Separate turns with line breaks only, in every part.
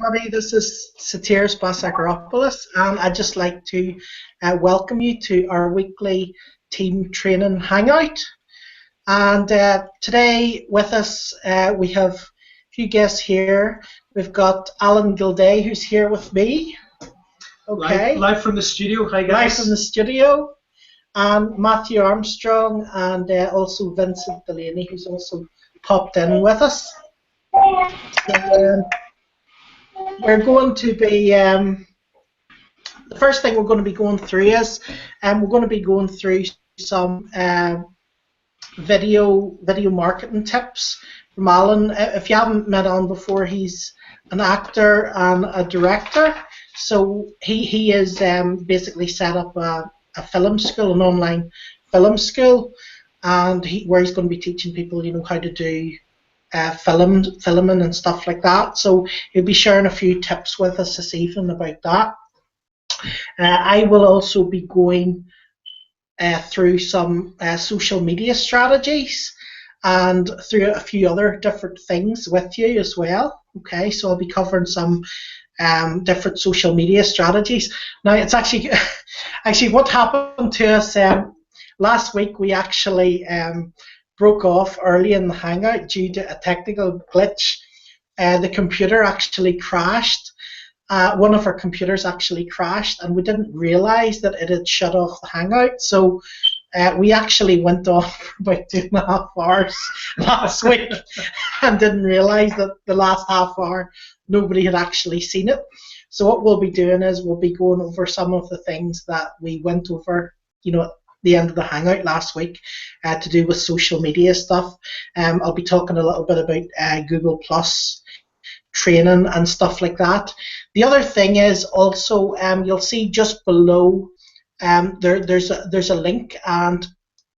everybody. This is Satiris Basakaropoulos, and I'd just like to welcome you to our weekly team training hangout. And today with us, we have a few guests here. We've got Allan Gildea, who's here with me.
Okay. Live from the studio. Hi, guys.
Live from the studio. And Matthew Armstrong, and also Vincent Delaney, who's also popped in with us. We're going to be the first thing we're going to be going through is we're going to be going through some video marketing tips from Allan. If you haven't met Allan before, he's an actor and a director. So he is basically set up a film school, an online film school, and where he's going to be teaching people, how to do filming and stuff like that. So he'll be sharing a few tips with us this evening about that. I will also be going through some social media strategies and through a few other different things with you as well. Okay, so I'll be covering some different social media strategies. Now, it's actually what happened to us last week. We actually broke off early in the hangout due to a technical glitch. The computer actually crashed. One of our computers actually crashed, and we didn't realize that it had shut off the hangout. So we actually went on for about 2.5 hours last week and didn't realize that the last half hour nobody had actually seen it. So what we'll be doing is we'll be going over some of the things that we went over, at the end of the hangout last week to do with social media stuff. I'll be talking a little bit about Google Plus training and stuff like that. The other thing is also you'll see just below there's a link, and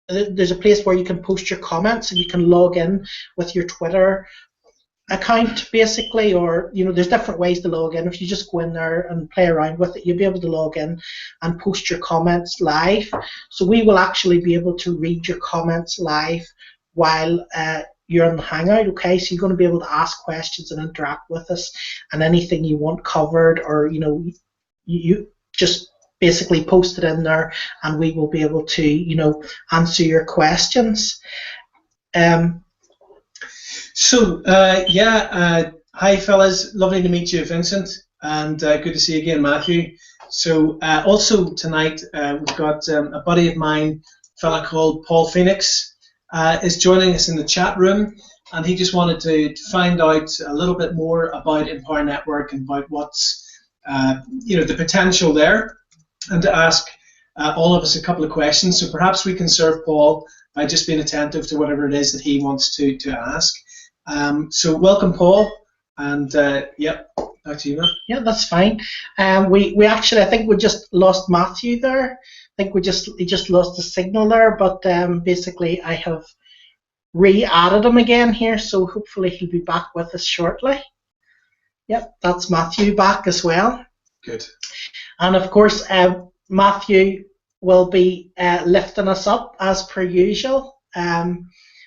there's a place where you can post your comments and you can log in with your Twitter account basically, or there's different ways to log in. If you just go in there and play around with it, you'll be able to log in and post your comments live. So we will actually be able to read your comments live while you're in the hangout. Okay, so you're going to be able to ask questions and interact with us, and anything you want covered, or you just basically post it in there and we will be able to answer your questions.
Hi fellas, lovely to meet you, Vincent, and good to see you again, Matthew. So also tonight we've got a buddy of mine, a fella called Paul Phoenix, is joining us in the chat room, and he just wanted to find out a little bit more about Empower Network and about what's the potential there, and to ask all of us a couple of questions. So perhaps we can serve Paul by just being attentive to whatever it is that he wants to ask. So welcome, Paul, and back to you, man.
Yeah, that's fine. We actually, I think we just lost Matthew there. I think he just lost the signal there, but basically I have re-added him again here, so hopefully he'll be back with us shortly. Yep, that's Matthew back as well.
Good.
And of course, Matthew will be lifting us up as per usual,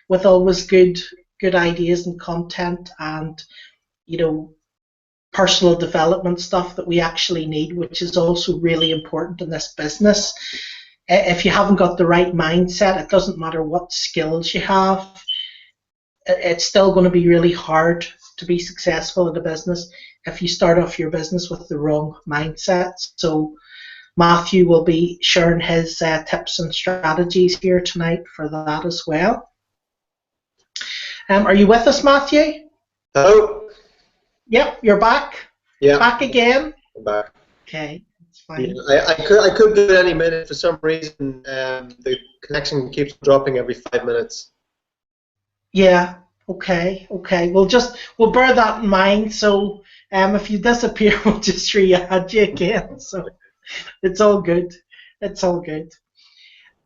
with always good ideas and content, and personal development stuff that we actually need, which is also really important in this business. If you haven't got the right mindset, it doesn't matter what skills you have, it's still going to be really hard to be successful in a business if you start off your business with the wrong mindset. So Matthew will be sharing his tips and strategies here tonight for that as well. Are you with us, Matthew?
Hello.
Yep, you're back.
Yeah.
Back again.
I'm back.
Okay, that's fine.
Yeah, I could do it any minute. For some reason, the connection keeps dropping every 5 minutes.
Yeah. Okay. We'll bear that in mind. So if you disappear, we'll just re-add you again. So it's all good. It's all good.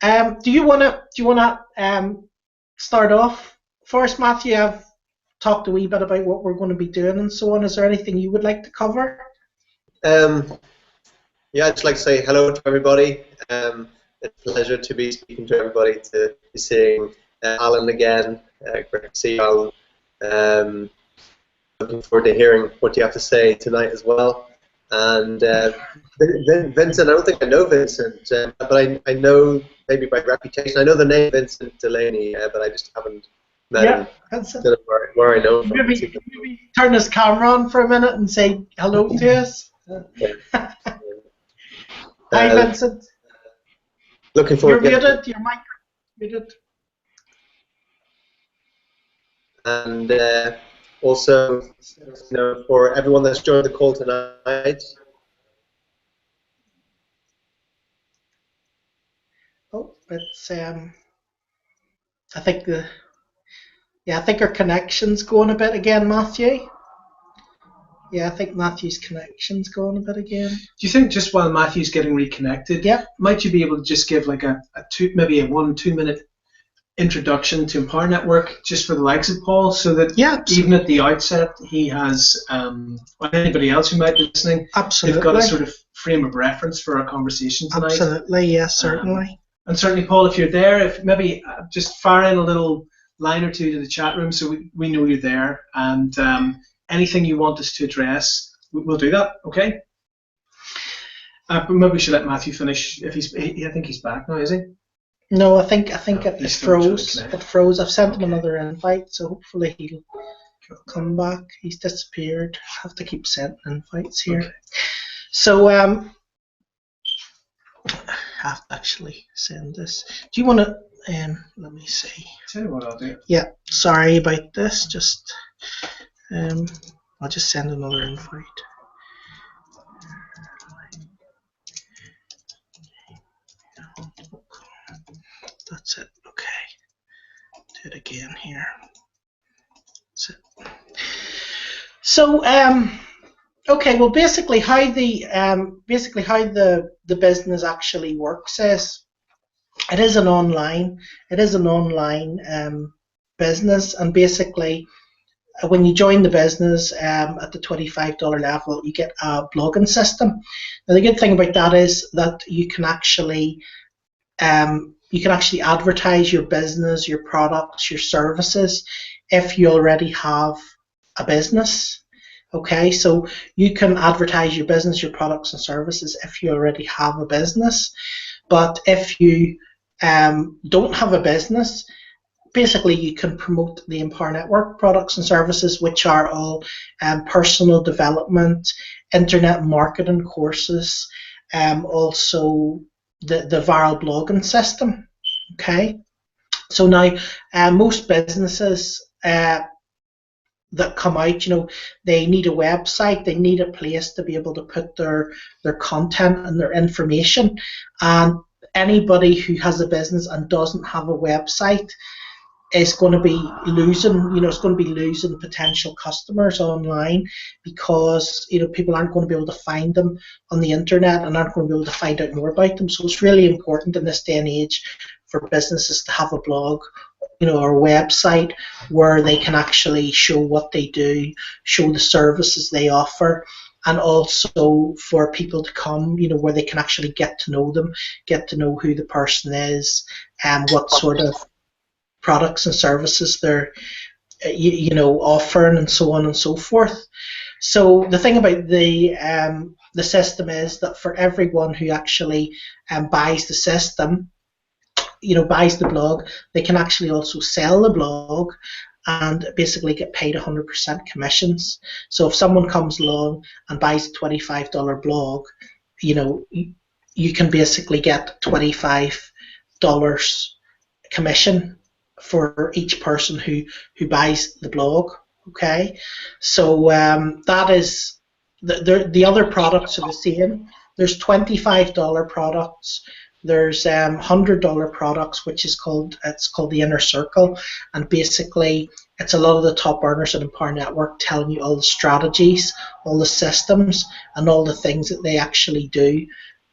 Do you wanna start off for us, Matthew? I've talked a wee bit about what we're going to be doing and so on. Is there anything you would like to cover?
Yeah, I'd just like to say hello to everybody. It's a pleasure to be speaking to everybody, to be seeing Allan again. Great to see you, Allan. looking forward to hearing what you have to say tonight as well. And Vincent, I don't think I know Vincent, but I know maybe by reputation. I know the name Vincent Delaney, but I just haven't met him.
That's it.
Where I know him from.
Maybe turn his camera on for a minute and say hello to us. Hi, Vincent.
Looking forward.
You're muted. Your mic muted.
And also, for everyone that's joined the call tonight.
Oh, it's I think our connection's going a bit again, Matthew. Yeah, I think Matthew's connection's going a bit again.
Do you think just while Matthew's getting reconnected, might you be able to just give like maybe a 1-2 minute introduction to Empower Network just for the likes of Paul, so that even at the outset he has, or anybody else who might be listening, they've got a sort of frame of reference for our conversation tonight.
Absolutely, yes, certainly.
And certainly, Paul, if you're there, if maybe just fire in a little line or two to the chat room so we know you're there, and anything you want us to address, we'll do that, okay? But maybe we should let Matthew finish. If I think he's back now, is he?
No, I think it froze. It froze. I've sent him another invite, so hopefully he'll come back. He's disappeared. I have to keep sending invites here. Okay. So I have to actually send this. Do you want to? Let me see.
Tell you what I'll do.
Yeah, sorry about this. Just I'll just send another invite. That's it. Okay. Do it again here. That's it. So okay. Well, basically how the business actually works is it is an online business, and basically when you join the business at the $25 level, you get a blogging system. Now the good thing about that is that you can actually advertise your business, your products, your services if you already have a business. Okay, so you can advertise your business, your products and services if you already have a business. But if you don't have a business, basically you can promote the Empower Network products and services, which are all personal development, internet marketing courses, also the viral blogging system. Okay, so now most businesses that come out, they need a website, they need a place to be able to put their content and their information. And anybody who has a business and doesn't have a website is going to be losing, it's going to be losing potential customers online, because people aren't going to be able to find them on the internet and aren't going to be able to find out more about them. So it's really important in this day and age for businesses to have a blog, or a website where they can actually show what they do, show the services they offer, and also for people to come, where they can actually get to know them, get to know who the person is, and what sort of products and services they're offering, and so on and so forth. So the thing about the system is that for everyone who actually buys the system, buys the blog, they can actually also sell the blog and basically get paid 100% commissions. So if someone comes along and buys a $25 blog, you can basically get $25 commission for each person who buys the blog. Okay, so that is the other products are the same. There's $25 products. There's $100 products, which is called the Inner Circle, and basically it's a lot of the top earners at Empower Network telling you all the strategies, all the systems, and all the things that they actually do,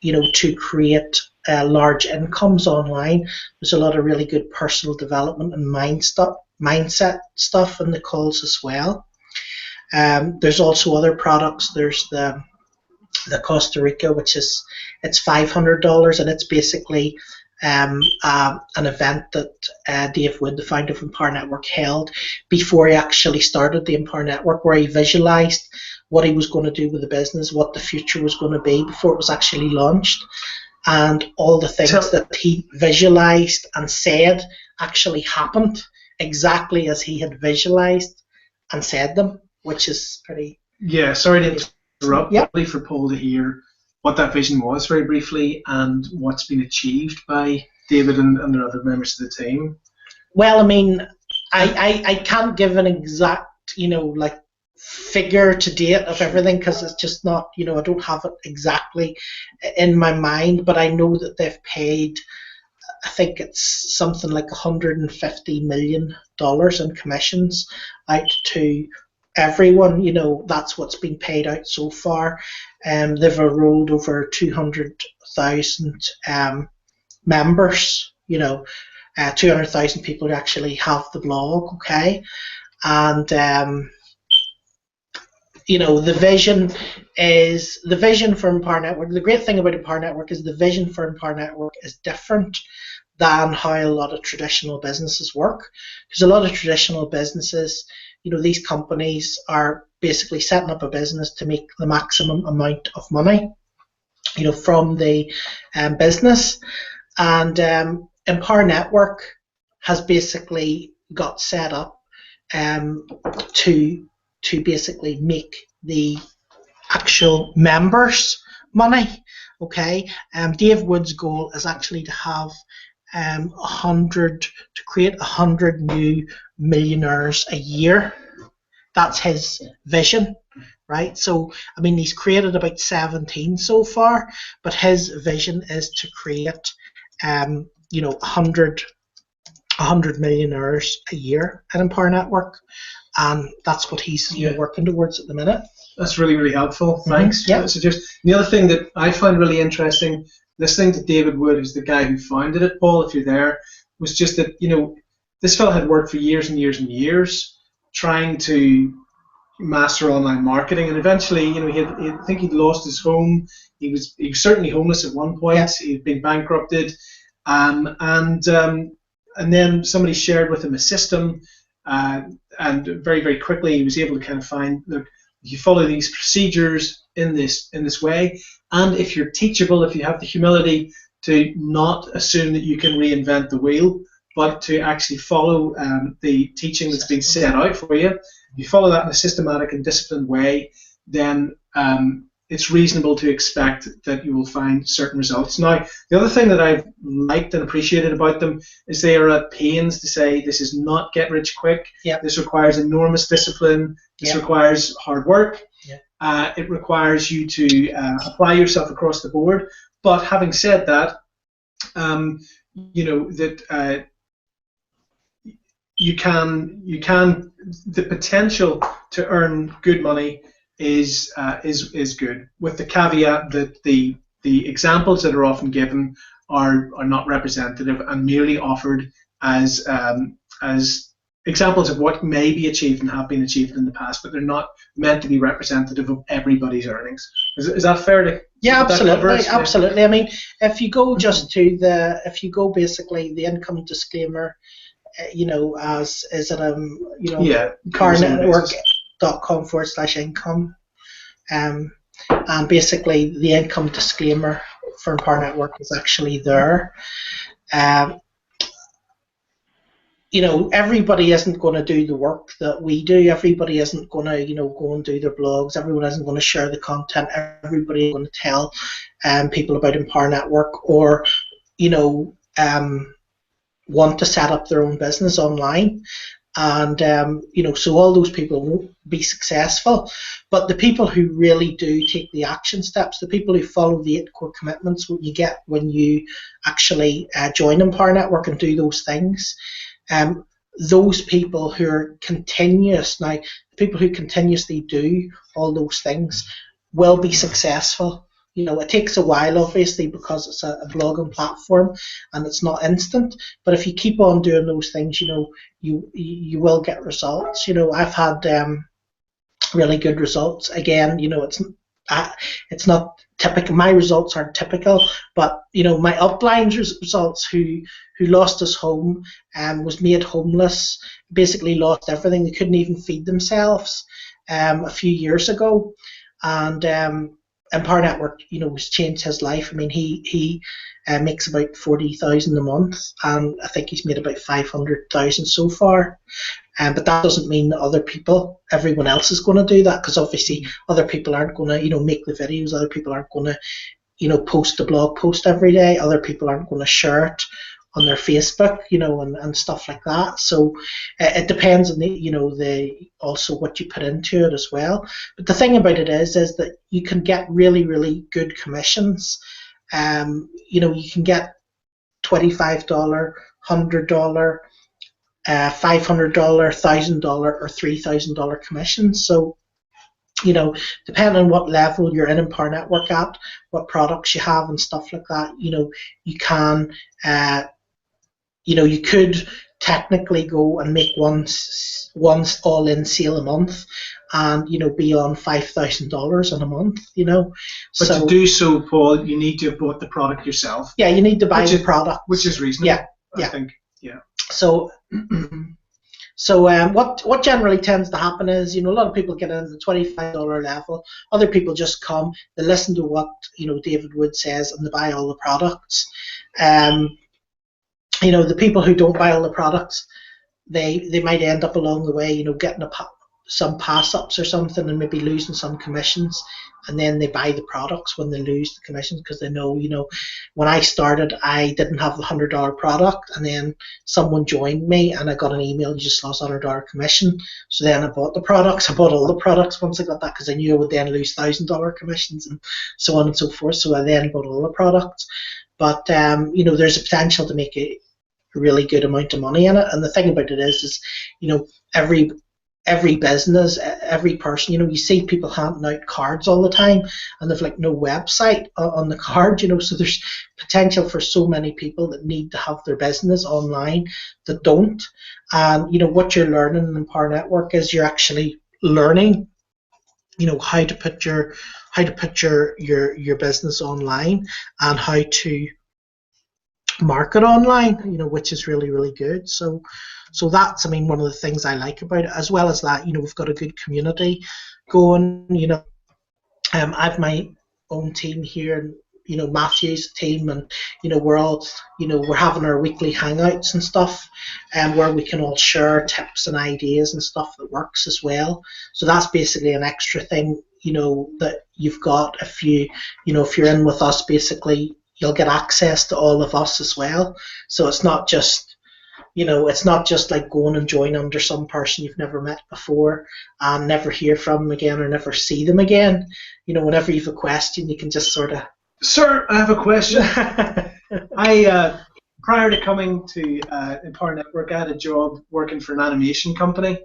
to create large incomes online. There's a lot of really good personal development and mindset stuff in the calls as well. There's also other products. There's the Costa Rica, which is it's $500, and it's basically an event that Dave Wood, the founder of Empower Network, held before he actually started the Empower Network, where he visualized what he was going to do with the business, what the future was going to be before it was actually launched. And all the things that he visualized and said actually happened exactly as he had visualized and said them, which is pretty...
Yeah, sorry to interrupt,
Yep.
Probably for Paul to hear what that vision was very briefly and what's been achieved by David and the other members of the team.
Well, I mean, I can't give an exact, like figure to date of everything, because it's just not, I don't have it exactly in my mind, but I know that they've paid, I think it's something like $150 million in commissions out to everyone. That's what's been paid out so far. They've enrolled over 200,000 members, 200,000 people who actually have the blog, okay? And the vision for Empower Network. The great thing about Empower Network is the vision for Empower Network is different than how a lot of traditional businesses work. Because a lot of traditional businesses, these companies are basically setting up a business to make the maximum amount of money, from the business. And Empower Network has basically got set up to basically make the actual members money. Okay. Dave Wood's goal is actually to have create 100 new millionaires a year. That's his vision, right? So, I mean, he's created about 17 so far, but his vision is to create, 100 millionaires a year at Empower Network, and that's what he's working towards at the minute.
That's really, really helpful. Thanks.
Mm-hmm. Yeah.
So the other thing that I find really interesting, listening to David Wood, who's the guy who founded it, Paul, if you're there, was just that, this fellow had worked for years and years and years trying to master online marketing, and eventually, I think he'd lost his home. He was certainly homeless at one point. Yeah. He'd been bankrupted, and then somebody shared with him a system, and very, very quickly he was able to kind of find, look, you follow these procedures in this way, and if you're teachable, if you have the humility to not assume that you can reinvent the wheel, but to actually follow the teaching that's been set out for you, if you follow that in a systematic and disciplined way, then it's reasonable to expect that you will find certain results. Now, the other thing that I've liked and appreciated about them is they are at pains to say this is not get rich quick.
Yep.
This requires enormous discipline. This requires hard work. Yep. It requires you to apply yourself across the board. But having said that, you can the potential to earn good money is good, with the caveat that the examples that are often given are not representative and merely offered as examples of what may be achieved and have been achieved in the past, but they're not meant to be representative of everybody's earnings. Is that fair to?
Yeah, absolutely, absolutely. I mean, if you go basically the income disclaimer, as is it carnetwork.com/income, and basically the income disclaimer for Empower Network is actually there. Everybody isn't going to do the work that we do. Everybody isn't going to, go and do their blogs. Everyone isn't going to share the content. Everybody is going to tell people about Empower Network, or, want to set up their own business online. And, so all those people won't be successful. But the people who really do take the action steps, the people who follow the 8 core commitments, what you get when you actually join Empower Network and do those things, those people who are continuous, now, people who continuously do all those things will be successful. It takes a while, obviously, because it's a blogging platform and it's not instant. But if you keep on doing those things, you will get results. I've had really good results. Again, it's it's not typical. My results aren't typical, but my upline's results, who lost his home, was made homeless, basically lost everything. They couldn't even feed themselves a few years ago, and Empower Network, has changed his life. I mean, he makes about 40,000 a month, and I think he's made about 500,000 so far. But that doesn't mean that everyone else is going to do that, because obviously other people aren't going to, make the videos. Other people aren't going to, post a blog post every day. Other people aren't going to share it on their Facebook, and stuff like that. So it depends on also what you put into it as well. But the thing about it is that you can get really, really good commissions. You can get $25, $100, $500, $1,000, or $3,000 commissions. So, depending on what level you're in Empower Network at, what products you have and stuff like that, you can, you could technically go and make one all-in sale a month, and be on $5,000 in a month.
But to do so, Paul, you need to have bought the product yourself.
Yeah, you need to buy the product,
which is reasonable.
Yeah,
I think. Yeah.
So, what generally tends to happen is, a lot of people get in the $25 level. Other people just come, they listen to what David Wood says, and they buy all the products. The people who don't buy all the products, they might end up along the way, getting some pass-ups or something, and maybe losing some commissions, and then they buy the products when they lose the commissions, because they know, when I started, I didn't have the $100 product, and then someone joined me, and I got an email, you just lost $100 commission. So then I bought the products. I bought all the products once I got that, because I knew I would then lose $1,000 commissions, and so on and so forth. So I then bought all the products. But there's a potential to make a really good amount of money in it. And the thing about it is every business, every person, you see people handing out cards all the time, and they've no website on the card, so there's potential for so many people that need to have their business online that don't. And what you're learning in Empower Network is you're actually learning, how to put your business online, and how to market online, which is really, really good. So that's, one of the things I like about it. As well as that, we've got a good community going. I've my own team here, and Matthew's team, and we're all, we're having our weekly hangouts and stuff, and where we can all share tips and ideas and stuff that works as well. So that's basically an extra thing, that you've got if you're in with us. Basically, you'll get access to all of us as well. So it's not just, like going and join under some person you've never met before and never hear from them again or never see them again. Whenever you have a question, you can just sort of...
Sir, I have a question. Prior to coming to Empower Network, I had a job working for an animation company.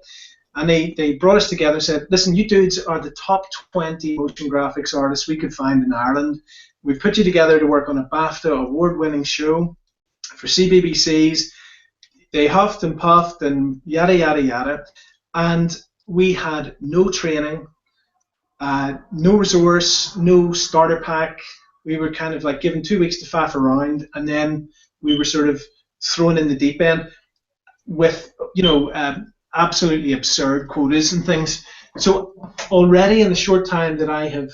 And they brought us together and said, listen, you dudes are the top 20 motion graphics artists we could find in Ireland. We've put you together to work on a BAFTA award-winning show for CBBCs. They huffed and puffed and yada, yada, yada. And we had no training, no resource, no starter pack. We were kind of given 2 weeks to faff around, and then we were sort of thrown in the deep end with, absolutely absurd quotas and things. So already in the short time that I have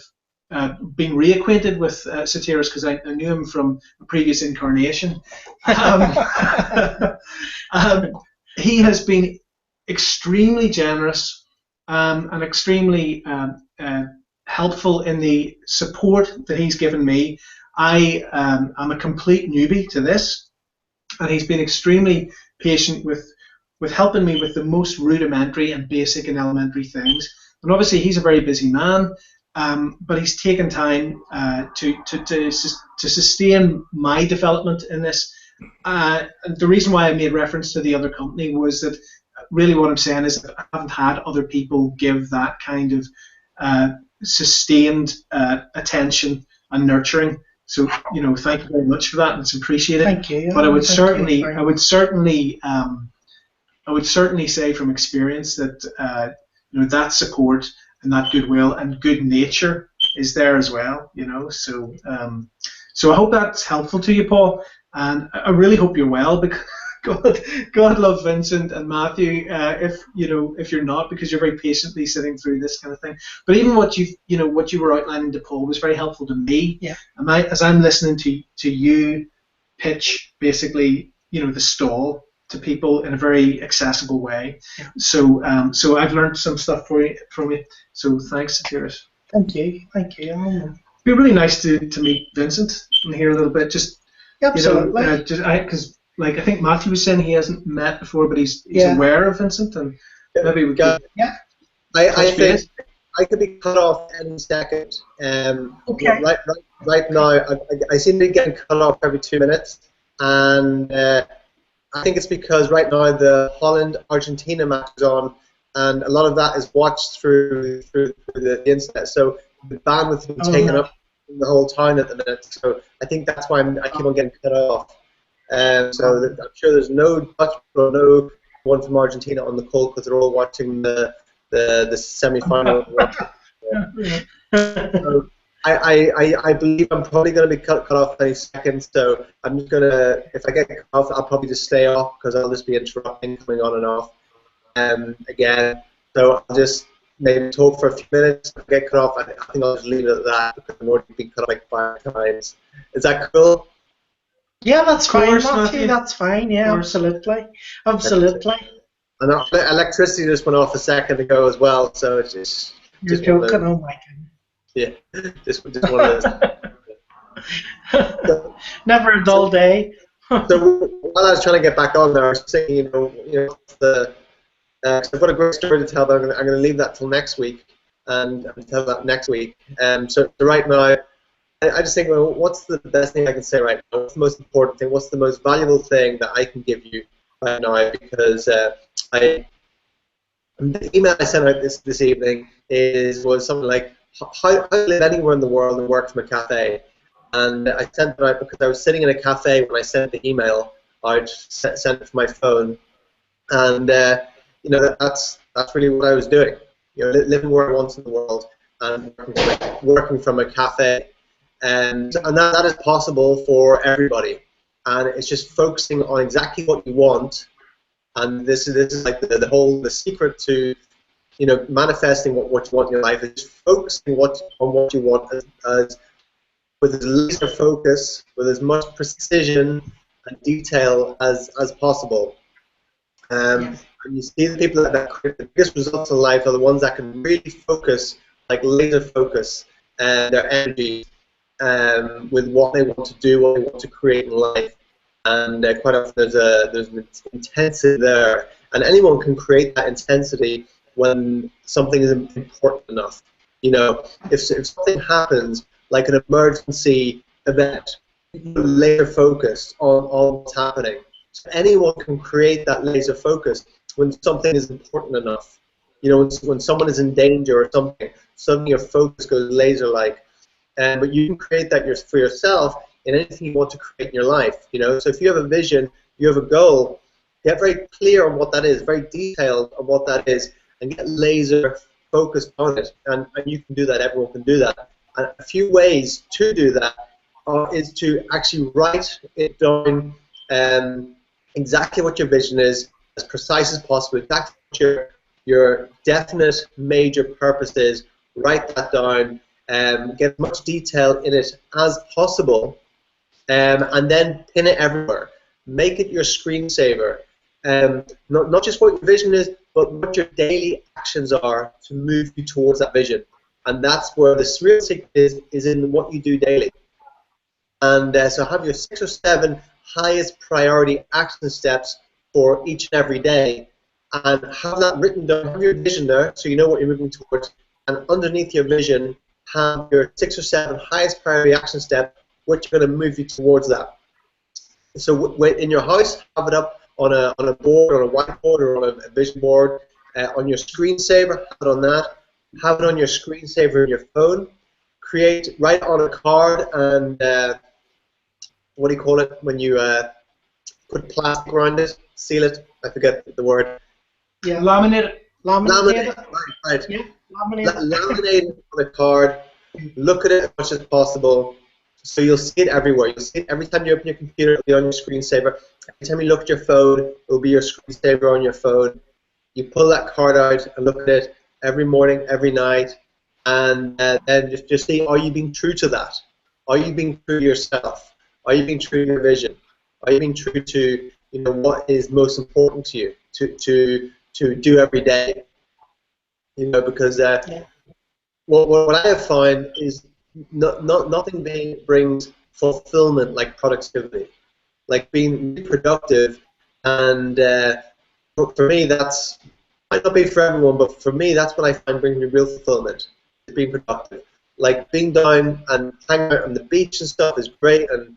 being reacquainted with Sotiris, because I knew him from a previous incarnation. He has been extremely generous and extremely helpful in the support that he's given me. I am a complete newbie to this, and he's been extremely patient with helping me with the most rudimentary and basic and elementary things. And obviously he's a very busy man. But he's taken time to sustain my development in this. The reason why I made reference to the other company was that really what I'm saying is that I haven't had other people give that kind of sustained attention and nurturing. So thank you very much for that, and it's appreciated.
Thank you.
But I would certainly say from experience that that support and that goodwill and good nature is there as well, you know. So so I hope that's helpful to you, Paul, and I really hope you're well, because God love Vincent and Matthew. If if you're not, because you're very patiently sitting through this kind of thing. But even what you were outlining to Paul was very helpful to me.
Yeah.
And as I'm listening to you pitch basically the stall to people in a very accessible way.
Yeah.
So I've learned some stuff from you. So thanks, Satiris.
Thank you.
It'd be really nice to meet Vincent and hear a little bit. Just
Absolutely.
Because I think Matthew was saying he hasn't met before, but he's aware of Vincent, and maybe we could.
Yeah.
I think I could be cut off any second.
Okay.
Right now, I seem to be getting cut off every 2 minutes, and I think it's because right now the Holland-Argentina match is on, and a lot of that is watched through the internet. So the bandwidth is being taken up in the whole town at the minute. So I think that's why I keep on getting cut off. So I'm sure there's no Dutch or no one from Argentina on the call, because they're all watching the semi-final. So I believe I'm probably going to be cut off any second. So I'm just going to, if I get cut off, I'll probably just stay off, because I'll just be interrupting, coming on and off again. So I'll just maybe talk for a few minutes. If I get cut off, I think I'll just leave it at that, because I'm already been cut off like 5 times. Is that cool?
Yeah, that's fine,
Matthew.
Matthew. That's fine. Yeah, absolutely.
And electricity just went off a second ago as well, so it's just.
You're joking, oh my goodness.
Yeah, just one of those.
Never a dull day.
So while I was trying to get back on there, I was thinking, I've got a great story to tell, but I'm going to leave that till next week, and I'll tell that next week. So right now, I just think, well, what's the best thing I can say right now? What's the most important thing? What's the most valuable thing that I can give you right now? Because the email I sent out this evening was something like, how to live anywhere in the world and work from a cafe. And I sent it out because I was sitting in a cafe when I sent the email out, sent it from my phone, and that's really what I was doing. Living where I want in the world and working from a cafe. And that is possible for everybody, and it's just focusing on exactly what you want. And this is like the secret to manifesting what you want in your life, is just focusing on what you want as with as laser focus, with as much precision and detail as possible. And you see the people that create the biggest results in life are the ones that can really focus, like laser focus, and their energy with what they want to do, what they want to create in life. And quite often there's an intensity there, and anyone can create that intensity when something is important enough. If something happens, like an emergency event, people are laser focused on what's happening. So anyone can create that laser focus when something is important enough. When someone is in danger or something, suddenly your focus goes laser-like. But you can create that for yourself in anything you want to create in your life. So if you have a vision, you have a goal, get very clear on what that is, very detailed on what that is, and get laser focused on it. And you can do that. Everyone can do that. And a few ways to do that is to actually write it down, exactly what your vision is, as precise as possible, exactly what your definite major purpose is. Write that down. Get as much detail in it as possible, and then pin it everywhere. Make it your screensaver. Not just what your vision is, but what your daily actions are to move you towards that vision. And that's where the real secret is in what you do daily. And so have your 6 or 7 highest priority action steps for each and every day, and have that written down. Have your vision there, so you know what you're moving towards, and underneath your vision, have your 6 or 7 highest priority action steps, which are going to move you towards that. So in your house, have it up on a board, on a whiteboard, or on a vision board, on your screensaver, have it on that. Have it on your screensaver in your phone. Write on a card, and what do you call it when you put plastic around it, seal it? I forget the word.
Yeah, laminate it.
Laminate. Right.
Yeah, laminate.
Laminate it on a card, Look at it as much as possible. So you'll see it everywhere. You'll see it every time you open your computer, it'll be on your screensaver. Every time you look at your phone, it'll be your screensaver on your phone. You pull that card out and look at it every morning, every night, and then just see, are you being true to that? Are you being true to yourself? Are you being true to your vision? Are you being true to what is most important to you to do every day? Because what I have found is nothing brings fulfillment like productivity, like being productive, and for me that's might not be for everyone, but for me that's what I find brings me real fulfillment, is being productive. Like being down and hanging out on the beach and stuff is great, and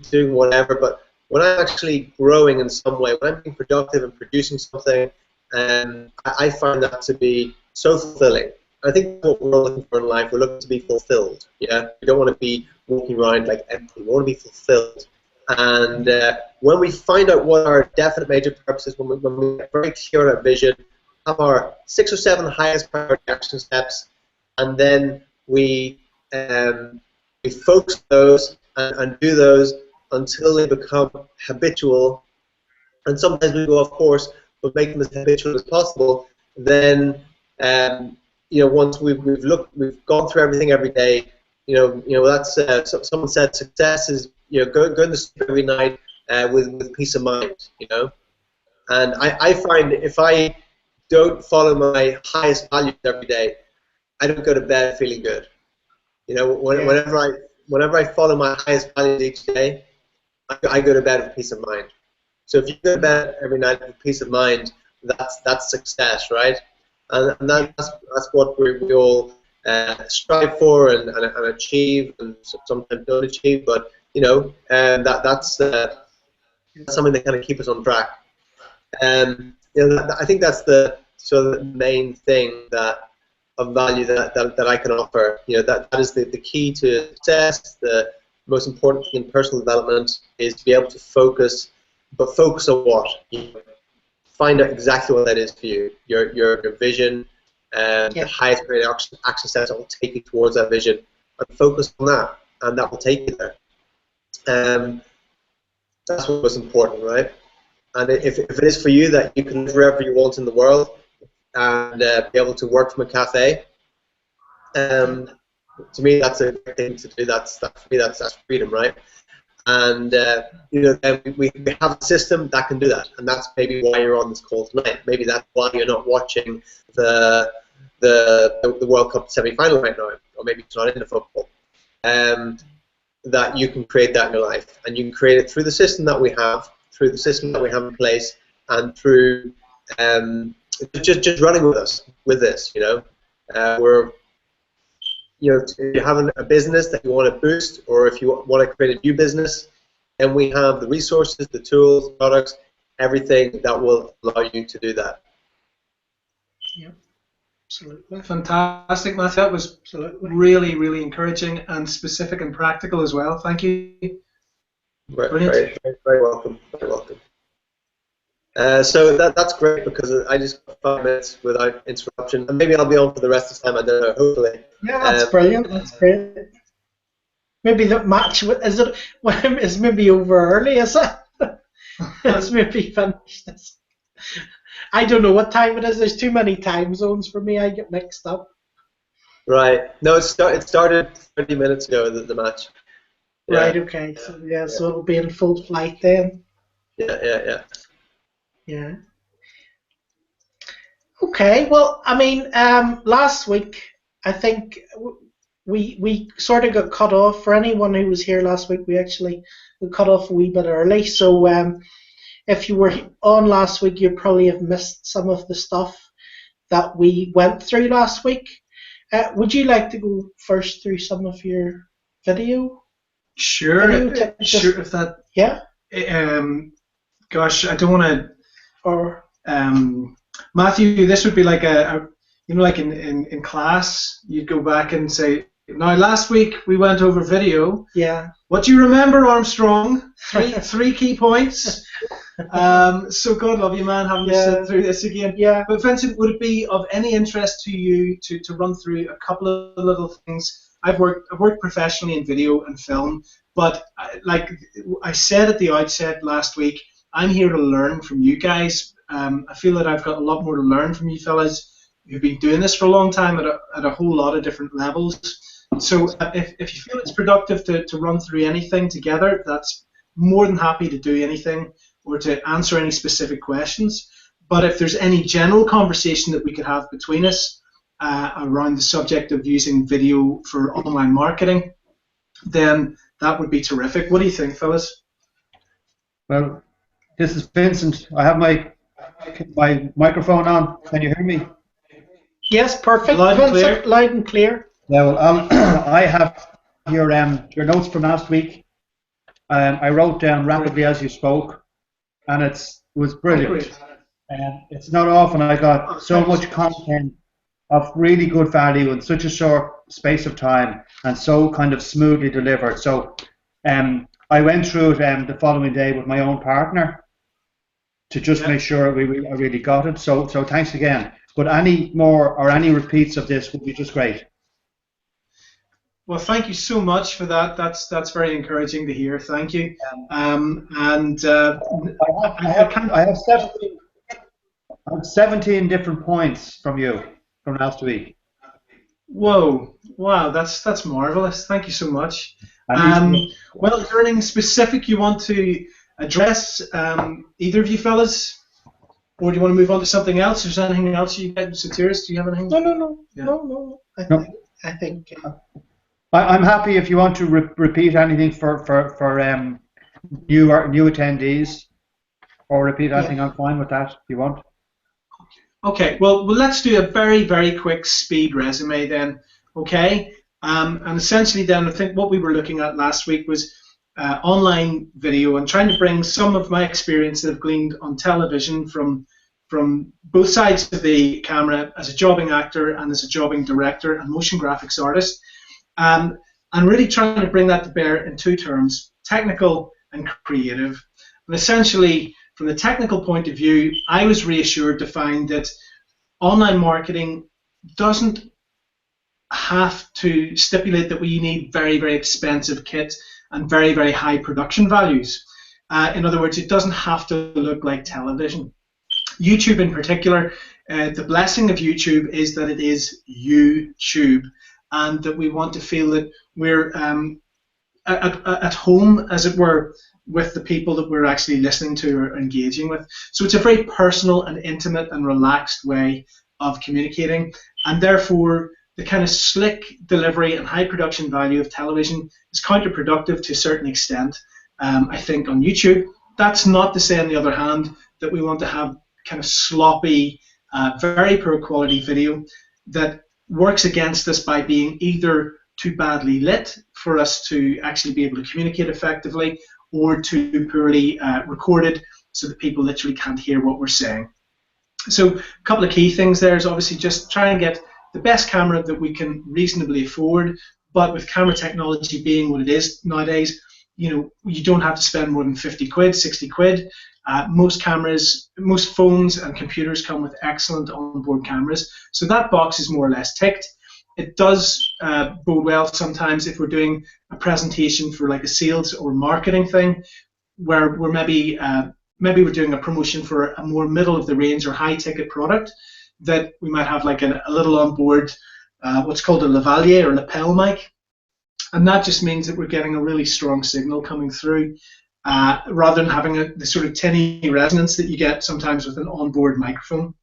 doing whatever, but when I'm actually growing in some way, when I'm being productive and producing something, I find that to be so fulfilling. I think what we're all looking for in life, we're looking to be fulfilled. Yeah, we don't want to be walking around like empty. We want to be fulfilled. And when we find out what our definite major purpose is, when we get very clear on our vision, have our 6 or 7 highest priority action steps, and then we focus those and do those until they become habitual. And sometimes we go off course, but make them as habitual as possible. Then once we've gone through everything every day, that's someone said success is going to sleep every night with peace of mind, And I find if I don't follow my highest values every day, I don't go to bed feeling good. Whenever I follow my highest values each day, I go to bed with peace of mind. So if you go to bed every night with peace of mind, that's success, right? And that's what we all strive for and achieve, and sometimes don't achieve. But that's something that kind of keeps us on track. I think that's the main thing of value that I can offer. That is the key to success. The most important thing in personal development is to be able to focus, but focus on what? Find out exactly what that is for you. Your vision, and the highest grade action steps that will take you towards that vision, and focus on that, and that will take you there. That's what's important, right? And if it is for you that you can live wherever you want in the world and be able to work from a cafe, to me that's a great thing to do. For me that's freedom, right? And then we have a system that can do that, and that's maybe why you're on this call tonight. Maybe that's why you're not watching the World Cup semi-final right now, or maybe it's not into football. That you can create that in your life, and you can create it through the system that we have, in place, and through just running with us with this. We're if you're having a business that you want to boost, or if you want to create a new business, then we have the resources, the tools, products, everything that will allow you to do that.
Yeah, absolutely. Fantastic, Matthew. That was really, really encouraging and specific and practical as well. Thank you.
Brilliant. Very welcome. Very welcome. So that's great, because I just got 5 minutes without interruption, and maybe I'll be on for the rest of the time. I don't know. Hopefully.
Yeah, that's brilliant. That's great. Maybe the match is maybe over early, is it? It's maybe finished. I don't know what time it is. There's too many time zones for me. I get mixed up.
Right. No, it started 30 minutes ago, the match.
Yeah. Right. Okay. So it'll be in full flight then. Yeah. Okay. Well, I mean, last week I think we sort of got cut off. For anyone who was here last week, we actually got cut off a wee bit early. So if you were on last week, you probably have missed some of the stuff that we went through last week. Would you like to go first through some of your video?
Sure. Sure. If that.
Yeah.
Gosh, I don't want to. Or Matthew, this would be like like in class, you'd go back and say, now last week we went over video.
Yeah.
What do you remember, Armstrong? Three key points. So God love you, man, having to
Yeah.
sit through this again.
Yeah.
But Vincent, would it be of any interest to you to run through a couple of little things? I've worked professionally in video and film, but like I said at the outset last week, I'm here to learn from you guys. I feel that I've got a lot more to learn from you fellas who've been doing this for a long time at a whole lot of different levels. So if you feel it's productive to run through anything together, that's more than happy to do anything or to answer any specific questions. But if there's any general conversation that we could have between us around the subject of using video for online marketing, then that would be terrific. What do you think, fellas?
Well, this is Vincent. I have my microphone on. Can you hear me?
Yes, perfect.
Loud and
Vincent,
clear.
loud and clear.
Yeah, well, I have your notes from last week. I wrote down rapidly as you spoke, and it was brilliant. And it's not often I got so much content of really good value in such a short space of time and so kind of smoothly delivered. So I went through it the following day with my own partner to just make sure I really got it. So thanks again. But any more or any repeats of this would be just great.
Well, thank you so much for that. That's very encouraging to hear. Thank you.
I have 17 different points from you from last week.
Whoa! Wow, that's marvelous. Thank you so much.
And
Well, is there anything specific you want to address, either of you fellas? Or do you want to move on to something else? Is there anything else you guys, Satiris, do you have anything?
No.
Yeah.
No.
No.
I think.
I'm happy if you want to repeat anything for new attendees, or repeat anything. I'm fine with that if you want.
Okay, well, let's do a very, very quick speed resume then, okay? And essentially then, I think what we were looking at last week was online video and trying to bring some of my experience that I've gleaned on television from both sides of the camera as a jobbing actor and as a jobbing director and motion graphics artist. And really trying to bring that to bear in two terms, technical and creative. And essentially, from the technical point of view, I was reassured to find that online marketing doesn't have to stipulate that we need very, very expensive kit and very, very high production values. In other words, it doesn't have to look like television. YouTube in particular, the blessing of YouTube is that it is YouTube, and that we want to feel that we're at home, as it were, with the people that we're actually listening to or engaging with. So it's a very personal and intimate and relaxed way of communicating, and therefore the kind of slick delivery and high production value of television is counterproductive to a certain extent, I think, on YouTube. That's not to say, on the other hand, that we want to have kind of sloppy, very poor quality video that works against us by being either too badly lit for us to actually be able to communicate effectively, or too poorly recorded so that people literally can't hear what we're saying. So a couple of key things there is obviously just try and get the best camera that we can reasonably afford, but with camera technology being what it is nowadays, you don't have to spend more than 50 quid, 60 quid. Most cameras, most phones and computers come with excellent onboard cameras, so that box is more or less ticked. It does bode well sometimes if we're doing a presentation for like a sales or marketing thing, where we're maybe we're doing a promotion for a more middle of the range or high ticket product, that we might have like a little onboard what's called a lavalier or lapel mic, and that just means that we're getting a really strong signal coming through, rather than having the sort of tinny resonance that you get sometimes with an onboard microphone.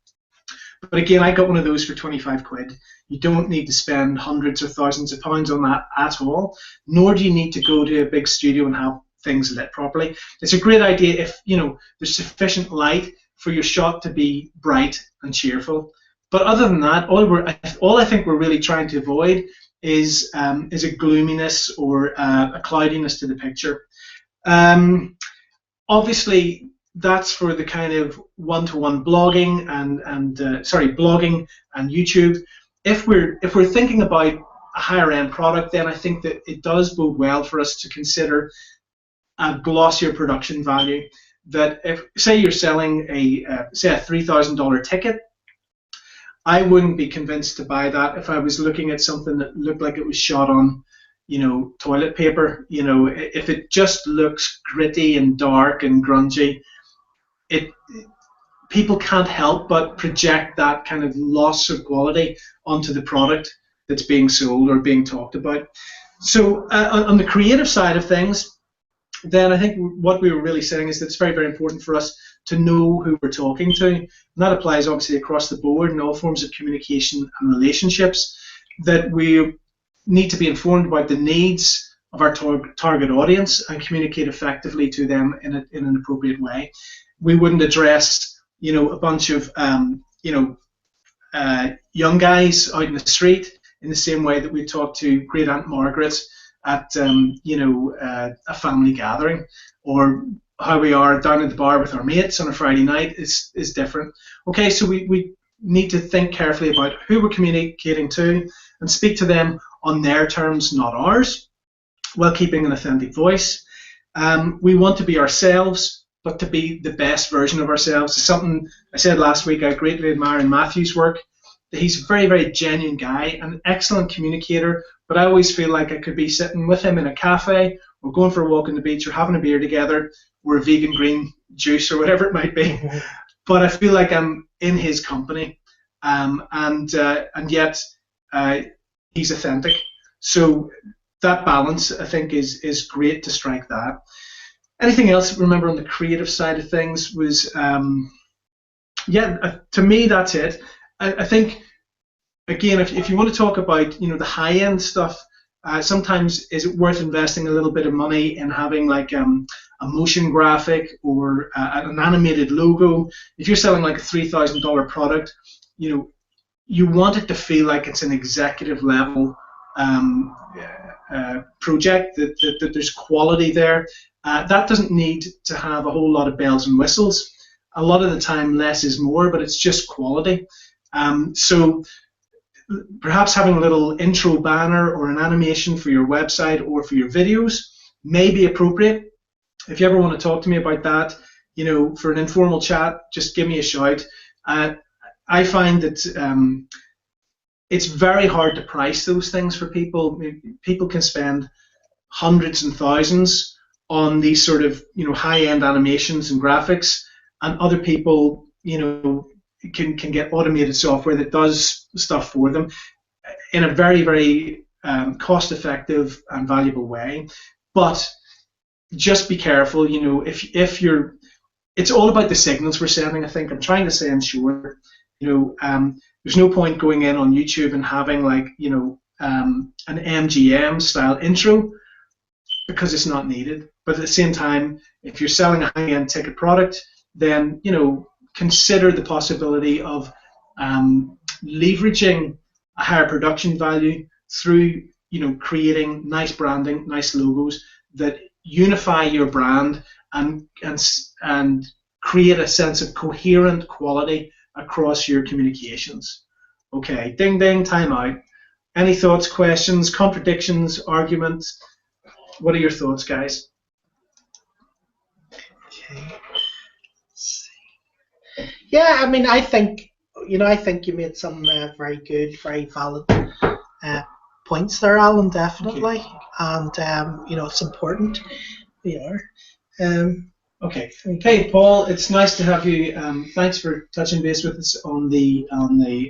But again, I got one of those for 25 quid. You don't need to spend hundreds or thousands of pounds on that at all, nor do you need to go to a big studio and have things lit properly. It's a great idea if there's sufficient light for your shot to be bright and cheerful. But other than that, all I think we're really trying to avoid is a gloominess or a cloudiness to the picture. Obviously, that's for the kind of one-to-one blogging blogging and YouTube. If we're thinking about a higher end product, then I think that it does bode well for us to consider a glossier production value. that if, say you're selling say a $3,000 ticket, I wouldn't be convinced to buy that if I was looking at something that looked like it was shot on, toilet paper. If it just looks gritty and dark and grungy, it people can't help but project that kind of loss of quality onto the product that's being sold or being talked about. So on the creative side of things, then I think what we were really saying is that it's very, very important for us to know who we're talking to. And that applies obviously across the board in all forms of communication and relationships, that we need to be informed about the needs of our target audience and communicate effectively to them in an appropriate way. We wouldn't address, a bunch of, young guys out in the street in the same way that we talk to Great Aunt Margaret at a family gathering, or how we are down at the bar with our mates on a Friday night is different. Okay, so we need to think carefully about who we're communicating to and speak to them on their terms, not ours, while keeping an authentic voice. We want to be ourselves, but to be the best version of ourselves. It's something I said last week I greatly admire in Matthew's work. He's a very, very genuine guy, an excellent communicator, but I always feel like I could be sitting with him in a cafe, or going for a walk on the beach, or having a beer together, or a vegan green juice, or whatever it might be. But I feel like I'm in his company, and yet he's authentic. So that balance, I think, is great to strike that. Anything else, remember, on the creative side of things was, to me, that's it. I think, again, if you want to talk about the high-end stuff, sometimes is it worth investing a little bit of money in having like a motion graphic or an animated logo. If you're selling like a $3,000 product, you want it to feel like it's an executive level project, that there's quality there. That doesn't need to have a whole lot of bells and whistles. A lot of the time, less is more, but it's just quality. So perhaps having a little intro banner or an animation for your website or for your videos may be appropriate. If you ever want to talk to me about that, for an informal chat, just give me a shout. I find that it's very hard to price those things for people. People can spend hundreds and thousands on these sort of high-end animations and graphics, and other people can get automated software that does stuff for them in a very, very cost-effective and valuable way. But just be careful, if you're, it's all about the signals we're sending. I think I'm trying to say, in short, there's no point going in on YouTube and having like an MGM style intro, because it's not needed. But at the same time, if you're selling a high-end ticket product, then consider the possibility of leveraging a higher production value through creating nice branding, nice logos that unify your brand and create a sense of coherent quality across your communications. Okay, ding ding, time out. Any thoughts, questions, contradictions, arguments? What are your thoughts, guys?
Okay. Yeah, I mean, I think you made some very good, very valid points there, Alan. Definitely, okay. And it's important. We are.
Okay. Hey, Paul, it's nice to have you. Thanks for touching base with us on the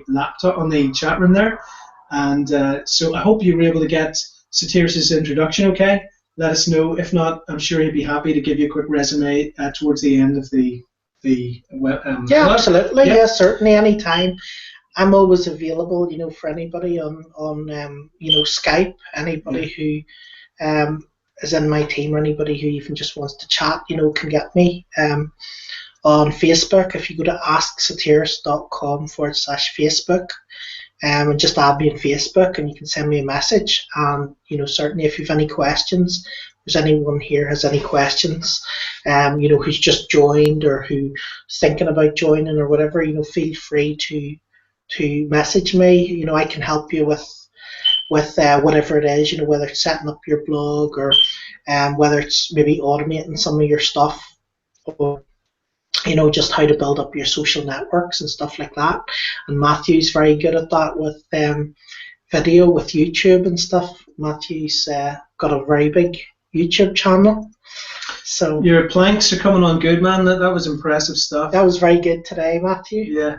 laptop, on the chat room there. And so I hope you were able to get Satiris's introduction. Okay. Let us know. If not, I'm sure he'd be happy to give you a quick resume towards the end of the
yeah, absolutely. Yeah, certainly, anytime. I'm always available, for anybody on Skype. Anybody who is in my team, or anybody who even just wants to chat, can get me. On Facebook, if you go to asksatiris.com/Facebook, and just add me on Facebook, and you can send me a message. And certainly, if you have any questions, if there's anyone here has any questions, who's just joined or who's thinking about joining or whatever, feel free to message me. I can help you with whatever it is, whether it's setting up your blog or whether it's maybe automating some of your stuff. you know, just how to build up your social networks and stuff like that. And Matthew's very good at that with video, with YouTube and stuff. Matthew's got a very big YouTube channel. So
your planks are coming on good, man. That was impressive stuff.
that was very good today, Matthew.
Yeah.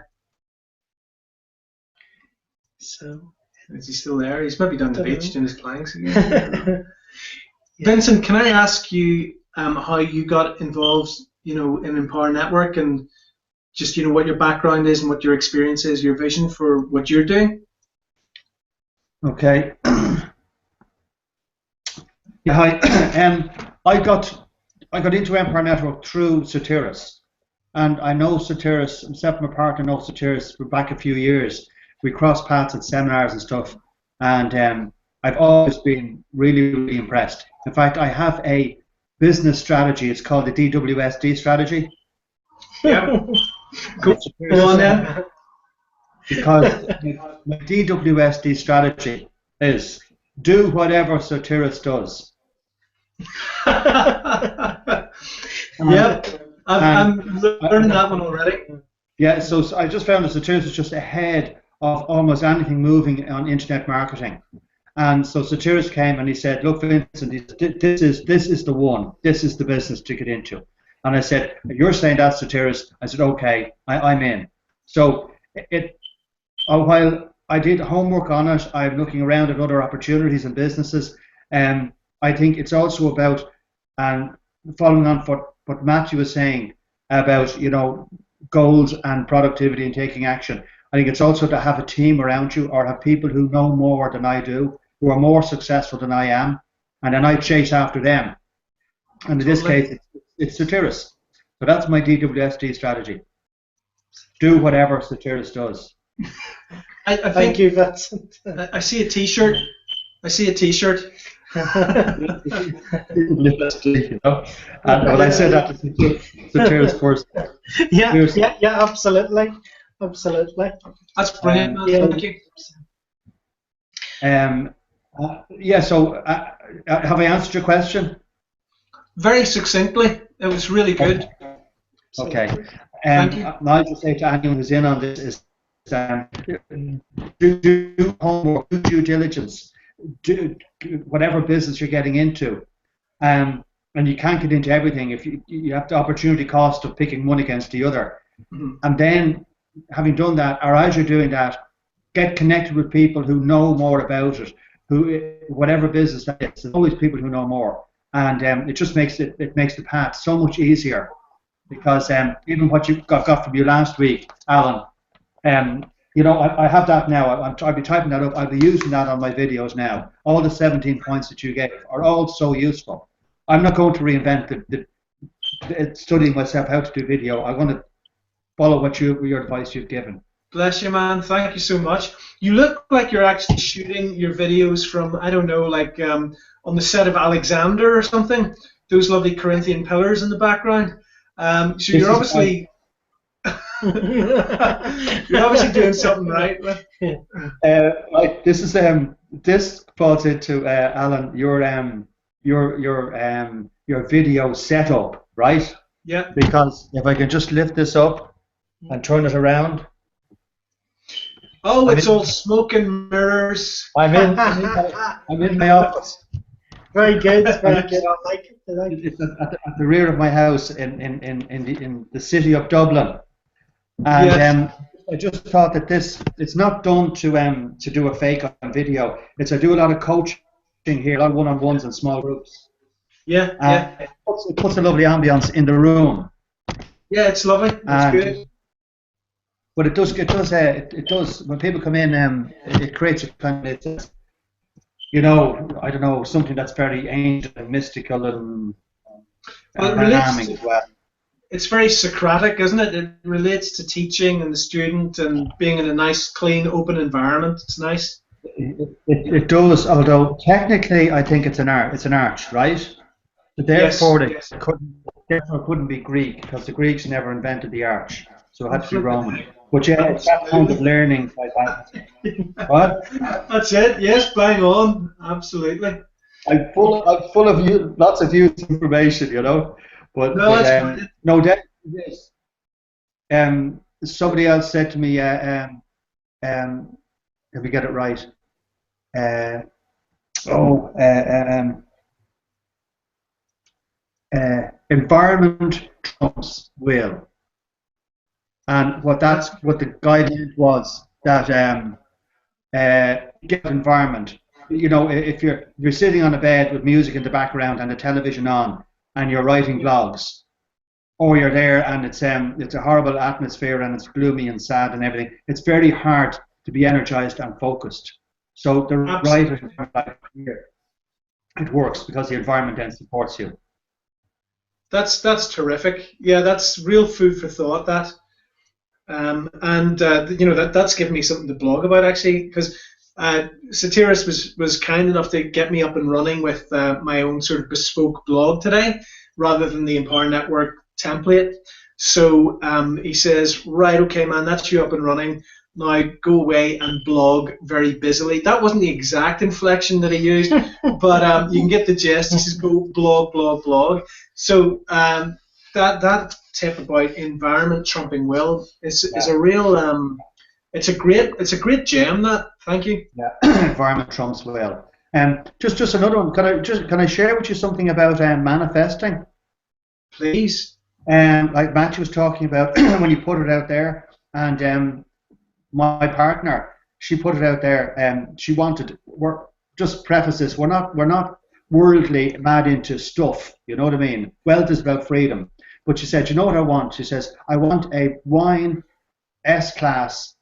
So
Is he still there? He's maybe down the
Dunno.
beach doing his planks again. Vincent, can I ask you how you got involved, you know, in Empower Network, and just, you know, what your background is and what your experience is, your vision for what you're doing?
Okay. Yeah, hi. I got into Empire Network through Sotiris, and I know Sotiris. Myself and my partner know Sotiris for back a few years. We crossed paths at seminars and stuff, and I've always been really, really impressed. In fact, I have a business strategy. It's called the DWSD strategy.
Yeah. Go on then.
Because my DWSD strategy is do whatever Sotiris does.
Yep, I'm learning that one already.
Yeah, so I just found that Sotiris is just ahead of almost anything moving on internet marketing. And so Sotiris came and he said, look, Vincent, this is the one. This is the business to get into. And I said, you're saying that's Sotiris? I said, okay, I'm in. So while I did homework on it, I'm looking around at other opportunities and businesses. I think it's also about, following on what Matthew was saying about, you know, goals and productivity and taking action. I think it's also to have a team around you, or have people who know more than I do, who are more successful than I am, and then I chase after them. And in this case, it's Sotiris. So that's my DWSD strategy. Do whatever Sotiris does.
I think,
thank you, Vincent.
I see a T-shirt. I see a T-shirt.
You know? And when I said that to Sotiris first.
Yeah, absolutely.
That's brilliant, man.
Yeah.
Thank you.
So have I answered your question?
Very succinctly. It was really good.
Okay.
Thank you.
I'll just say to anyone who's in on this is do homework, do due diligence, do whatever business you're getting into. And you can't get into everything if you have the opportunity cost of picking one against the other.
Mm-hmm.
And then, having done that, or as you're doing that, get connected with people who know more about it, whatever business that is. There's always people who know more, and it just makes the path so much easier. Because even what you got from you last week, Allan, you know, I have that now. I'll be typing that up. I'll be using that on my videos now. All the 17 points that you gave are all so useful. I'm not going to reinvent the studying myself how to do video. I want to follow your advice you've given.
Bless you, man. Thank you so much. You look like you're actually shooting your videos from, I don't know, like on the set of Alexander or something. Those lovely Corinthian pillars in the background. So you're obviously you're obviously doing something right.
This falls into Allan, your video setup, right?
Yeah.
Because if I can just lift this up and turn it around.
Oh, it's all smoke and mirrors.
I'm in my office.
Very good. Very good. I like it.
It's at the rear of my house in the city of Dublin, and
Yes.
I just thought that it's not done to do a fake on video. I do a lot of coaching here, a lot of one-on-ones and small groups.
Yeah.
It puts a lovely ambience in the room.
Yeah, it's lovely. It's good.
But it does when people come in, it creates a kind of, you know, I don't know, something that's very ancient and mystical and alarming as well.
It's very Socratic, isn't it? It relates to teaching and the student and being in a nice, clean, open environment. It's nice.
It does, although technically I think it's an art, right? But therefore
Yes.
it couldn't be Greek, because the Greeks never invented the arch, so it had to be Roman. But yeah, it's that kind of learning like that. What?
That's it. Yes, bang on. Absolutely.
I'm full of lots of useful information, you know.
No, that's fine.
No, that this. Somebody else said to me, if we get it right, uh, oh, environment trumps will, and what the guideline was that get environment. You know, if you're sitting on a bed with music in the background and the television on, and you're writing blogs, or you're there and it's a horrible atmosphere and it's gloomy and sad and everything, it's very hard to be energized and focused. So the writer here, it works because the environment then supports you.
That's terrific. Yeah, that's real food for thought. That, you know, that's given me something to blog about actually, because Satiris was kind enough to get me up and running with my own sort of bespoke blog today, rather than the Empower Network template. So he says, right, okay, man, that's you up and running. Now go away and blog very busily. That wasn't the exact inflection that he used, but you can get the gist. He says, go blog, blog, blog. So that tip about environment trumping will is a real it's a great gem. That, thank you.
Yeah, environment trumps will. Just another one. Can I share with you something about manifesting?
Please.
Like Matthew was talking about when you put it out there, and my partner, she put it out there. She wanted. Just preface this. We're not worldly mad into stuff. You know what I mean? Wealth is about freedom. But she said, you know what I want? She says, I want a wine S-Class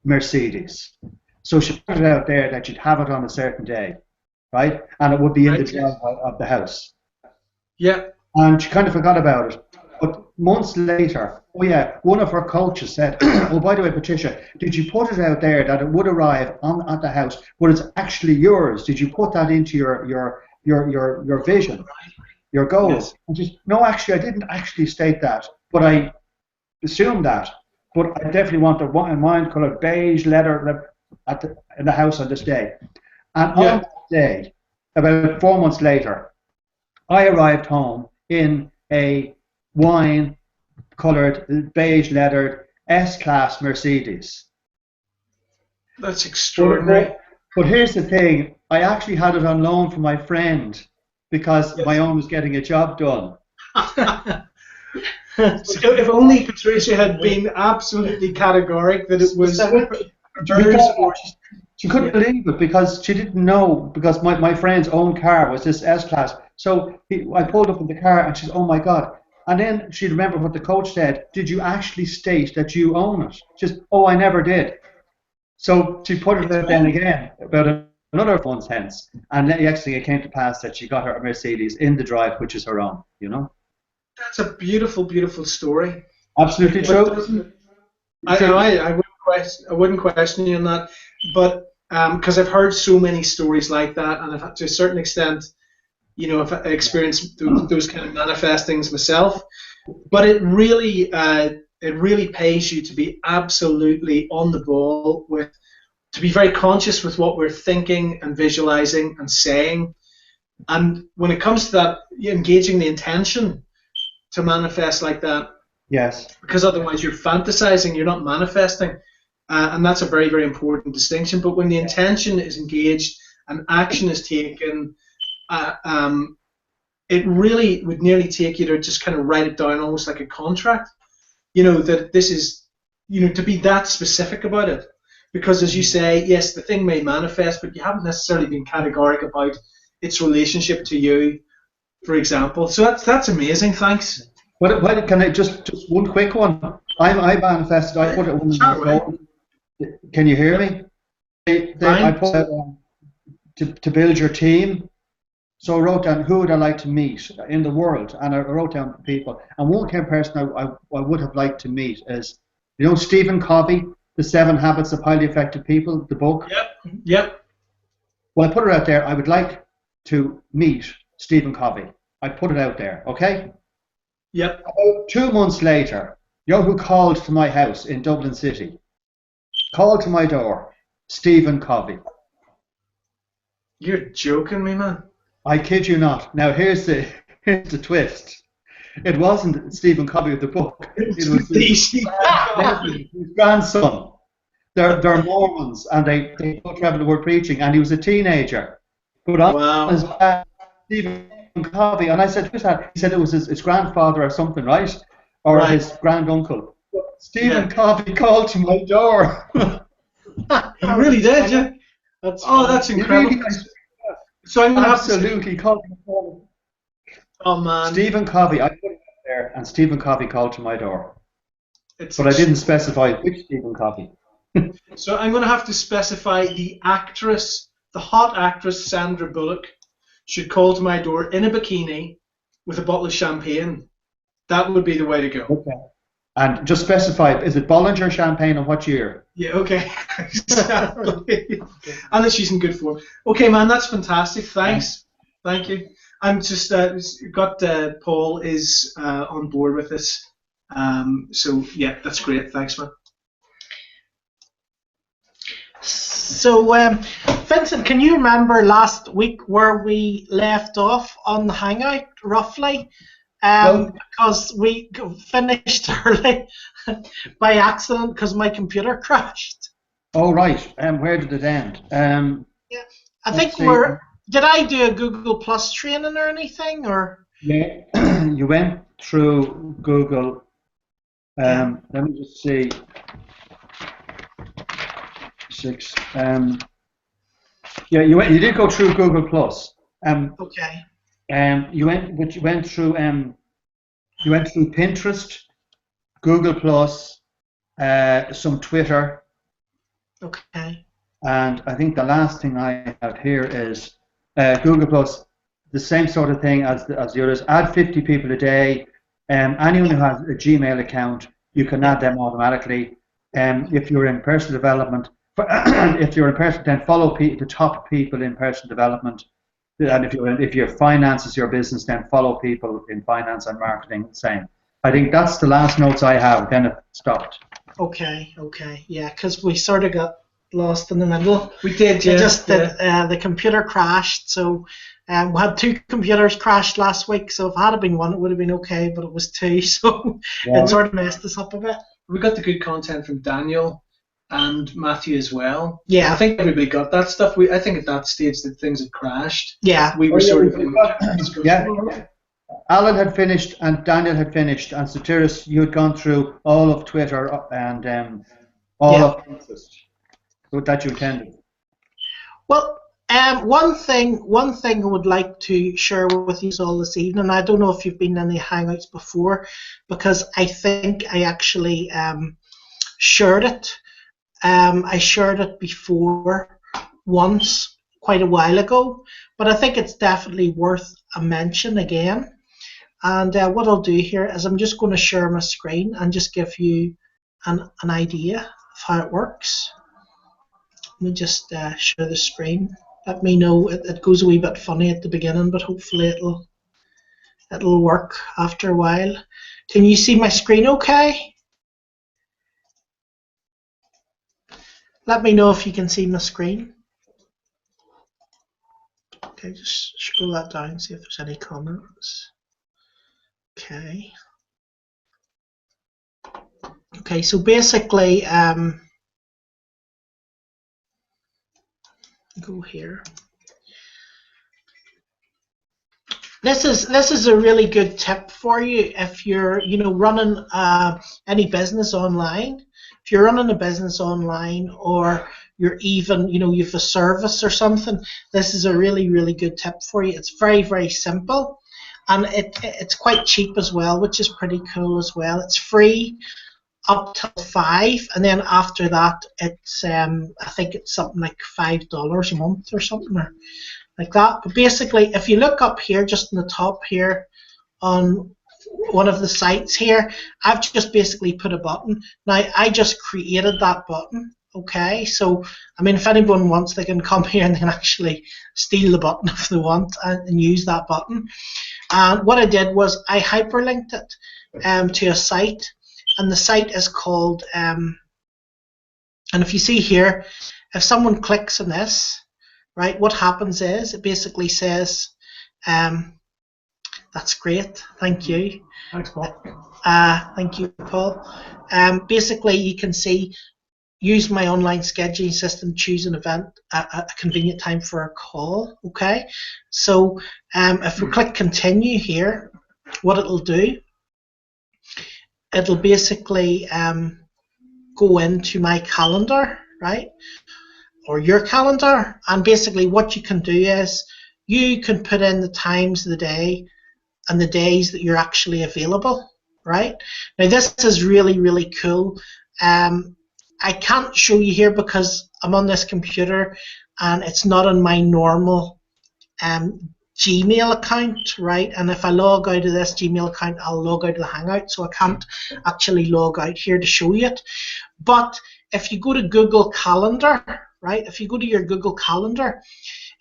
Mercedes. So she put it out there that you'd have it on a certain day, right? And it would be in the driveway of the house.
Yeah.
And she kind of forgot about it. But months later, oh yeah, one of her coaches said, oh, by the way, Patricia, did you put it out there that it would arrive at the house, but it's actually yours? Did you put that into your vision, your goals? Yes. And she said, no, actually, I didn't actually state that, but I assumed that. But I definitely want a wine-colored beige leather in the house on this day. And on that day, about 4 months later, I arrived home in a wine-colored, beige-leathered S-Class Mercedes.
That's extraordinary.
But here's the thing. I actually had it on loan from my friend because my own was getting a job done.
So if only Patricia had been absolutely categoric that it was hers.
She couldn't believe it because she didn't know, because my friend's own car was this S-Class. So I pulled up in the car and she said, oh my God. And then she remembered what the coach said. Did you actually state that you own it? She said, oh, I never did. So she put it out then again about another 4 months hence. And then actually it came to pass that she got her Mercedes in the drive, which is her own, you know?
That's a beautiful, beautiful story.
Absolutely true.
I wouldn't question you on that, but because I've heard so many stories like that, and I've, to a certain extent, you know, I've experienced those kind of manifestings myself. But it really pays you to be absolutely on the ball with, to be very conscious with what we're thinking and visualizing and saying. And when it comes to that, engaging the intention to manifest like that.
Yes.
Because otherwise you're fantasizing, you're not manifesting. And that's a very, very important distinction. But when the intention is engaged and action is taken, it really would nearly take you to just kind of write it down almost like a contract. You know, that this is, you know, to be that specific about it. Because as you say, yes, the thing may manifest, but you haven't necessarily been categoric about its relationship to you, for example. So that's amazing. Thanks.
What can I just one quick one? I manifested. I put it on the goal. Can you hear me? I put it to build your team. So I wrote down who would I like to meet in the world, and I wrote down people. And one kind of person I would have liked to meet is, you know, Stephen Covey, The 7 Habits of Highly Effective People, the book.
Yep.
Well, I put it out there. I would like to meet Stephen Covey. I put it out there, okay?
Yep.
About 2 months later, you know who called to my house in Dublin City? Called to my door, Stephen Covey.
You're joking me, man.
I kid you not. Now here's the twist. it wasn't Stephen Covey of the book. It was
DC.
his grandson. They're Mormons, and they go travel the world preaching, and he was a teenager. But on his Stephen Covey, and I said, who's that? He said it was his grandfather or something, right? Or his granduncle. Stephen Covey called to my door.
He really did, yeah. That's incredible.
Really,
So I'm going to
absolutely called.
Oh man,
Stephen Covey. I put it up there, and Stephen Covey called to my door. But I didn't specify which Stephen Covey.
So I'm going to have to specify the actress, the hot actress Sandra Bullock, should call to my door in a bikini with a bottle of champagne. That would be the way to go.
Okay. And just specify, is it Bollinger champagne and what year?
Yeah, okay. Exactly. And that she's in good form. Okay, man, that's fantastic. Thanks. Thank you. I'm just got Paul is on board with this. So yeah, that's great. Thanks, man.
So, Vincent, can you remember last week where we left off on the Hangout, roughly? Because we finished early by accident because my computer crashed.
Oh, right. Where did it end?
Yeah, I think did I do a Google Plus training or anything? Or
yeah, you went through Google. Let me just see. 6. Yeah, you did go through Google Plus.
Okay.
You went through Pinterest, Google Plus, some Twitter.
Okay.
And I think the last thing I have here is Google Plus, the same sort of thing as the others. Add 50 people a day. Anyone who has a Gmail account, you can add them automatically. If you're in personal development, then follow the top people in personal development. And if your finance is your business, then follow people in finance and marketing. Same. I think that's the last notes I have. Then it stopped.
Okay. Yeah, because we sort of got lost in the middle.
We did, yeah.
The computer crashed. So we had 2 computers crashed last week. So if it had been one, it would have been okay. But it was 2, so it sort of messed us up a bit.
We got the good content from Daniel and Matthew as well.
Yeah.
I think everybody got that stuff. I think at that stage that things had crashed.
Yeah.
We were sort of
yeah. Allan had finished and Daniel had finished, and Sotiris, you had gone through all of Twitter and all of Pinterest that you attended.
Well, one thing I would like to share with you all this evening. I don't know if you've been in the Hangouts before, because I think I actually shared it. I shared it before once, quite a while ago, but I think it's definitely worth a mention again. And what I'll do here is I'm just going to share my screen and just give you an idea of how it works. Let me just share the screen. Let me know. It goes a wee bit funny at the beginning, but hopefully it'll work after a while. Can you see my screen okay? Let me know if you can see my screen. Okay, just scroll that down, see if there's any comments. Okay. Okay, so basically, go here. This is a really good tip for you if you're running any business online. If you're running a business online, or you're even you've a service or something, this is a really good tip for you. It's very simple, and it's quite cheap as well, which is pretty cool as well. It's free up till 5, and then after that it's I think it's something like $5 a month or something like that. But basically, if you look up here, just in the top here on one of the sites here, I've just basically put a button. Now I just created that button. Okay, so I mean, if anyone wants, they can come here and they can actually steal the button if they want and use that button. And what I did was I hyperlinked it to a site, and the site is called and if you see here, if someone clicks on this, right, what happens is it basically says That's great. Thank you.
Thanks, Paul.
Thank you, Paul. Basically, you can see, use my online scheduling system, choose an event at a convenient time for a call. Okay, so if we click continue here, what it'll do, it'll basically go into my calendar, right, or your calendar, and basically what you can do is you can put in the times of the day and the days that you're actually available, right? Now this is really, really cool. I can't show you here because I'm on this computer and it's not on my normal Gmail account, right? And if I log out of this Gmail account, I'll log out of the Hangout, so I can't actually log out here to show you it. But if you go to Google Calendar, right? If you go to your Google Calendar,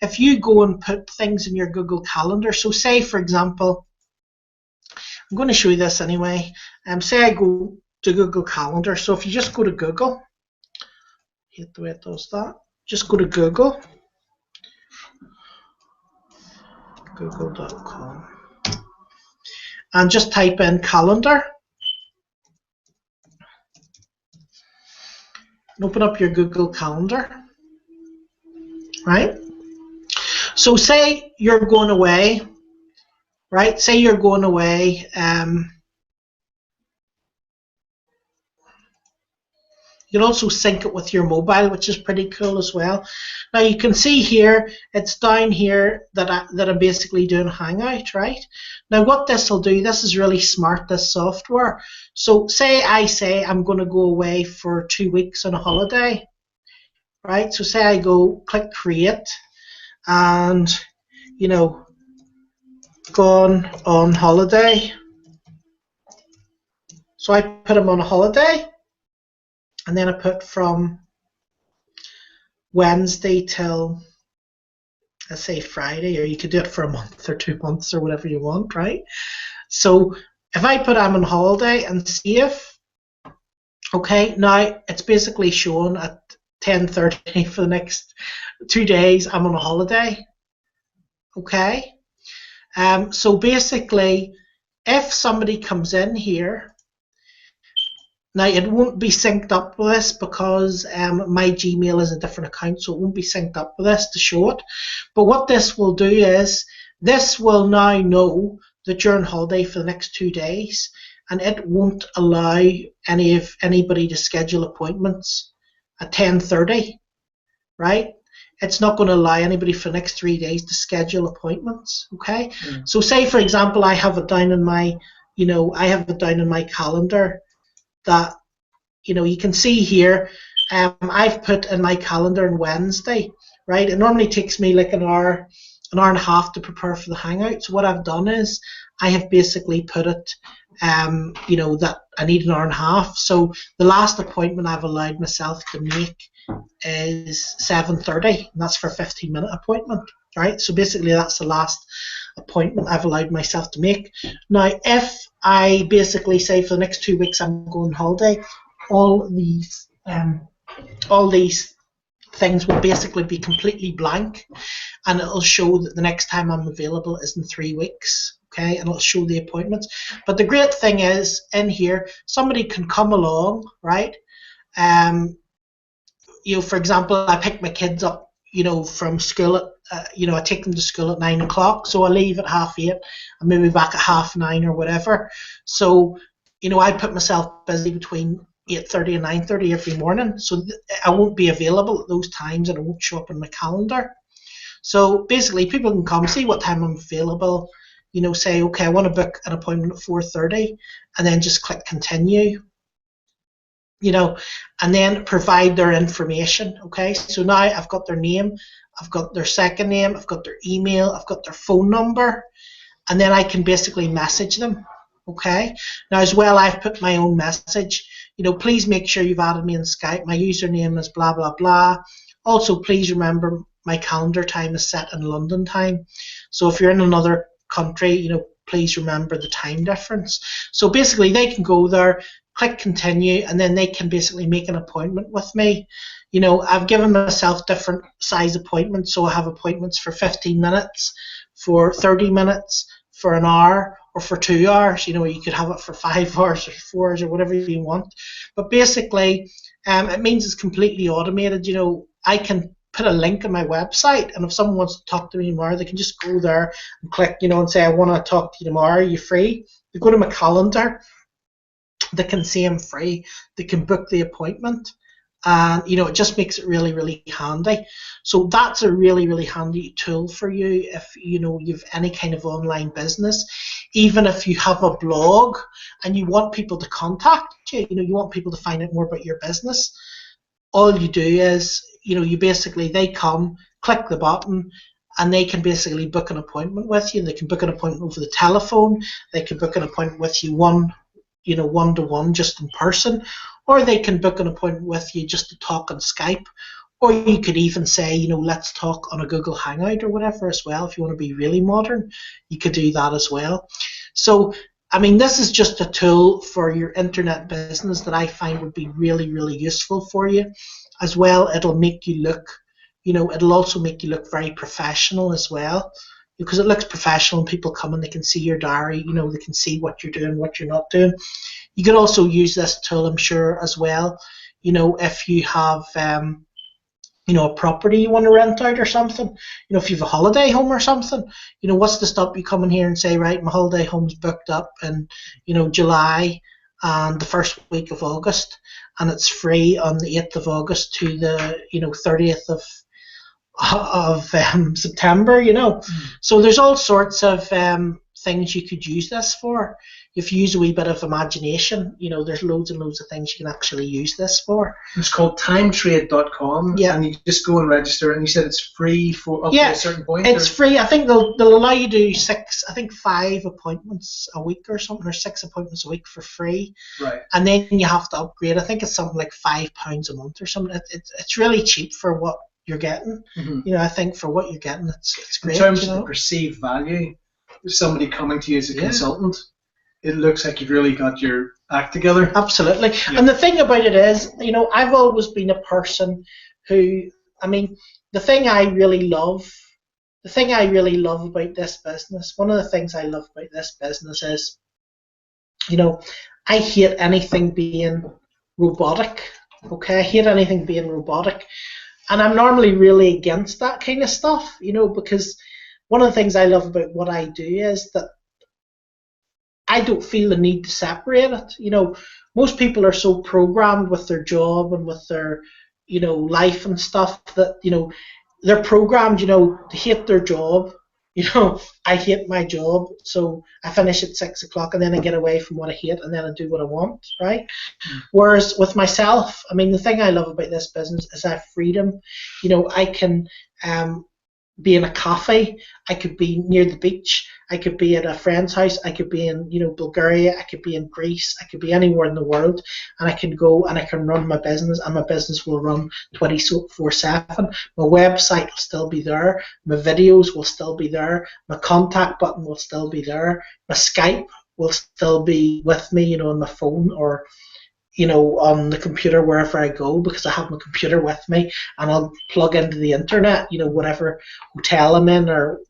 if you go and put things in your Google Calendar, so say for example, I'm going to show you this anyway. Say I go to Google Calendar. So if you just go to Google, I hate the way it does that. Just go to Google, google.com, and just type in calendar. And open up your Google Calendar, right? So say you're going away, right? Say you're going away. You can also sync it with your mobile, which is pretty cool as well. Now you can see here, it's down here that I'm basically doing Hangout, right? Now what this will do, this is really smart, this software. So say I'm going to go away for 2 weeks on a holiday, right? So say I go click create, and you know, gone on holiday. So I put them on a holiday. And then I put from Wednesday till, let's say, Friday, or you could do it for a month or 2 months or whatever you want, right? So if I put I'm on holiday and save, okay, now it's basically showing at 10:30 for the next 2 days I'm on a holiday, okay? So basically, if somebody comes in here, now it won't be synced up with this because my Gmail is a different account, so it won't be synced up with this to show it. But what this will do is, this will now know that you're on holiday for the next 2 days, and it won't allow anybody to schedule appointments at 10:30, right? It's not going to allow anybody for the next 3 days to schedule appointments, okay? So say, for example, I have it down in my, calendar that, you can see here, I've put in my calendar on Wednesday, right? It normally takes me like an hour and a half to prepare for the Hangout. So what I've done is I have basically put it, that I need an hour and a half. So the last appointment I've allowed myself to make is 7:30, and that's for a 15-minute appointment, right? So basically that's the last appointment I've allowed myself to make. Now, if I basically say for the next 2 weeks I'm going on holiday, all these things will basically be completely blank, and it'll show that the next time I'm available is in 3 weeks, okay, and it'll show the appointments. But the great thing is, in here, somebody can come along, right? For example, I pick my kids up, from school at, I take them to school at 9 o'clock, so I leave at 8:30, and maybe back at 9:30 or whatever. So, I put myself busy between 8:30 and 9:30 every morning, so I won't be available at those times, and it won't show up in my calendar. So basically, people can come, see what time I'm available, say, okay, I want to book an appointment at 4:30, and then just click continue, and then provide their information, okay? So now I've got their name, I've got their second name, I've got their email, I've got their phone number, and then I can basically message them, okay? Now as well, I've put my own message, please make sure you've added me in Skype, my username is blah, blah, blah. Also, please remember my calendar time is set in London time. So if you're in another country, please remember the time difference. So basically they can go there, click continue, and then they can basically make an appointment with me. I've given myself different size appointments, so I have appointments for 15 minutes, for 30 minutes, for an hour or for 2 hours. You know, you could have it for 5 hours or 4 hours or whatever you want. But basically, it means it's completely automated. You know, I can put a link on my website, and if someone wants to talk to me tomorrow, they can just go there and click, you know, and say, I want to talk to you tomorrow. Are you free? They go to my calendar. They can say I'm free. They can book the appointment. And, you know, it just makes it really, really handy. So that's a really, really handy tool for you if, you know, you've any kind of online business. Even if you have a blog and you want people to contact you, you know, you want people to find out more about your business, all you do is, you know, they come, click the button, and they can basically book an appointment with you. They can book an appointment over the telephone. They can book an appointment with you one-to-one, just in person, or they can book an appointment with you just to talk on Skype, or you could even say, you know, let's talk on a Google Hangout or whatever as well. If you want to be really modern, you could do that as well. So, I mean, this is just a tool for your internet business that I find would be really, really useful for you. As well, it'll make you look, you know, it'll also make you look very professional as well, because it looks professional and people come and they can see your diary, you know, they can see what you're doing, what you're not doing. You could also use this tool, I'm sure, as well, you know, if you have, you know, a property you want to rent out or something, you know, if you have a holiday home or something, you know, what's to stop you coming here and say, right, my holiday home's booked up in, you know, July and the first week of August, and it's free on the 8th of August to the, you know, 30th of September, you know. So there's all sorts of things you could use this for. If you use a wee bit of imagination, you know, there's loads and loads of things you can actually use this for.
It's called timetrade.com,
yeah.
And you just go and register, and you said it's free for up to a certain point?
It's free. I think they'll allow you to do 5 appointments a week or something, or 6 appointments a week for free.
Right.
And then you have to upgrade. I think it's something like £5 a month or something. It's really cheap for what you're getting.
Mm-hmm.
You know, I think for what you're getting, it's great.
In terms
of
the perceived value, if somebody coming to you as a consultant, it looks like you've really got your act together.
Absolutely.
Yeah.
And the thing about it is, you know, I've always been a person who, I mean, the thing I really love about this business, one of the things I love about this business is, you know, I hate anything being robotic. Okay, I hate anything being robotic. And I'm normally really against that kind of stuff, you know, because one of the things I love about what I do is that I don't feel the need to separate it. You know, most people are so programmed with their job and with their, you know, life and stuff that, you know, they're programmed, you know, to hate their job. You know, I hate my job, so I finish at 6 o'clock and then I get away from what I hate and then I do what I want, right? Whereas with myself, I mean, the thing I love about this business is I have freedom. You know, I can be in a cafe, I could be near the beach, I could be at a friend's house, I could be in, you know, Bulgaria, I could be in Greece, I could be anywhere in the world, and I can go and I can run my business, and my business will run 24/7. My website will still be there, my videos will still be there, my contact button will still be there, my Skype will still be with me, you know, on my phone or, you know, on the computer wherever I go, because I have my computer with me and I'll plug into the internet, you know, whatever hotel I'm in or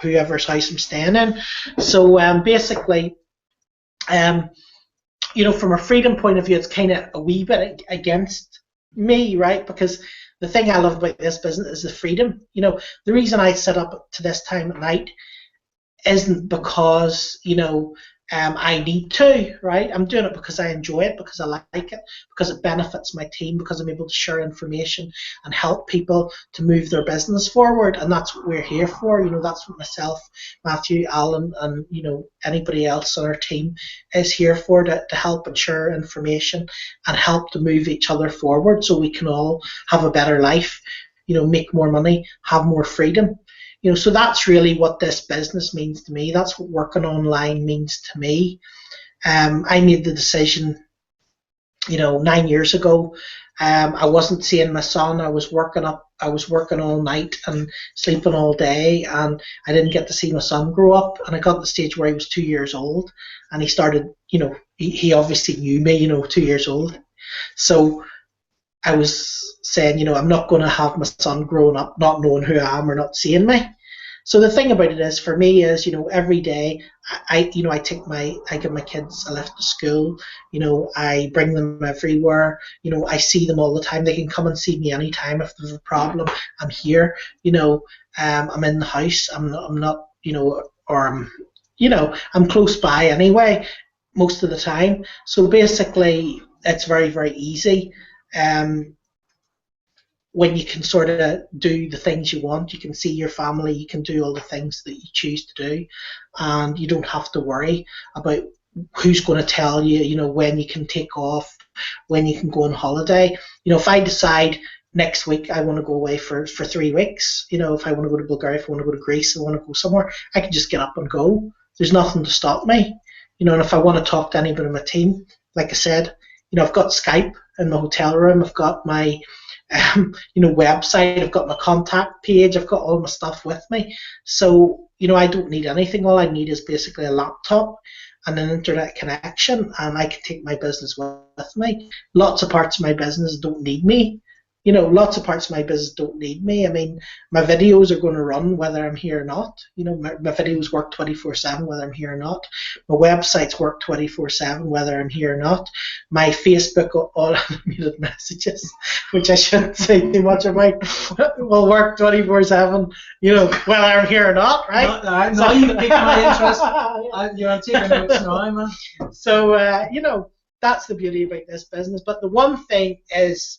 whoever's house I'm staying in. So basically, you know, from a freedom point of view, it's kind of a wee bit against me, right? Because the thing I love about this business is the freedom. You know, the reason I sit up to this time at night isn't because, you know, I need to, right? I'm doing it because I enjoy it, because I like it, because it benefits my team, because I'm able to share information and help people to move their business forward, and that's what we're here for. You know, that's what myself, Matthew, Allan, and, you know, anybody else on our team is here for, to help and share information and help to move each other forward so we can all have a better life, you know, make more money, have more freedom. You know, so that's really what this business means to me. That's what working online means to me. I made the decision, you know, 9 years ago. I wasn't seeing my son. I was working all night and sleeping all day, and I didn't get to see my son grow up. And I got to the stage where he was 2 years old, and he started, you know, he obviously knew me, you know, 2 years old. So I was saying, you know, I'm not going to have my son growing up not knowing who I am or not seeing me. So the thing about it is, for me, is every day I give my kids a lift to school. I bring them everywhere. I see them all the time. They can come and see me anytime if there's a problem. I'm here. I'm in the house. I'm not. Or I'm close by anyway most of the time. So basically, it's very, very easy. When you can sort of do the things you want, you can see your family, you can do all the things that you choose to do, and you don't have to worry about who's going to tell you, when you can take off, when you can go on holiday. If I decide next week I want to go away for 3 weeks, if I want to go to Bulgaria, if I want to go to Greece, I want to go somewhere, I can just get up and go. There's nothing to stop me. And if I want to talk to anybody on my team, like I said, I've got Skype in my hotel room, I've got my website, I've got my contact page, I've got all my stuff with me. So, I don't need anything. All I need is basically a laptop and an internet connection, and I can take my business with me. Lots of parts of my business don't need me. Lots of parts of my business don't need me. I mean, my videos are going to run whether I'm here or not. My videos work 24/7 whether I'm here or not. My websites work 24/7 whether I'm here or not. My Facebook all unmuted messages, which I shouldn't say too much about, will work 24/7. Whether I'm here or not, right?
Now you piqued my interest. You're taking notes now, man.
So that's the beauty about this business. But the one thing is,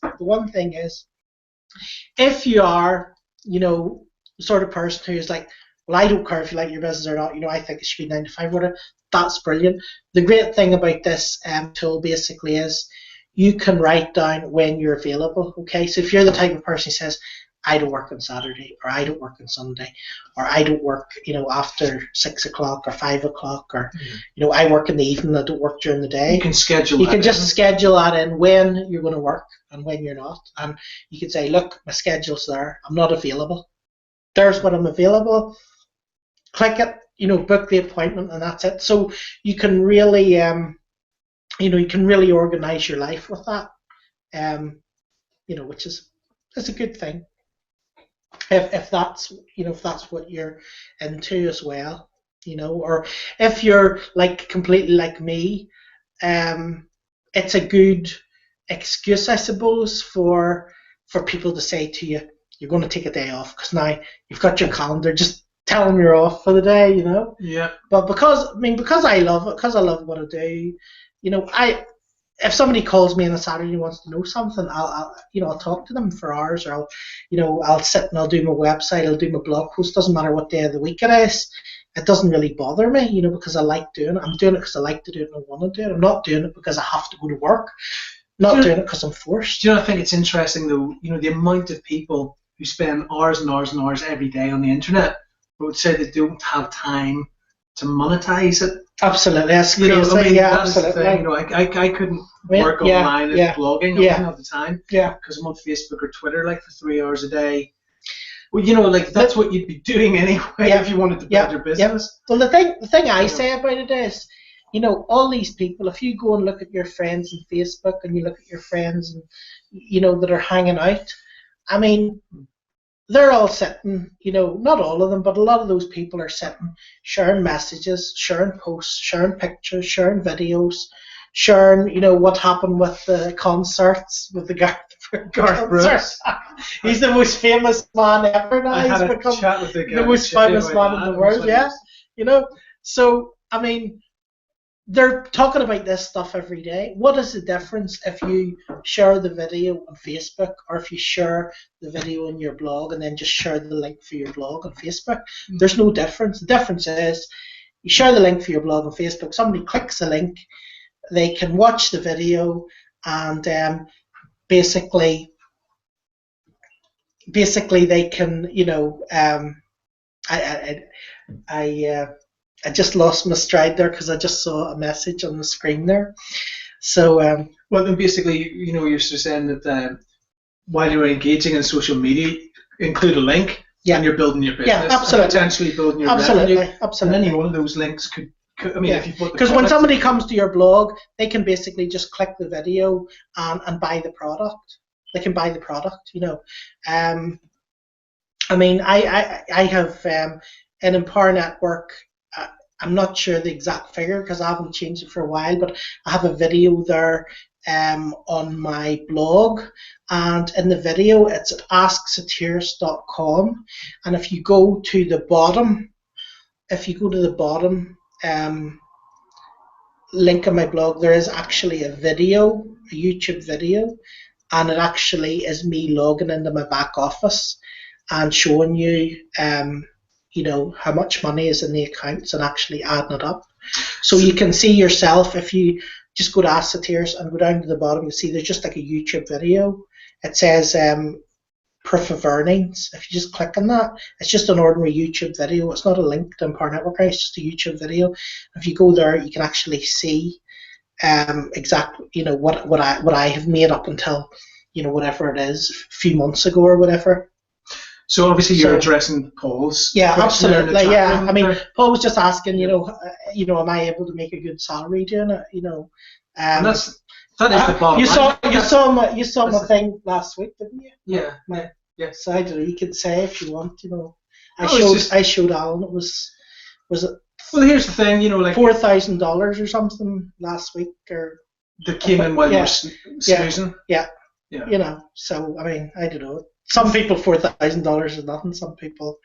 if you are, the sort of person who is like, well, I don't care if you like your business or not, I think it should be 9 to 5, whatever, that's brilliant. The great thing about this tool basically is you can write down when you're available, okay? So if you're the type of person who says, I don't work on Saturday, or I don't work on Sunday, or I don't work, after 6 o'clock or 5 o'clock, or, I work in the evening, I don't work during the day.
You can schedule
You can just schedule that in when you're going to work and when you're not. And you can say, look, my schedule's there, I'm not available. There's when I'm available. Click it, book the appointment, and that's it. So you can really, organize your life with that, which is a good thing. If that's what you're into as well, or if you're like completely like me, it's a good excuse, I suppose, for people to say to you, you're going to take a day off because now you've got your calendar, just tell them you're off for the day,
Yeah.
But because I love it, because I love what I do, if somebody calls me on a Saturday and wants to know something, I'll talk to them for hours, or I'll sit and I'll do my website, I'll do my blog post. Doesn't matter what day of the week it is. It doesn't really bother me, because I like doing it. I'm doing it because I like to do it and I want to do it. I'm not doing it because I have to go to work. Not doing it because I'm forced.
Do I think it's interesting though, the amount of people who spend hours and hours and hours every day on the internet, but would say they don't have time to monetize it.
Absolutely, that's crazy. Absolutely.
I couldn't work online and blogging. I didn't have the time.
Yeah.
Because I'm on Facebook or Twitter for 3 hours a day. Well, that's what you'd be doing anyway if you wanted to build your business.
Well, the thing I say about it is, all these people, if you go and look at your friends on Facebook and you look at your friends and that are hanging out, I mean, they're all sitting, not all of them, but a lot of those people are sitting, sharing messages, sharing posts, sharing pictures, sharing videos, sharing, what happened with the concerts, with the Garth Brooks. He's the most famous man ever now.
He's
become
chat with
the most famous man in the world, So, I mean, they're talking about this stuff every day. What is the difference if you share the video on Facebook, or if you share the video on your blog and then just share the link for your blog on Facebook? There's no difference. The difference is you share the link for your blog on Facebook, somebody clicks the link, they can watch the video, and basically they can, I just lost my stride there because I just saw a message on the screen there. So,
well, then basically, you're saying that while you're engaging in social media, include a link, and you're building your business.
Yeah, absolutely.
Potentially building your revenue.
Absolutely.
And any one of those links could if you put
because when somebody comes to your blog, they can basically just click the video and buy the product. They can buy the product, I mean, I have an Empower Network. I'm not sure the exact figure because I haven't changed it for a while, but I have a video there on my blog, and in the video it's at asksatiris.com, and if you go to the bottom, link in my blog, there is actually a video, a YouTube video, and it actually is me logging into my back office and showing you, how much money is in the accounts and actually adding it up. So you can see yourself, if you just go to Ask Satiris and go down to the bottom, you'll see there's just like a YouTube video. It says proof of earnings. If you just click on that, it's just an ordinary YouTube video. It's not a link to Empower Network, it's just a YouTube video. If you go there, you can actually see exactly, what I have made up until, whatever it is, a few months ago or whatever.
So obviously you're addressing Paul's.
Yeah, absolutely. Yeah,
room.
I mean, Paul was just asking, am I able to make a good salary doing it?
And that is the bottom line.
You saw my thing last week, didn't you?
Yeah.
Yeah. So I don't know. You can say if you want. I showed Allan. It was it?
Well, here's the thing. Like
$4,000 or something last week, or
that came in while you were snoozing.
Yeah. So I mean, I don't know. Some people $4,000 is nothing. Some people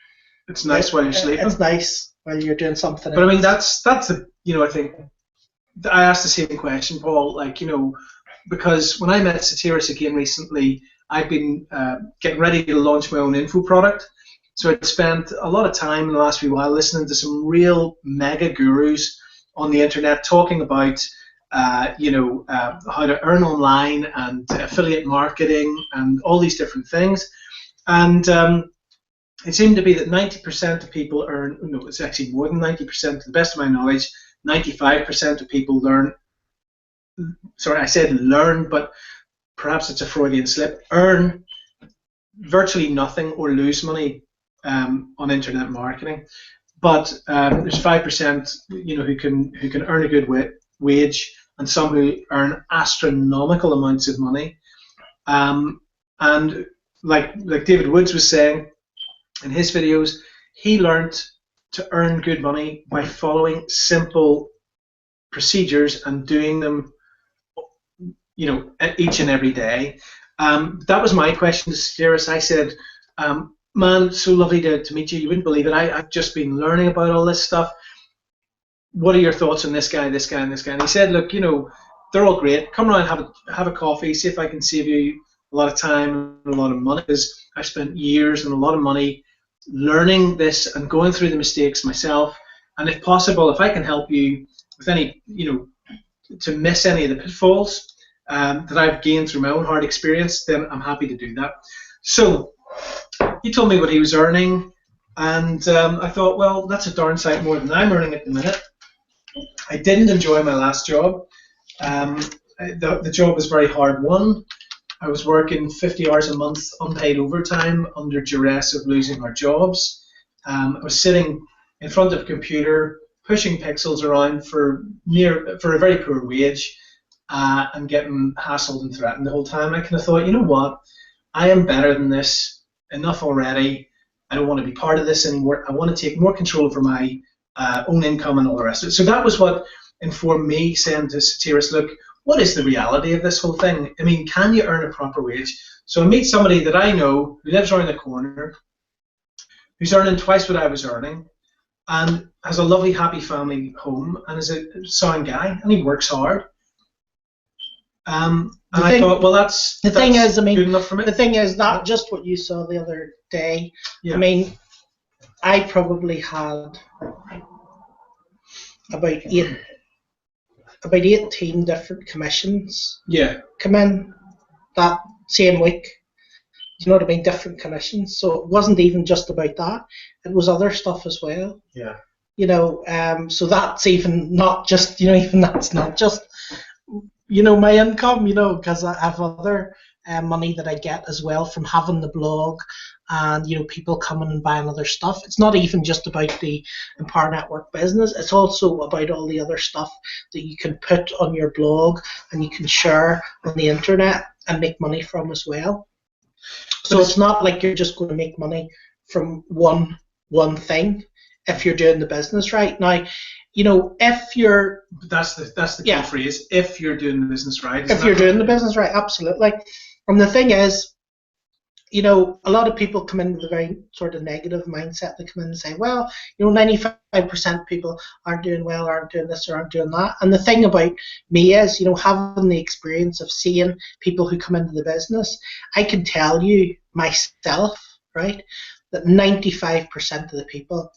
it's nice while you're sleeping.
It's nice while you're doing something.
But I mean, that's the I think I asked the same question, Paul. Because when I met Satiris again recently, I've been getting ready to launch my own info product. So I'd spent a lot of time in the last few while listening to some real mega gurus on the internet talking about how to earn online and affiliate marketing and all these different things. And it seemed to be that 90% of people earn, no, it's actually more than 90%, to the best of my knowledge, 95% of people learn, sorry, I said learn, but perhaps it's a Freudian slip, earn virtually nothing or lose money on internet marketing. But there's 5%, who can earn a good wage, and some who earn astronomical amounts of money. And like David Woods was saying in his videos, he learned to earn good money by following simple procedures and doing them, each and every day. That was my question to Satiris. I said, man, so lovely to meet you. You wouldn't believe it. I've just been learning about all this stuff. What are your thoughts on this guy, this guy, and this guy? And he said, look, they're all great. Come around, have a coffee, see if I can save you a lot of time and a lot of money, because I've spent years and a lot of money learning this and going through the mistakes myself. And if possible, if I can help you with any, to miss any of the pitfalls that I've gained through my own hard experience, then I'm happy to do that. So he told me what he was earning, and I thought, well, that's a darn sight more than I'm earning at the minute. I didn't enjoy my last job. The job was very hard won. I was working 50 hours a month, unpaid overtime, under duress of losing our jobs. I was sitting in front of a computer, pushing pixels around for a very poor wage, and getting hassled and threatened the whole time. I kind of thought, you know what? I am better than this. Enough already. I don't want to be part of this anymore. I want to take more control over my own income and all the rest of it. So that was what informed me, saying to Satiris, look, what is the reality of this whole thing? I mean, can you earn a proper wage? So I meet somebody that I know who lives around the corner, who's earning twice what I was earning, and has a lovely, happy family home, and is a sound guy, and he works hard. And I thought, well, that's good enough for me.
The thing is, not just what you saw the other day. Yeah. I mean, I probably had about 18 different commissions come in that same week. You know what I mean? Different commissions. So it wasn't even just about that. It was other stuff as well.
Yeah.
So that's even not just, even that's not just, my income, because I have other money that I get as well from having the blog and, people coming and buying other stuff. It's not even just about the Empower Network business. It's also about all the other stuff that you can put on your blog and you can share on the internet and make money from as well. So it's not like you're just going to make money from one thing if you're doing the business right. Now, if you're
That's the key phrase. If you're doing the business right.
If you're doing the business right, absolutely. And the thing is, a lot of people come in with a very sort of negative mindset. They come in and say, well, 95% of people aren't doing well, aren't doing this, or aren't doing that. And the thing about me is, having the experience of seeing people who come into the business, I can tell you myself, right, that 95% of the people,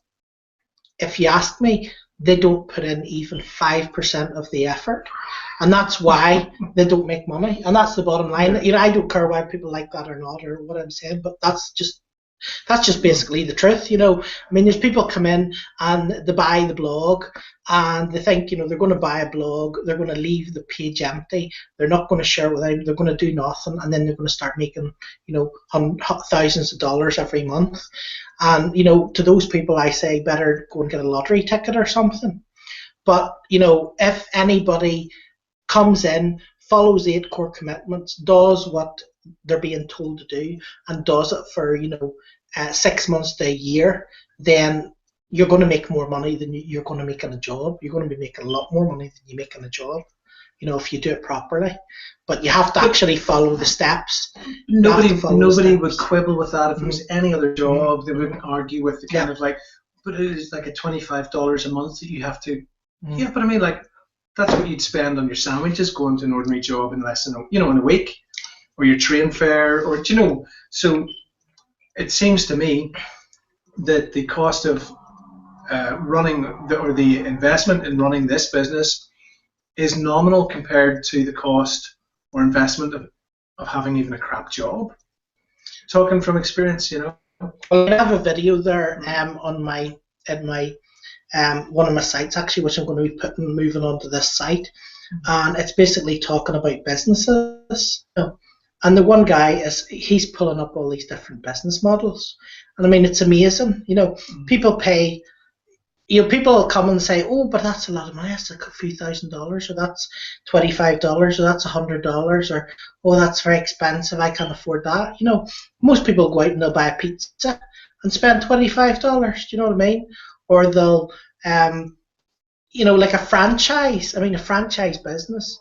if you ask me, they don't put in even 5% of the effort. And that's why they don't make money. And that's the bottom line. I don't care why people like that or not, or what I'm saying, but that's just basically the truth. There's people come in and they buy the blog and they think, they're going to buy a blog, they're going to leave the page empty, they're not going to share with them, they're going to do nothing, and then they're going to start making, thousands of dollars every month. And, to those people, I say better go and get a lottery ticket or something. But, if anybody comes in, follows 8 core commitments, does what they're being told to do, and does it for 6 months to a year, then you're going to make more money than you're going to make in a job. You're going to be making a lot more money than you make in a job, if you do it properly. But you have to actually follow the steps.
Nobody would quibble with that. If it was any other job, they wouldn't argue with the kind of like, but it is like a $25 a month that you have to. Yeah, but I mean, like, that's what you'd spend on your sandwiches going to an ordinary job in less than in a week, or your train fare, or so it seems to me that the cost of running or the investment in running this business is nominal compared to the cost or investment of having even a crap job. Talking from experience,
Well, I have a video there on my one of my sites actually, which I'm going to be moving onto this site, and it's basically talking about businesses. And the one guy he's pulling up all these different business models, and I mean it's amazing. People pay. People will come and say, "Oh, but that's a lot of money. That's a few $1,000s, or that's $25, or that's $100, or oh, that's very expensive. I can't afford that." Most people go out and they'll buy a pizza and spend $25. Do you know what I mean? Or they'll, like a franchise. I mean, a franchise business.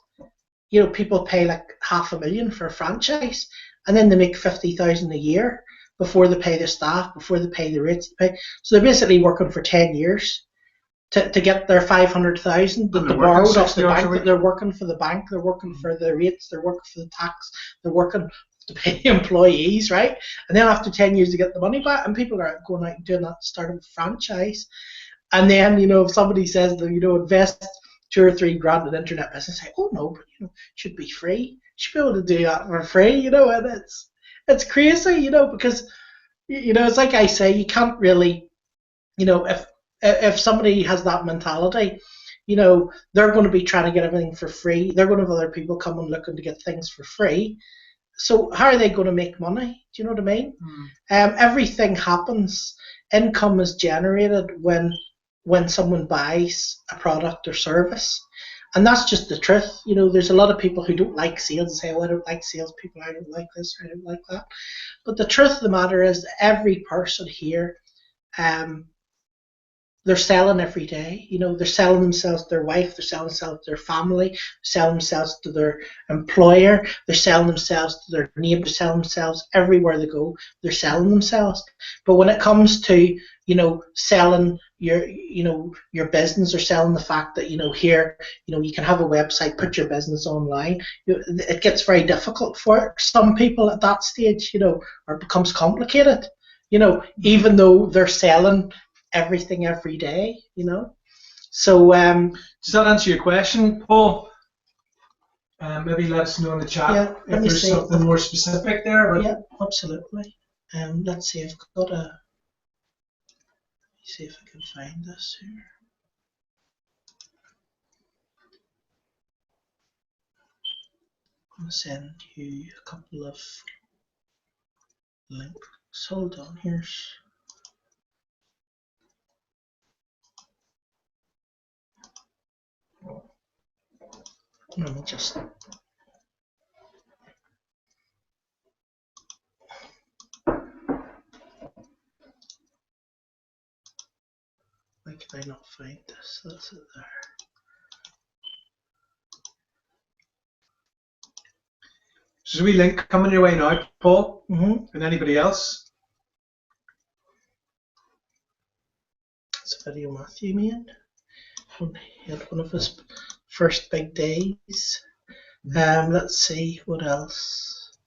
People pay like $500,000 for a franchise, and then they make $50,000 a year before they pay their staff, before they pay the rates they pay. So they're basically working for 10 years to get their $500,000 that they borrowed off the bank. They're working for the bank. They're working for the rates. They're working for the tax. They're working to pay employees, right? And then after 10 years to get the money back, and people are going out and doing that, starting a franchise. And then, if somebody says that, invest 2 or 3 grand in internet business, say, oh no, but it should be free. You should be able to do that for free, and it's crazy, because it's like I say, you can't really, if somebody has that mentality, they're going to be trying to get everything for free. They're going to have other people come and looking to get things for free. So how are they going to make money? Do you know what I mean? Everything happens. Income is generated when someone buys a product or service. And that's just the truth. There's a lot of people who don't like sales and say, oh, I don't like salespeople, I don't like this, I don't like that. But the truth of the matter is every person here, they're selling every day. They're selling themselves to their wife, they're selling themselves to their family, they're selling themselves to their employer, they're selling themselves to their neighbor, they're selling themselves everywhere they go, they're selling themselves. But when it comes to, selling your business, or selling the fact that, here, you can have a website, put your business online, it gets very difficult for some people at that stage, or it becomes complicated, even though they're selling everything every day, So
does that answer your question, Paul? Maybe let us know in the chat if there's something more specific there.
But... Yeah, absolutely. Let's see, I've got a. See if I can find this here. I'm going to send you a couple of links. Hold on, here's. Let me just. I not find this? That's it there.
So we link coming your way now, Paul,
Mm-hmm.
and anybody else?
It's a video Matthew made. He had one of his first big days. Let's see what else.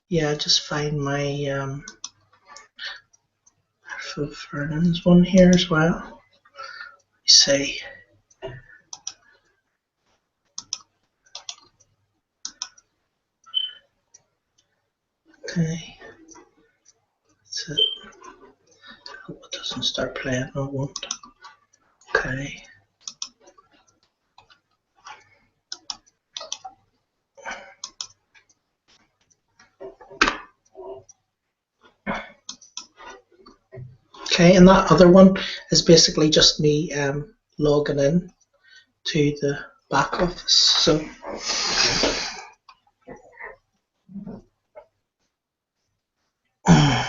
Yeah, just find my Vernon's one here as well. Let me see. Okay. That's it. Hope it doesn't start playing. I won't. Okay. Okay, and that other one is basically just me logging in to the back office. So I'll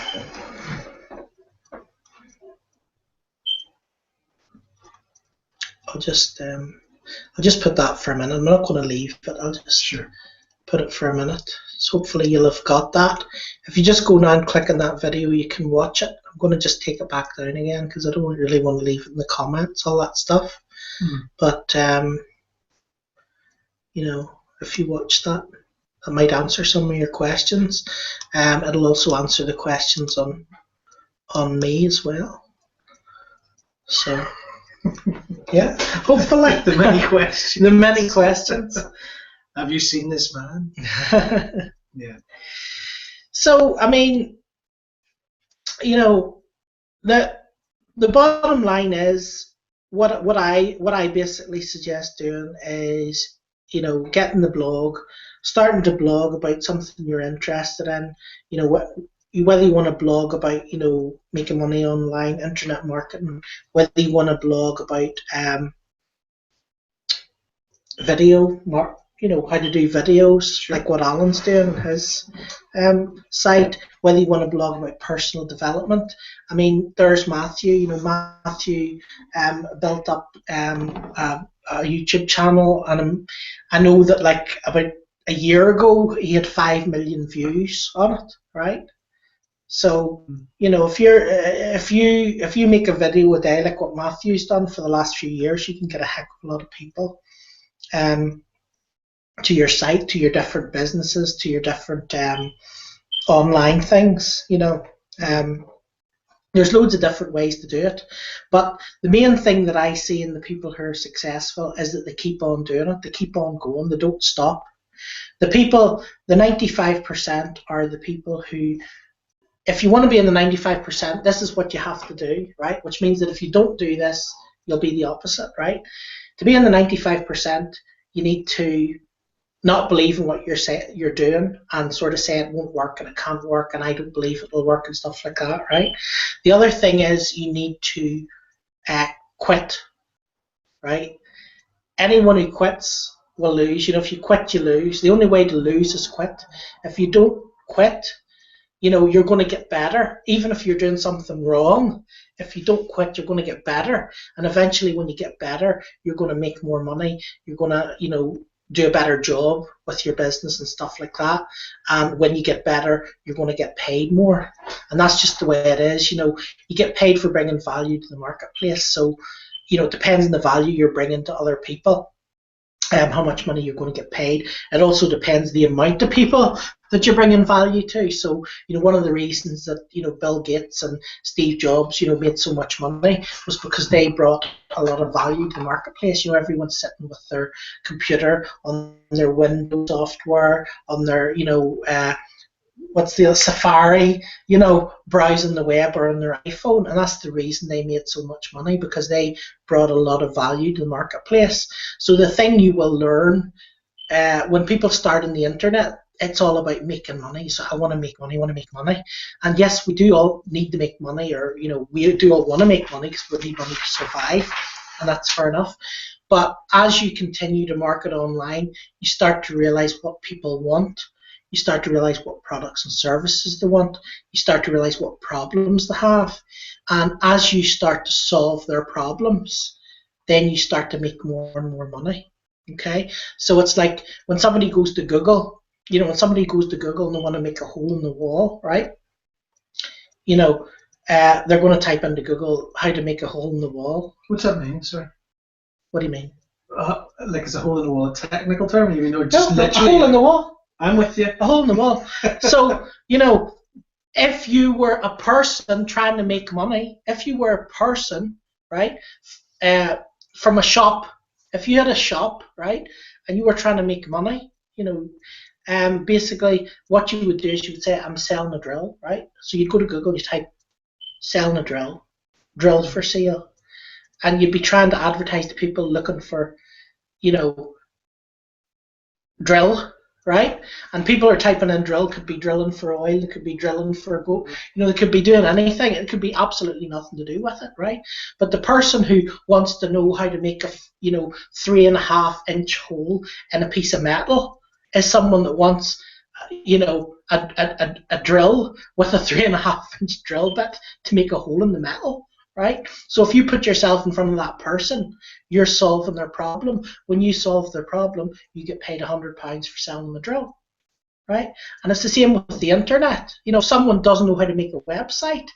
just put that for a minute. I'm not going to leave, but I'll just put it for a minute. So hopefully you'll have got that. If you just go now and click on that video, you can watch it. I'm going to just take it back down again because I don't really want to leave it in the comments, all that stuff. But you know, if you watch that, it might answer some of your questions. It'll also answer the questions on me as well. So yeah, hopefully
The many questions.
the many questions.
Have you seen this man? Yeah.
So I mean, you know, the bottom line is what I basically suggest doing is, you know, getting the blog, starting to blog about something you're interested in. You know, whether you want to blog about, you know, making money online, internet marketing, whether you want to blog about you know, how to do videos, like what Allan's doing on his site, whether you want to blog about personal development. I mean, there's Matthew. You know, Matthew built up a YouTube channel, and I know that like about a year ago he had 5 million views on it, right? So, you know, if you make a video a day like what Matthew's done for the last few years, you can get a heck of a lot of people to your site, to your different businesses, to your different online things. You know, there's loads of different ways to do it, but the main thing that I see in the people who are successful is that they keep on doing it, they keep on going, they don't stop. The 95% are the people who, if you want to be in the 95%, this is what you have to do, right? Which means that if you don't do this, you'll be the opposite, right? To be in the 95%, you need to not believe in what you're doing and sort of say it won't work and it can't work and I don't believe it will work and stuff like that, right? The other thing is you need to quit, right? Anyone who quits will lose. You know, if you quit, you lose. The only way to lose is quit. If you don't quit, you know, you're going to get better. Even if you're doing something wrong, if you don't quit, you're going to get better. And eventually when you get better, you're going to make more money. You're going to, you know, do a better job with your business and stuff like that. And when you get better, you're going to get paid more. And that's just the way it is. You know, you get paid for bringing value to the marketplace. So, you know, it depends on the value you're bringing to other people. How much money you're going to get paid. It also depends the amount of people that you're bringing value to. So, you know, one of the reasons that, you know, Bill Gates and Steve Jobs, you know, made so much money was because they brought a lot of value to the marketplace. You know, everyone's sitting with their computer on their Windows software, on their, you know, what's the Safari, you know, browsing the web or on their iPhone, and that's the reason they made so much money, because they brought a lot of value to the marketplace. So the thing you will learn when people start on the internet, it's all about making money. So I want to make money, and yes, we do all need to make money, or you know, we do all want to make money because we need money to survive, and that's fair enough. But as you continue to market online, you start to realize what people want. You start to realize what products and services they want. You start to realize what problems they have. And as you start to solve their problems, then you start to make more and more money. Okay? So it's like when somebody goes to Google, when somebody goes to Google and they want to make a hole in the wall, right? They're going to type into Google how to make a hole in the wall.
What's that mean, sir?
What do you mean?
Like it's a hole in the wall, a technical term? You mean just
no,
literally?
A hole in the wall.
I'm with you.
A hole in the wall. So, if you were a person trying to make money, if you were a person, right, from a shop, if you had a shop, right, and you were trying to make money, basically what you would do is you would say, I'm selling a drill, right? So you'd go to Google, you type selling a drill, drills for sale, and you'd be trying to advertise to people looking for, drill, right? And people are typing in drill, could be drilling for oil, it could be drilling for gold, they could be doing anything. It could be absolutely nothing to do with it, right? But the person who wants to know how to make a 3.5-inch hole in a piece of metal is someone that wants a drill with a 3.5-inch drill bit to make a hole in the metal, right? So if you put yourself in front of that person, you're solving their problem. When you solve their problem, you get paid £100 for selling the drill, right? And it's the same with the internet. If someone doesn't know how to make a website,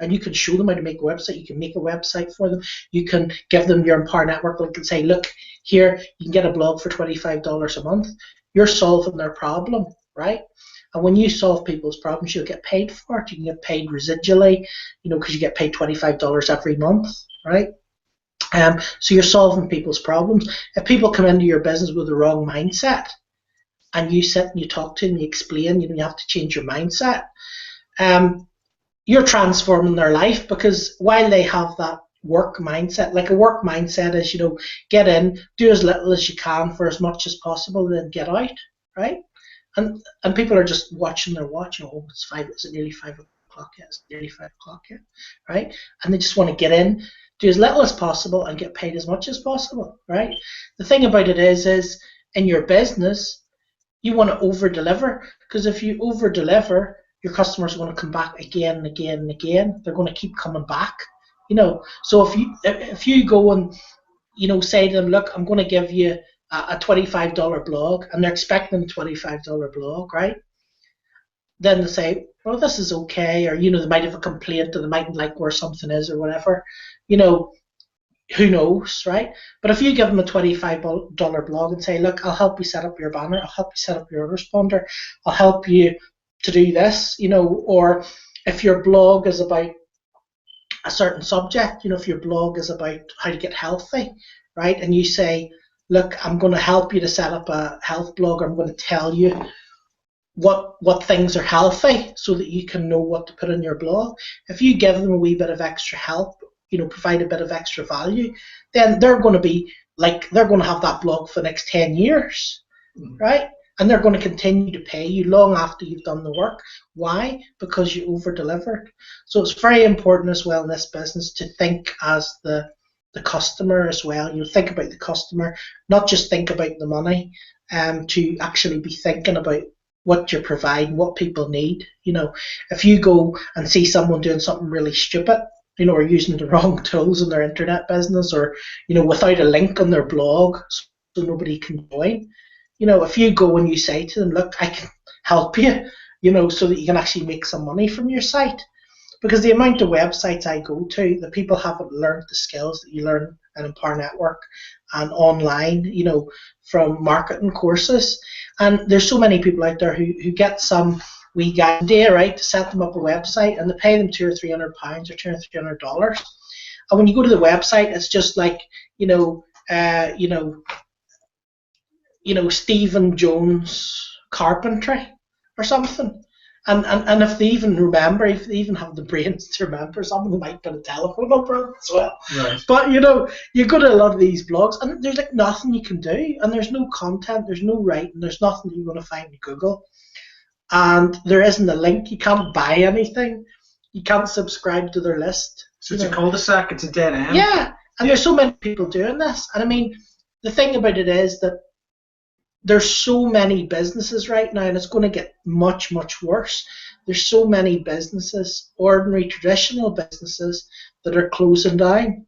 and you can show them how to make a website, you can make a website for them, you can give them your Empower Network link and say, look, here, you can get a blog for $25 a month. You're solving their problem, right? And when you solve people's problems, you'll get paid for it. You can get paid residually, because you get paid $25 every month, right? So you're solving people's problems. If people come into your business with the wrong mindset, and you sit and you talk to them, you explain, you have to change your mindset, you're transforming their life, because while they have that work mindset, like a work mindset is, get in, do as little as you can for as much as possible, then get out, right? And people are just watching their watch. Is it nearly 5 o'clock yet? It's nearly 5 o'clock yet, right? And they just want to get in, do as little as possible, and get paid as much as possible, right? The thing about it is in your business, you want to over-deliver, because if you over-deliver, your customers are going to come back again and again and again. They're going to keep coming back, So if you go and say to them, look, I'm going to give you a $25 blog, and they're expecting a $25 blog, right? Then they say, well, this is okay, or they might have a complaint, or they mightn't like where something is, or whatever. Who knows, right? But if you give them a $25 blog and say, look, I'll help you set up your banner, I'll help you set up your responder, I'll help you to do this, or if your blog is about a certain subject, if your blog is about how to get healthy, right, and you say, look, I'm going to help you to set up a health blog, or I'm going to tell you what things are healthy so that you can know what to put in your blog. If you give them a wee bit of extra help, provide a bit of extra value, then they're going to have that blog for the next 10 years, right? And they're going to continue to pay you long after you've done the work. Why? Because you over-delivered. So it's very important as well in this business to think as the customer as well. Think about the customer, not just think about the money, to actually be thinking about what you're providing, what people need. If you go and see someone doing something really stupid, or using the wrong tools in their internet business, or without a link on their blog so nobody can join, if you go and you say to them, look, I can help you, so that you can actually make some money from your site. Because the amount of websites I go to, the people haven't learned the skills that you learn in Empower Network and online, from marketing courses. And there's so many people out there who get some wee guy Gildea, right, to set them up a website, and they pay them £200 or £300 or $200. And when you go to the website, it's just like, Stephen Jones Carpentry or something. And if they even remember, if they even have the brains to remember something, they might put a telephone number as well.
Right.
But you go to a lot of these blogs, and there's like nothing you can do, and there's no content, there's no writing, there's nothing that you're going to find in Google, and there isn't a link. You can't buy anything. You can't subscribe to their list.
So it's a cul-de-sac. It's a dead end.
Yeah, and there's so many people doing this, and I mean, the thing about it is that there's so many businesses right now, and it's going to get much, much worse. There's so many businesses, ordinary, traditional businesses, that are closing down.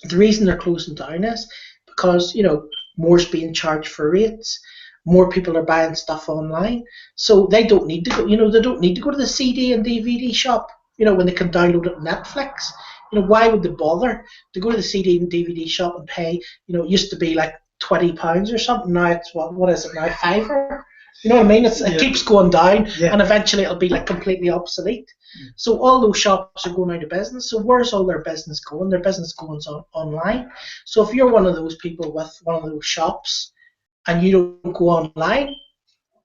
The reason they're closing down is because, more's being charged for rates. More people are buying stuff online, so they don't need to go. They don't need to go to the CD and DVD shop. When they can download it on Netflix. Why would they bother to go to the CD and DVD shop and pay? It used to be like £20 or something. Now it's what is it now? £5. You know what I mean? It keeps going down, and eventually it'll be like completely obsolete. So all those shops are going out of business. So where's all their business going? Their business goes online. So if you're one of those people with one of those shops and you don't go online,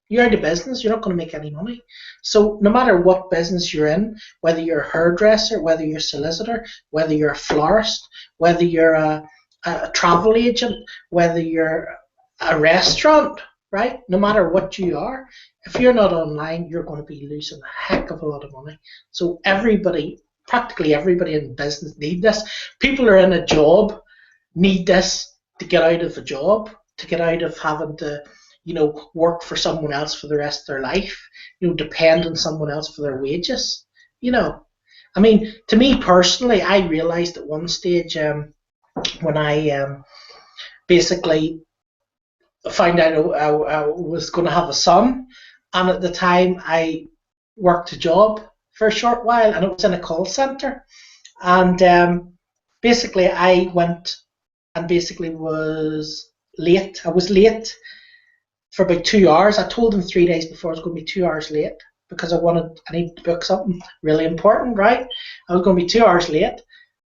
you're out of business. You're not going to make any money. So no matter what business you're in, whether you're a hairdresser, whether you're a solicitor, whether you're a florist, whether you're a travel agent, whether you're a restaurant, right? No matter what you are, if you're not online, you're going to be losing a heck of a lot of money. So practically everybody in business need this. People who are in a job need this to get out of a job, to get out of having to, work for someone else for the rest of their life, depend on someone else for their wages. I mean, to me personally, I realized at one stage when I basically found out I was going to have a son, and at the time I worked a job for a short while, and it was in a call center, and basically I went and basically was late. I was late for about 2 hours. I told them 3 days before I was going to be 2 hours late because I needed to book something really important, right? I was going to be 2 hours late,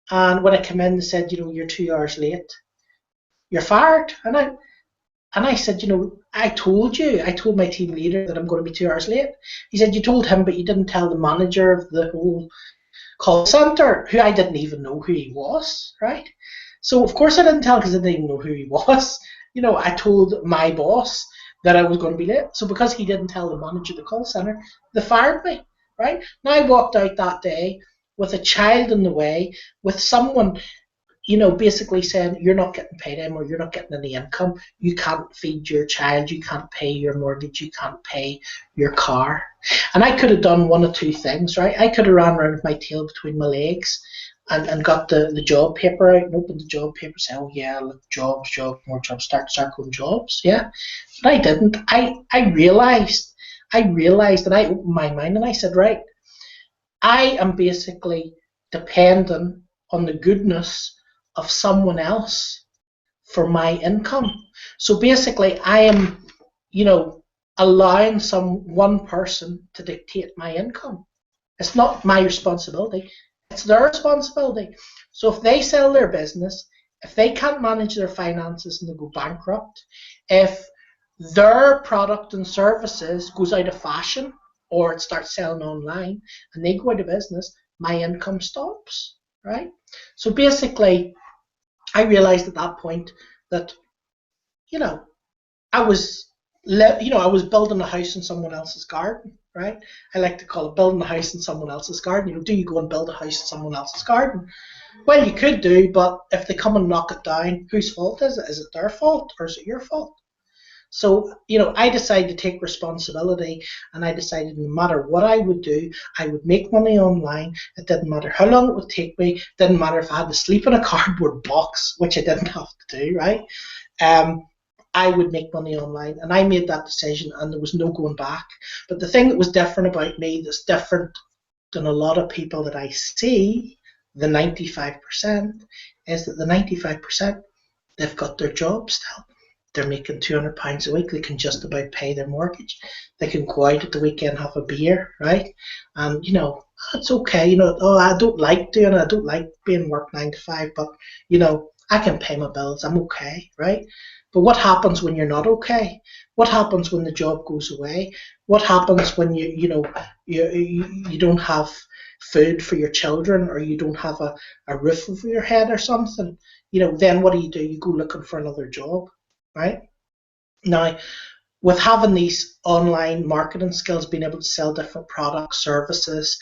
and when I came in, they said, you're 2 hours late, you're fired. And I said, I told my team leader that I'm going to be 2 hours late. He said, you told him, but you didn't tell the manager of the whole call center, who I didn't even know who he was, right? So of course I didn't tell, because I didn't even know who he was. I told my boss that I was going to be late. So because he didn't tell the manager of the call center, they fired me, right? Now I walked out that day with a child in the way, with someone, basically saying, you're not getting paid anymore, you're not getting any income, you can't feed your child, you can't pay your mortgage, you can't pay your car. And I could have done one of two things, right? I could have ran around with my tail between my legs and got the job paper out and opened the job paper and said, oh yeah, look, jobs, more jobs, start going jobs, yeah. But I didn't. I realized, and I opened my mind, and I said, right, I am basically dependent on the goodness of someone else for my income. So basically I am, allowing one person to dictate my income. It's not my responsibility, it's their responsibility. So if they sell their business, if they can't manage their finances and they go bankrupt, if their product and services goes out of fashion or it starts selling online and they go out of business, my income stops, right? So basically I realized at that point that, I was building a house in someone else's garden, right? I like to call it building a house in someone else's garden. Do you go and build a house in someone else's garden? Well, you could do, but if they come and knock it down, whose fault is it? Is it their fault or is it your fault? So, I decided to take responsibility, and I decided no matter what I would do, I would make money online. It didn't matter how long it would take me. It didn't matter if I had to sleep in a cardboard box, which I didn't have to do, right? I would make money online, and I made that decision, and there was no going back. But the thing that was different about me, that's different than a lot of people that I see, the 95%, is that the 95%, they've got their job still. They're making £200 a week. They can just about pay their mortgage. They can go out at the weekend, have a beer, right? And it's okay. I don't like doing it. I don't like being work 9 to 5, but I can pay my bills. I'm okay, right? But what happens when you're not okay? What happens when the job goes away? What happens when you don't have food for your children, or you don't have a roof over your head or something? Then what do? You go looking for another job. Right? Now, with having these online marketing skills, being able to sell different products, services,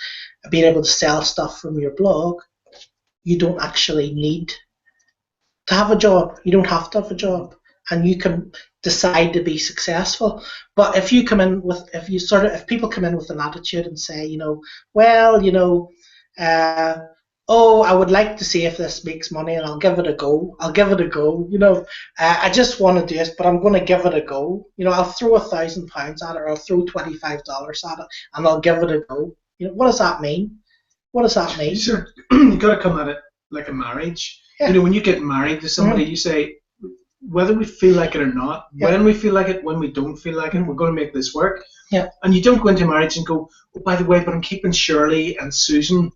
being able to sell stuff from your blog, you don't actually need to have a job. You don't have to have a job. and you can decide to be successful. But if you come in with, if people come in with an attitude and say, well, oh, I would like to see if this makes money, and I'll give it a go. I'll give it a go. I just want to do this, but I'm going to give it a go. I'll throw £1,000 at it, or I'll throw $25 at it, and I'll give it a go. What does that mean? What does that mean?
Sure. You've got to come at it like a marriage.
Yeah.
When you get married to somebody, you say, whether we feel like it or not, when we feel like it, when we don't feel like it, we're going to make this work.
Yeah.
And you don't go into marriage and go, oh, by the way, but I'm keeping Shirley and Susan,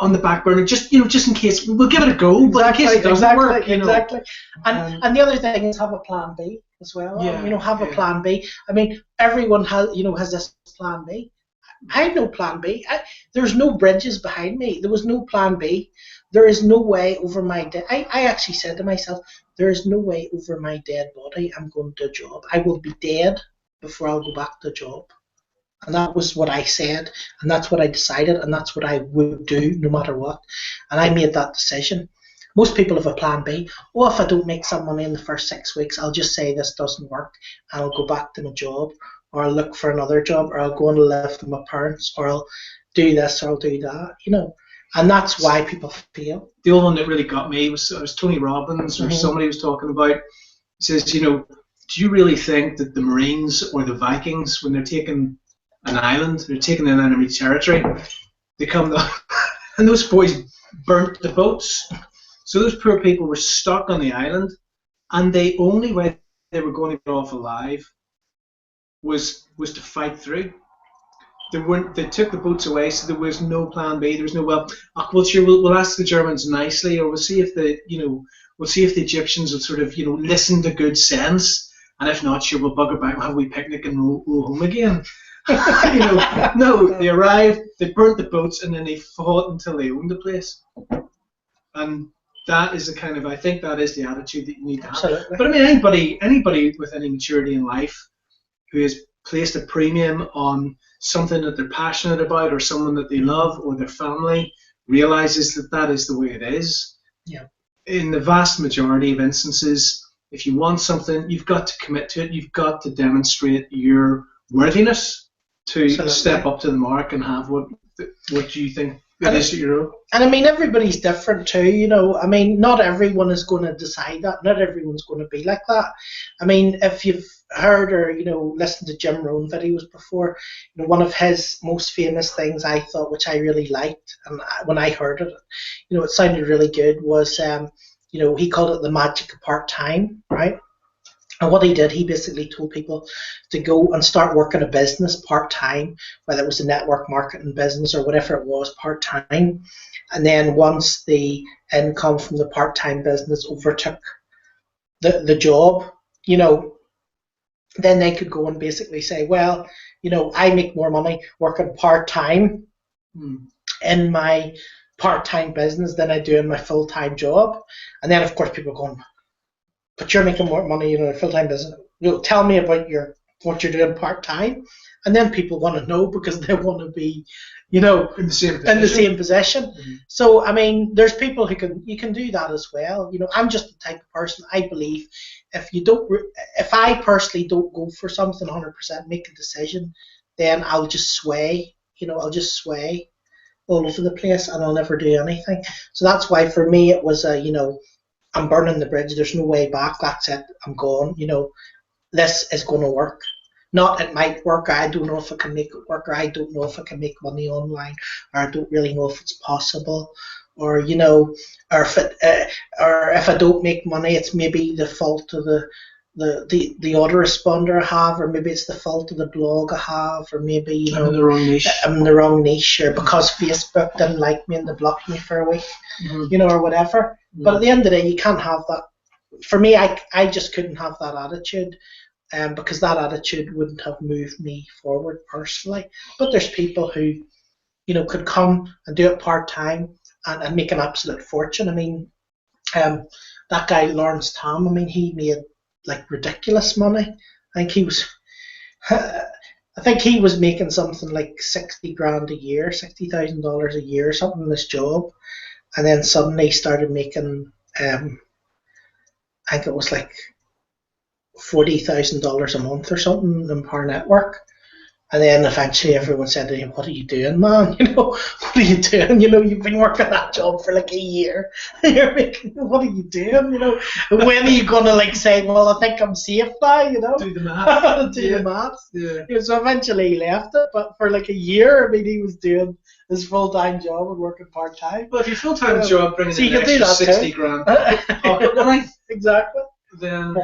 on the back burner, just in case. We'll give it a go, but in case it doesn't work.
Exactly. And the other thing is have a plan B as well.
Yeah,
have a plan B. I mean, everyone has this plan B. I had no plan B. There's no bridges behind me. There was no plan B. There is no way over my dead. I actually said to myself, there is no way over my dead body I'm going to a job. I will be dead before I'll go back to a job. And that was what I said, and that's what I decided, and that's what I would do no matter what. And I made that decision. Most people have a plan B. Oh, if I don't make some money in the first 6 weeks, I'll just say this doesn't work, and I'll go back to my job, or I'll look for another job, or I'll go and live with my parents, or I'll do this, or I'll do that, And that's why people fail.
The old one that really got me was Tony Robbins, or somebody was talking about. He says, do you really think that the Marines or the Vikings, when they're taking an island, they're taking an enemy territory, they come down, and those boys burnt the boats. So those poor people were stuck on the island, and the only way they were going to get off alive was to fight through. They took the boats away, so there was no plan B. There was no, we'll ask the Germans nicely, or we'll see if the Egyptians will sort of listen to good sense, and if not, we'll bugger back, we'll have a wee picnic and roll home again. No, they arrived, they burnt the boats, and then they fought until they owned the place. And that is I think that is the attitude that you need to have.
Absolutely.
But I mean, anybody with any maturity in life who has placed a premium on something that they're passionate about, or someone that they love, or their family, realizes that is the way it is.
Yeah.
In the vast majority of instances, if you want something, you've got to commit to it. You've got to demonstrate your worthiness to step up to the mark and have what you think it is that you're. And
I mean, everybody's different too, I mean, not everyone is going to decide that. Not everyone's going to be like that. I mean, if you've heard or, listened to Jim Rohn videos before, one of his most famous things I thought, which I really liked, and when I heard it, it sounded really good, was, he called it the magic of part-time, right? And what he did, he basically told people to go and start working a business part-time, whether it was a network marketing business or whatever it was, part-time. And then once the income from the part-time business overtook the job, then they could go and basically say, well, I make more money working part-time in my part-time business than I do in my full-time job. And then, of course, people are going, but you're making more money in a full-time business. Tell me about what you're doing part-time. And then people want to know because they want to be, in the same position. Mm-hmm. So, I mean, there's people who you can do that as well. I'm just the type of person, I believe, if I personally don't go for something 100%, make a decision, then I'll just sway, I'll just sway all over the place and I'll never do anything. So that's why for me it was I'm burning the bridge. There's no way back. That's it. I'm gone. This is going to work. Not it might work. I don't know if I can make it work, or I don't know if I can make money online, or I don't really know if it's possible, or or if I don't make money, it's maybe the fault of the autoresponder I have, or maybe it's the fault of the blog I have, or maybe
I'm in the wrong niche.
I'm in the wrong niche, or because Facebook didn't like me and they blocked me for a week, or whatever. But at the end of the day, you can't have that. For me, I just couldn't have that attitude, because that attitude wouldn't have moved me forward personally. But there's people who, could come and do it part-time and make an absolute fortune. I mean, that guy, Lawrence Tam, I mean, he made like ridiculous money. I think he was making something like $60,000 a year, $60,000 a year, something in this job. And then suddenly he started making, I I think it was like $40,000 a month or something in Power Network. And then eventually everyone said to him, "What are you doing, man? What are you doing? You've been working that job for like a year. You're making, what are you doing? When are you gonna say, well, I think I'm safe now?
Do the math.
Do the math.
Yeah.
So eventually he left it, but for like a year, I mean, he was doing his full-time job and working part-time.
Well, if your full-time job brings in an extra 60 grand pocket money,
exactly.
Then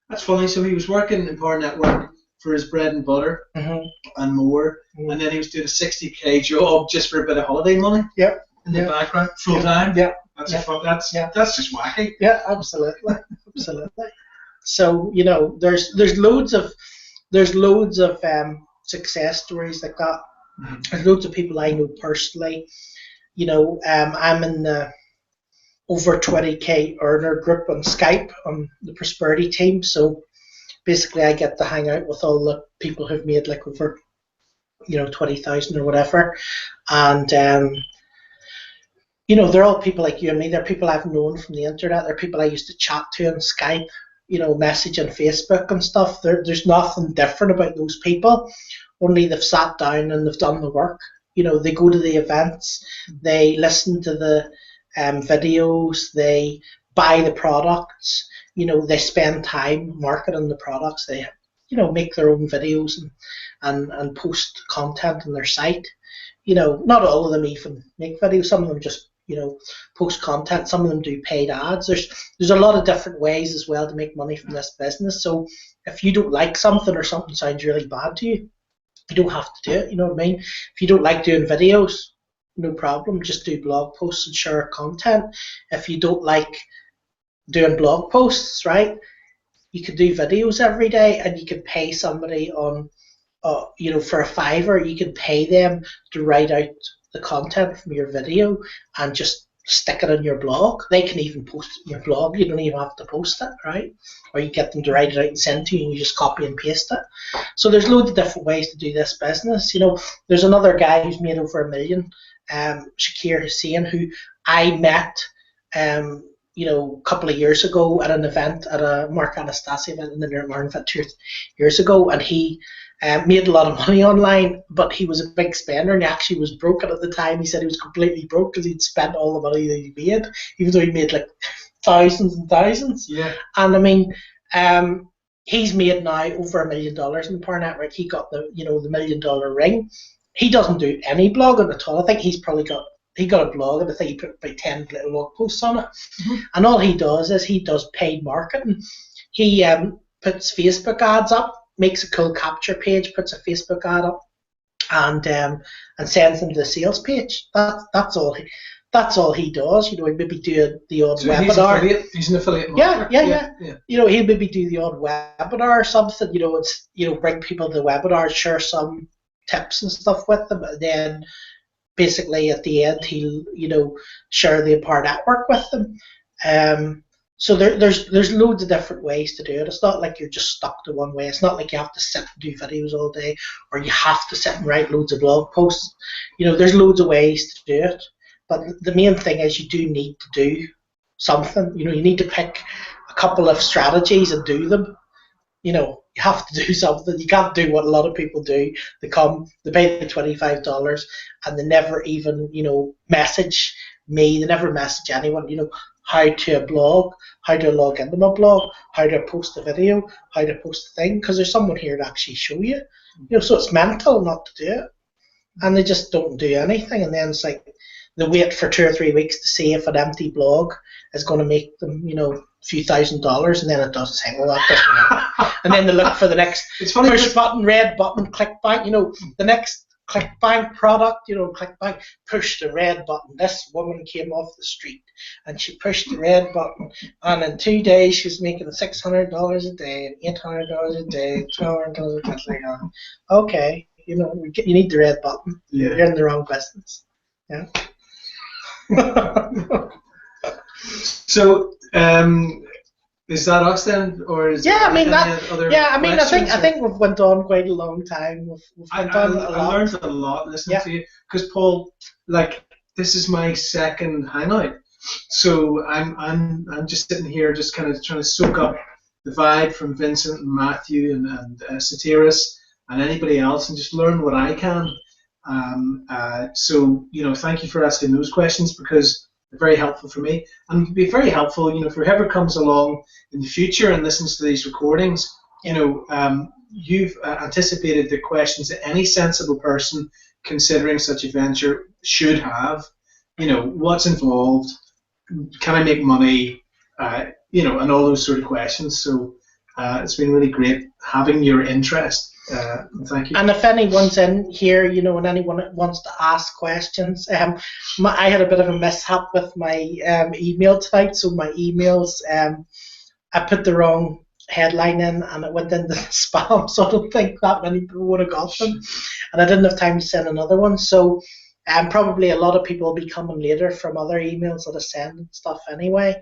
that's funny. So he was working in Power Network for his bread and butter and more, and then he was doing a 60k job just for a bit of holiday money.
Yep.
In the background, full time.
Yeah.
That's just wacky.
Yeah, absolutely, absolutely. So there's loads of success stories like that. There's loads of people I know personally. I'm in the over 20k earner group on Skype on the prosperity team. So basically, I get to hang out with all the people who've made like over 20,000 or whatever, and they're all people like you and me. They're people I've known from the internet. They're people I used to chat to on Skype, message on Facebook and stuff. There's nothing different about those people. Only they've sat down and they've done the work. They go to the events, they listen to the videos, they buy the products. They spend time marketing the products. They, make their own videos and post content on their site. Not all of them even make videos. Some of them just, post content. Some of them do paid ads. There's a lot of different ways as well to make money from this business. So if you don't like something or something sounds really bad to you, you don't have to do it. You know what I mean? If you don't like doing videos, no problem. Just do blog posts and share content. If you don't like doing blog posts, right, you could do videos every day, and you could pay somebody on, for a $5, you could pay them to write out the content from your video and just stick it on your blog. They can even post it in your blog. You don't even have to post it, right? Or you get them to write it out and send to you, and you just copy and paste it. So there's loads of different ways to do this business. There's another guy who's made over $1 million, Shakir Hussain, who I met a couple of years ago at an event, at a Mark Anastasia event in the Northern event 2 years ago, and he made a lot of money online, but he was a big spender, and he actually was broke at the time. He said he was completely broke because he'd spent all the money that he made, even though he made like thousands and thousands.
Yeah.
And I mean, he's made now over $1 million in the Power Network. He got the the $1 million ring. He doesn't do any blogging at all. I think he's probably got a blog, and I think he put about 10 little blog posts on it. And all he does is he does paid marketing. He puts Facebook ads up, makes a cool capture page, puts a Facebook ad up, and sends them to the sales page. That's all he does. He maybe do the odd webinar.
He's an affiliate
marketer. Yeah. He'll maybe do the odd webinar or something. It's bring people to the webinar, share some tips and stuff with them, and then basically at the end he'll share the Power Network with them. So there's loads of different ways to do it. It's not like you're just stuck to one way. It's not like you have to sit and do videos all day, or you have to sit and write loads of blog posts. There's loads of ways to do it, but the main thing is you do need to do something. You need to pick a couple of strategies and do them. You have to do something. You can't do what a lot of people do. They pay the $25, and they never even, message me. They never message anyone, how to blog, how to log into my blog, how to post a video, how to post a thing, because there's someone here to actually show you. So it's mental not to do it. And they just don't do anything. And then it's like they wait for 2 or 3 weeks to see if an empty blog is going to make them, a few $1,000s, and then it doesn't say, well, that doesn't work. And then they look for the next push button, red button, ClickBank, the next ClickBank product, ClickBank, push the red button. This woman came off the street and she pushed the red button, and in 2 days she's making $600 a day and $800 a day, $1,200 a day. Okay, you need the red button. Yeah. You're in the wrong business. Yeah.
So, is that us then, or is
I mean
other
I think we've went on quite a long time.
I learned a lot listening to you, because Paul, this is my second hangout, So I'm just sitting here, just kind of trying to soak up the vibe from Vincent and Matthew and Soteris and anybody else, and just learn what I can. So thank you for asking those questions, because they're very helpful for me, and it'd be very helpful, for whoever comes along in the future and listens to these recordings. You've anticipated the questions that any sensible person considering such a venture should have. What's involved? Can I make money? And all those sort of questions. So it's been really great having your interest. Thank you.
And if anyone's in here, and anyone wants to ask questions, I had a bit of a mishap with my email tonight. So my emails, I put the wrong headline in, and it went into spam. So I don't think that many people would have got them, and I didn't have time to send another one. So probably a lot of people will be coming later from other emails that I send and stuff anyway.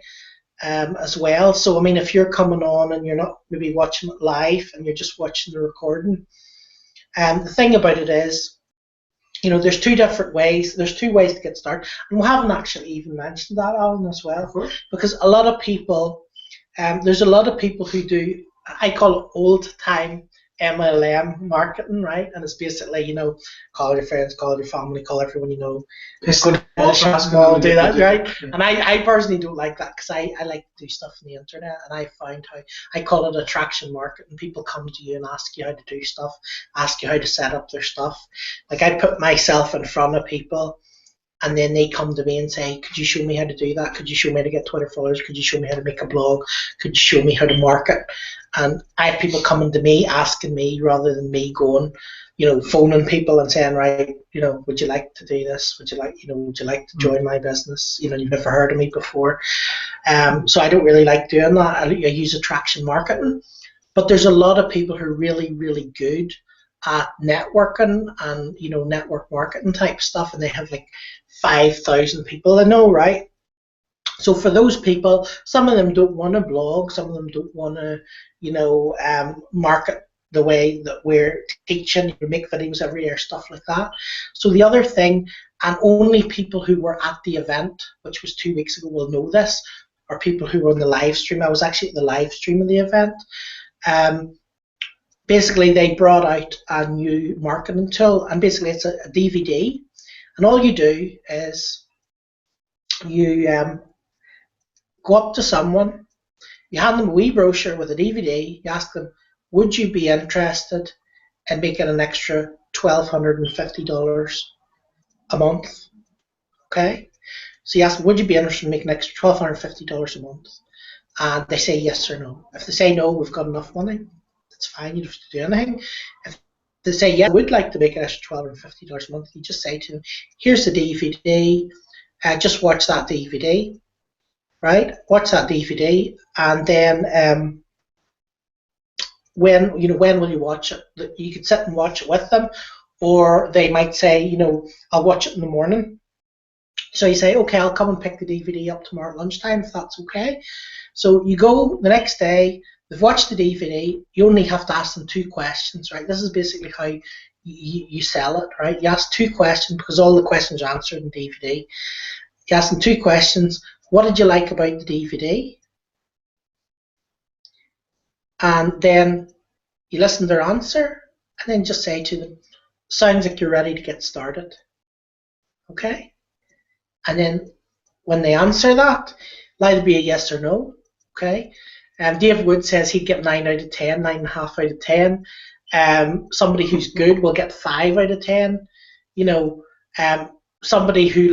As well. So, I mean, if you're coming on and you're not maybe watching it live and you're just watching the recording, the thing about it is, there's two different ways. There's two ways to get started. And we haven't actually even mentioned that, Alan, as well. Because a lot of people, there's a lot of people who do, I call it old-time MLM marketing, right? And it's basically, call your friends, call your family, call everyone you know. Go to the shopping mall, do that, right? Yeah. And I personally don't like that, because I like to do stuff on the internet, and I find how, I call it attraction marketing. People come to you and ask you how to do stuff, ask you how to set up their stuff. Like, I put myself in front of people, and then they come to me and say, could you show me how to do that? Could you show me how to get Twitter followers? Could you show me how to make a blog? Could you show me how to market? And I have people coming to me, asking me, rather than me going, phoning people and saying, right, would you like to do this? Would you like to join my business? You've never heard of me before. So I don't really like doing that. I use attraction marketing. But there's a lot of people who are really, really good at networking and, network marketing type stuff, and they have like 5,000 people I know, right? So for those people, some of them don't want to blog, some of them don't want to, market the way that we're teaching, you make videos every year, stuff like that. So the other thing, and only people who were at the event, which was 2 weeks ago, will know this, or people who were on the live stream. I was actually at the live stream of the event. Basically, they brought out a new marketing tool, and basically it's a DVD, and all you do is you go up to someone, you hand them a wee brochure with a DVD, you ask them, would you be interested in making an extra $1,250 a month? Okay? So you ask them, would you be interested in making an extra $1,250 a month? And they say yes or no. If they say no, we've got enough money, that's fine, you don't have to do anything. If they say, yeah, I would like to make an extra $1,250 a month, you just say to them, here's the DVD, just watch that DVD, right? Watch that DVD, and then when will you watch it? You could sit and watch it with them, or they might say, I'll watch it in the morning. So you say, okay, I'll come and pick the DVD up tomorrow at lunchtime, if that's okay. So you go the next day, they've watched the DVD, you only have to ask them 2 questions, right? This is basically how you sell it, right? You ask 2 questions, because all the questions are answered in DVD. You ask them 2 questions. What did you like about the DVD? And then you listen to their answer, and then just say to them, sounds like you're ready to get started. Okay? And then when they answer that, it'll either be a yes or no. Okay? Dave Wood says he'd get 9 out of 10, 9.5 out of 10. Somebody who's good will get 5 out of 10. Somebody who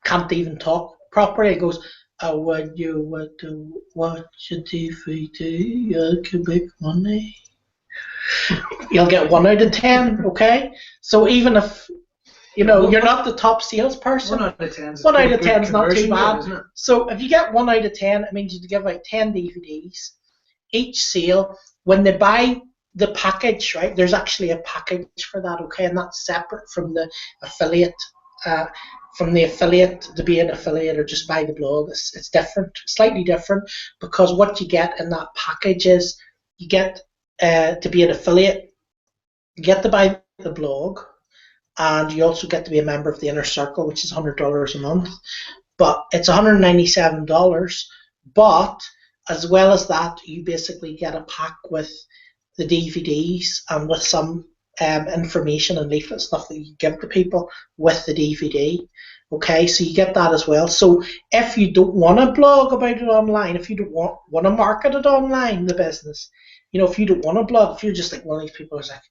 can't even talk properly goes, what you do, watch a DVD, you can make money. You'll get 1 out of 10, okay? So even if you're not the top salesperson,
1 out of 10 is
1 out of 10 is not too bad.
Isn't it?
So if you get 1 out of 10, it means you give out 10 DVDs. Each sale, when they buy the package, right? There's actually a package for that, okay, and that's separate from the affiliate. To be an affiliate or just buy the blog, it's different, slightly different, because what you get in that package is you get to be an affiliate, you get to buy the blog, and you also get to be a member of the inner circle, which is $100 a month. but it's $197. But as well as that, you basically get a pack with the DVDs and with some information and leaflet stuff that you give to people with the DVD. Okay, so you get that as well. So if you don't want to blog about it online, if you don't want to market it online, the business, if you don't want to blog, if you're just like one of these people who's like,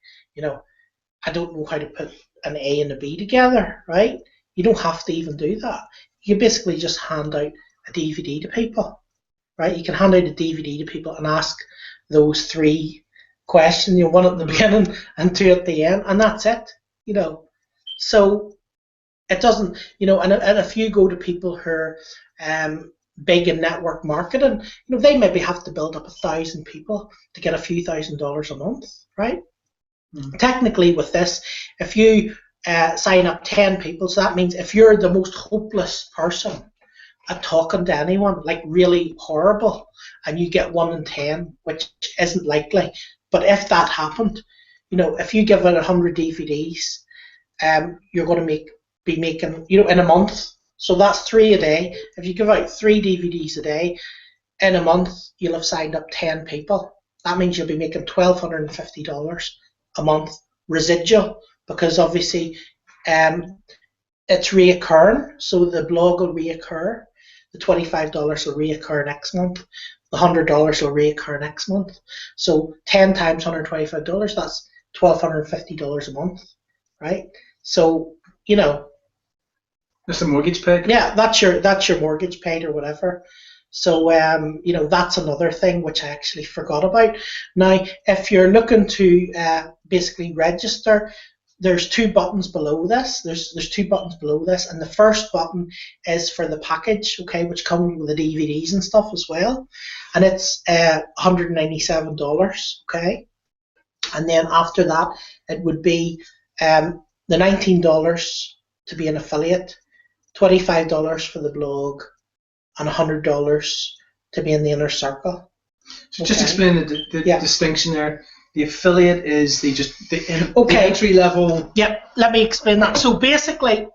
I don't know how to put an A and a B together, right? You don't have to even do that. You basically just hand out a DVD to people, right? You can hand out a DVD to people and ask those 3 questions, one at the beginning and 2 at the end, and that's it, So it doesn't, and if you go to people who are big in network marketing, they maybe have to build up 1,000 people to get a few $1,000s a month, right? Mm-hmm. Technically with this, if you sign up 10 people, so that means if you're the most hopeless person at talking to anyone, like really horrible, and you get 1 in 10, which isn't likely, but if that happened, if you give out 100 DVDs, you're going to be making, in a month. So that's 3 a day. If you give out 3 DVDs a day, in a month, you'll have signed up 10 people. That means you'll be making $1,250 a month residual, because obviously it's reoccurring. So the blog will reoccur. The $25 will reoccur next month. The $100 will reoccur next month. So 10 times $125, that's $1,250 a month, right? So,
that's the mortgage paid?
Yeah, that's your mortgage paid or whatever. So, that's another thing which I actually forgot about. Now, if you're looking to basically register, there's 2 buttons below this. There's 2 buttons below this, and the first button is for the package, okay, which comes with the DVDs and stuff as well, and it's $197, okay. And then after that, it would be the $19 to be an affiliate, $25 for the blog, and $100 to be in the inner circle.
So just explain the distinction there. The affiliate is the entry level.
Yep, let me explain that. So basically,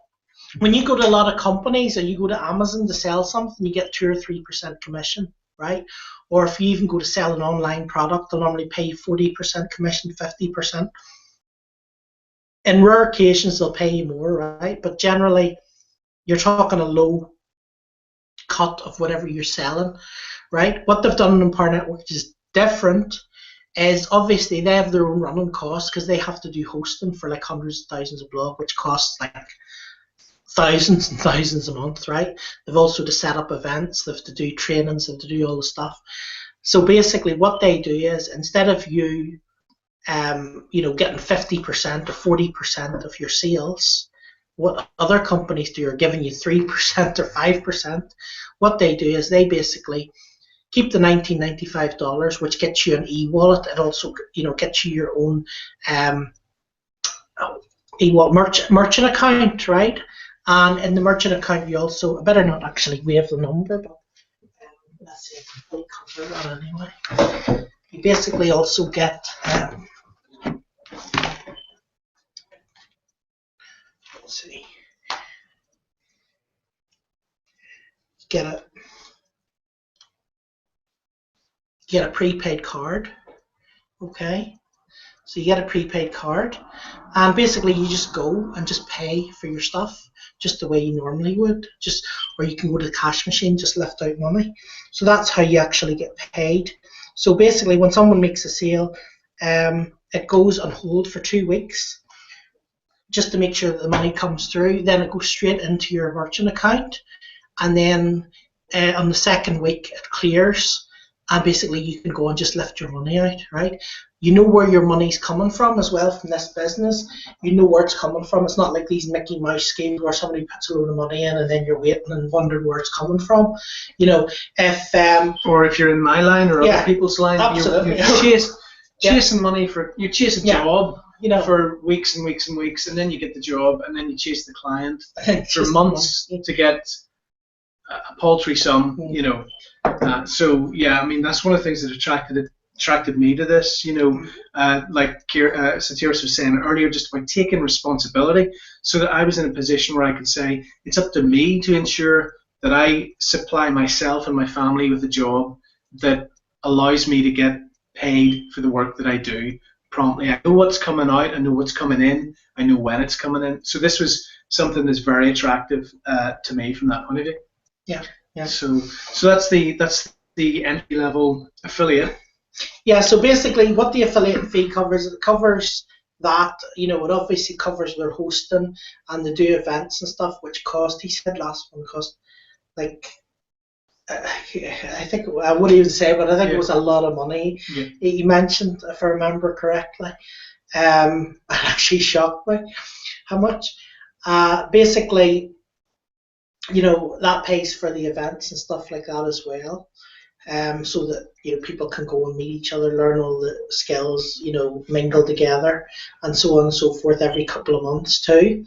when you go to a lot of companies or you go to Amazon to sell something, you get 2 or 3% commission, right? Or if you even go to sell an online product, they'll normally pay 40% commission, 50%. In rare occasions, they'll pay you more, right? But generally, you're talking a low cut of whatever you're selling, right? What they've done in Empower Network, which is different, is obviously they have their own running costs because they have to do hosting for like hundreds of thousands of blog, which costs like thousands and thousands a month, right? They've also to set up events, they have to do trainings, they have to do all the stuff. So basically what they do is, instead of you getting 50% or 40% of your sales, what other companies do are giving you 3% or 5%. What they do is they basically keep the $19.95, which gets you an e-wallet. It also, gets you your own e-wallet merchant account, right? And in the merchant account, you also, I better not actually wave the number, but let's see if we cover that anyway. You basically also get, let's see, get a prepaid card, okay? So you get a prepaid card, and basically you just go and just pay for your stuff just the way you normally would, or you can go to the cash machine, just lift out money. So that's how you actually get paid. So basically when someone makes a sale, it goes on hold for 2 weeks just to make sure that the money comes through. Then it goes straight into your merchant account, and then on the 2nd week it clears, and basically you can go and just lift your money out, right? You know where your money's coming from as well from this business. You know where it's coming from. It's not like these Mickey Mouse schemes where somebody puts a load of money in and then you're waiting and wondering where it's coming from.
Or if you're in my line or other people's line,
absolutely.
you're chasing money you chase a job for weeks and weeks and weeks, and then you get the job, and then you chase the client for months to get a paltry sum, so yeah, I mean that's one of the things that attracted me to this, like Satiris was saying earlier, just by taking responsibility, so that I was in a position where I could say it's up to me to ensure that I supply myself and my family with a job that allows me to get paid for the work that I do promptly. I know what's coming out, I know what's coming in, I know when it's coming in. So this was something that's very attractive to me from that point of view.
Yeah, yeah.
So that's the entry level affiliate.
Yeah, so basically what the affiliate fee covers, it covers that, it obviously covers their hosting and they do events and stuff, which cost, he said last one cost like, I think, I wouldn't even say, but I think it was a lot of money.
Yeah.
He mentioned, if I remember correctly. It actually shocked me how much. Basically, that pays for the events and stuff like that as well. So that people can go and meet each other, learn all the skills, mingle together, and so on and so forth every couple of months too.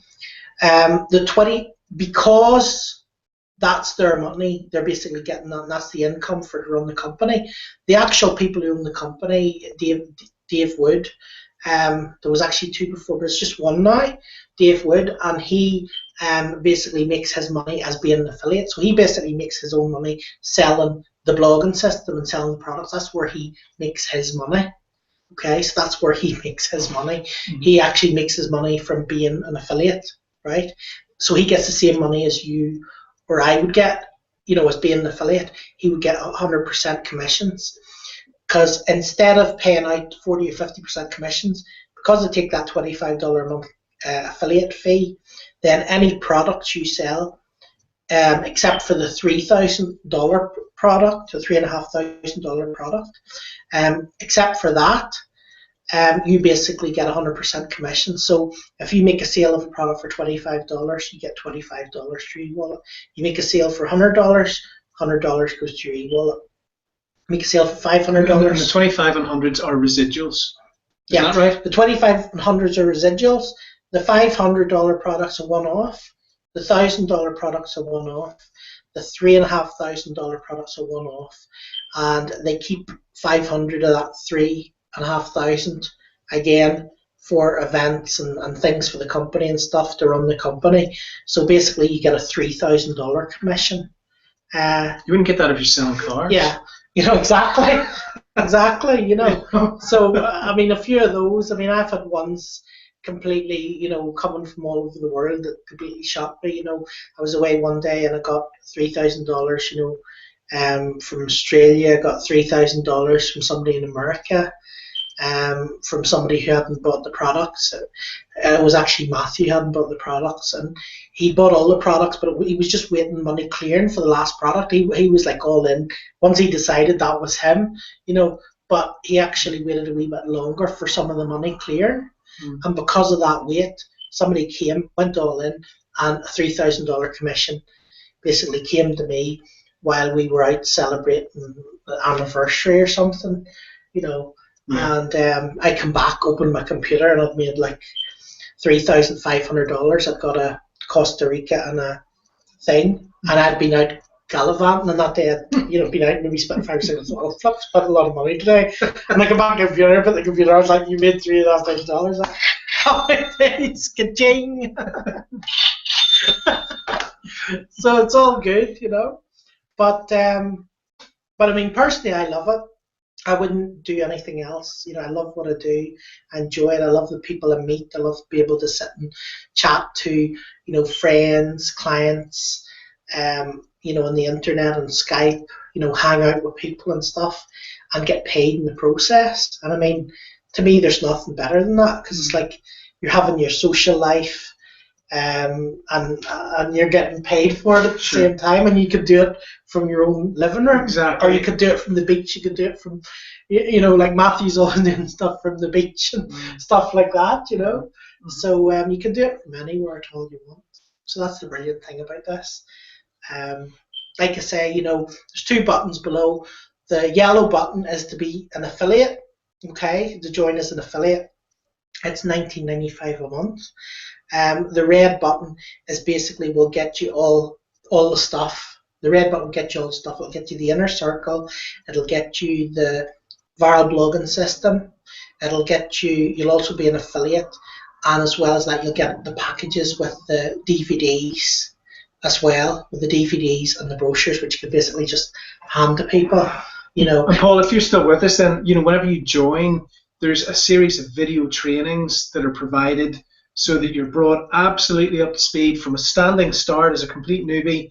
Because that's their money, they're basically getting that, and that's the income for to run the company. The actual people who own the company, Dave Wood, there was actually two before, but it's just one now, Dave Wood, and he basically makes his money as being an affiliate. So he basically makes his own money selling the blogging system and selling the products. That's where he makes his money. Okay, so that's where he makes his money. Mm-hmm. He actually makes his money from being an affiliate, right? So he gets the same money as you or I would get, as being an affiliate. He would get 100% commissions. Because instead of paying out 40 or 50% commissions, because they take that $25 a month affiliate fee, then any products you sell, except for the $3,000 product, the $3,500 product, except for that, you basically get 100% commission. So if you make a sale of a product for $25, you get $25 to your e-wallet. You make a sale for $100, $100 goes to your e-wallet. Make a sale for $500.
And the 25 and hundreds are residuals. Is that right?
The 25 and hundreds are residuals. The $500 products are one-off. The $1,000 products are one-off. The $3,500 products are one-off, and they keep 500 of that 3,500 again for events and things for the company and stuff to run the company. So basically, you get a $3,000 commission.
You wouldn't get that if you're selling cars.
Yeah, exactly. So a few of those. I've had ones completely, coming from all over the world that completely shocked me. I was away one day and I got $3,000, from Australia. I got $3,000 from somebody in America, from somebody who hadn't bought the products. It was actually Matthew who hadn't bought the products, and he bought all the products, but he was just waiting money clearing for the last product. He was like all in. Once he decided that was him, but he actually waited a wee bit longer for some of the money clearing. And because of that wait, somebody came, went all in, and a $3,000 commission basically came to me while we were out celebrating the anniversary or something, And I come back, opened my computer, and I'd made like $3,500. I'd got a Costa Rica and a thing, and I'd been out gallivanting, and that day I'd been out and maybe spent 5 seconds. Well, I've spent a lot of money today. And I come back to the computer, but the computer, I was like, you made $3,500. Oh, it's ka-ching. So it's all good, But personally, I love it. I wouldn't do anything else. I love what I do. I enjoy it. I love the people I meet. I love to be able to sit and chat to, friends, clients, on the internet and Skype, hang out with people and stuff and get paid in the process. And to me, there's nothing better than that, because it's like you're having your social life, and you're getting paid for it at the same time, and you could do it from your own living room,
exactly.
Or you could do it from the beach. You could do it from, like Matthew's always doing stuff from the beach and stuff like that, So you can do it from anywhere at all you want. So that's the brilliant thing about this. Like I say, there's 2 buttons below. The yellow button is to be an affiliate, okay, to join as an affiliate. It's $19.95 a month. The red button is basically will get you all the stuff. The red button will get you all the stuff. It'll get you the inner circle. It'll get you the viral blogging system. It'll get you. You'll also be an affiliate, and as well as that, you'll get the packages with the DVDs as well, with the DVDs and the brochures, which you could basically just hand to people. You know.
And Paul, if you're still with us, then whenever you join, there's a series of video trainings that are provided so that you're brought absolutely up to speed from a standing start as a complete newbie.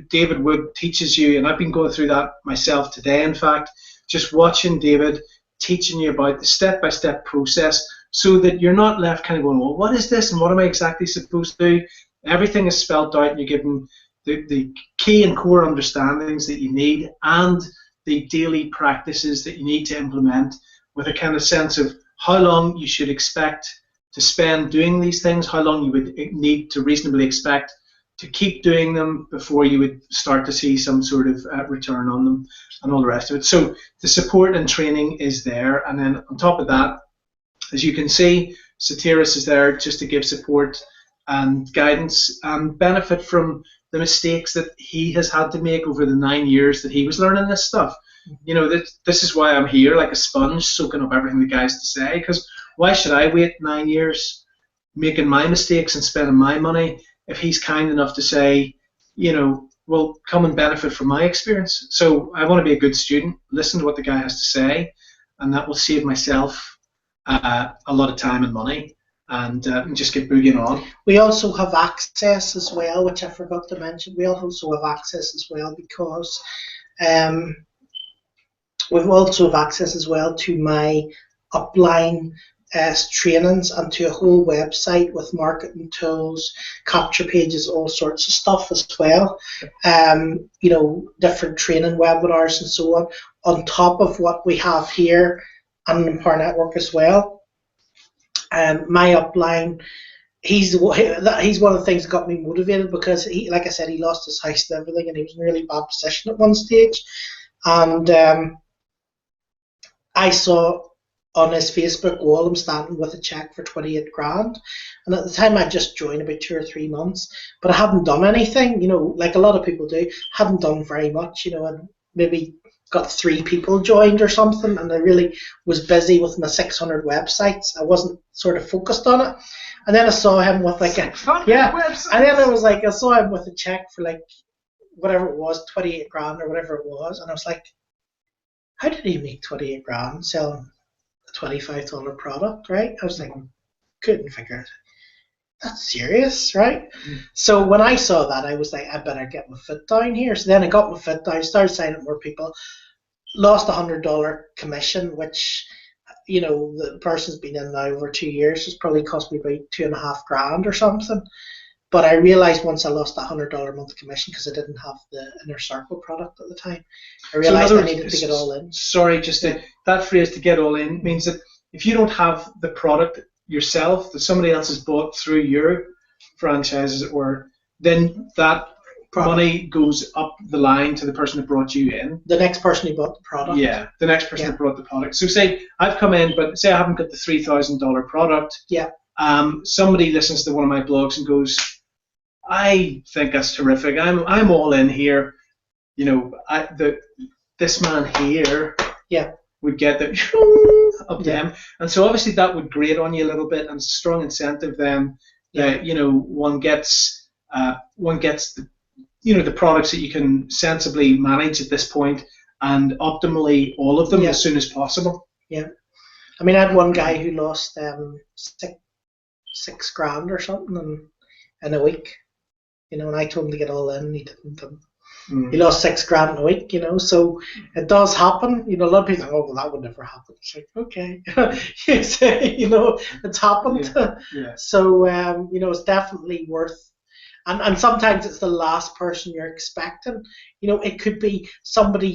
David Wood teaches you, and I've been going through that myself today, in fact, just watching David teaching you about the step-by-step process so that you're not left kind of going, well, what is this and what am I exactly supposed to do? Everything is spelled out and you're given the key and core understandings that you need and the daily practices that you need to implement, with a kind of sense of how long you should expect to spend doing these things, how long you would need to reasonably expect to keep doing them before you would start to see some sort of return on them, and all the rest of it. So the support and training is there, and then on top of that, as you can see, Satiris is there just to give support and guidance and benefit from the mistakes that he has had to make over the 9 years that he was learning this stuff. This is why I'm here, like a sponge, soaking up everything the guys to say, because why should I wait 9 years making my mistakes and spending my money if he's kind enough to say, well, come and benefit from my experience? So I want to be a good student, listen to what the guy has to say, and that will save myself a lot of time and money, and just get boogieing on.
We also have access as well, which I forgot to mention. We also have access as well because we've also have access as well to my upline trainings and to a whole website with marketing tools, capture pages, all sorts of stuff as well. Different training webinars and so on top of what we have here on the Empower Network as well. My upline, he's one of the things that got me motivated, because he, like I said, he lost his house and everything, and he was in a really bad position at one stage. And I saw on his Facebook wall him standing with a check for 28 grand. And at the time I just joined about 2 or 3 months, but I hadn't done anything, like a lot of people do, hadn't done very much, and maybe got 3 people joined or something, and I really was busy with my 600 websites. I wasn't sort of focused on it. And then I saw him with like
websites.
And then I saw him with a check for like whatever it was, 28 grand or whatever it was, and I was like, how did he make 28 grand selling a $25 product, right? I was like, couldn't figure it. That's serious, right? So when I saw that, I was like, I better get my foot down here. So then I got my foot down, started signing more people, lost $100 commission, which, the person's been in now over 2 years. It's probably cost me about 2.5 grand or something. But I realized once I lost that $100 a month commission, because I didn't have the Inner Circle product at the time, I realized I needed to get all in.
Sorry, that phrase, to get all in, means that if you don't have the product yourself that somebody else has bought through your franchise, as it were, then that money goes up the line to the person that brought you in.
The next person who bought the product.
Yeah, the next person that brought the product. So say I've come in, but say I haven't got the $3,000 product.
Yeah.
Somebody listens to one of my blogs and goes, I think that's terrific. I'm all in here. This man here.
Yeah.
Would get the up to him, and so obviously that would grate on you a little bit, and it's a strong incentive then that one gets the products that you can sensibly manage at this point, and optimally all of them as soon as possible.
Yeah, I mean, I had one guy who lost six grand or something in a week, and I told him to get all in, and he didn't. He lost 6 grand in a week, so it does happen. A lot of people think, oh, well, that would never happen. It's like, okay, it's happened.
Yeah.
So, it's definitely worth, and sometimes it's the last person you're expecting. It could be somebody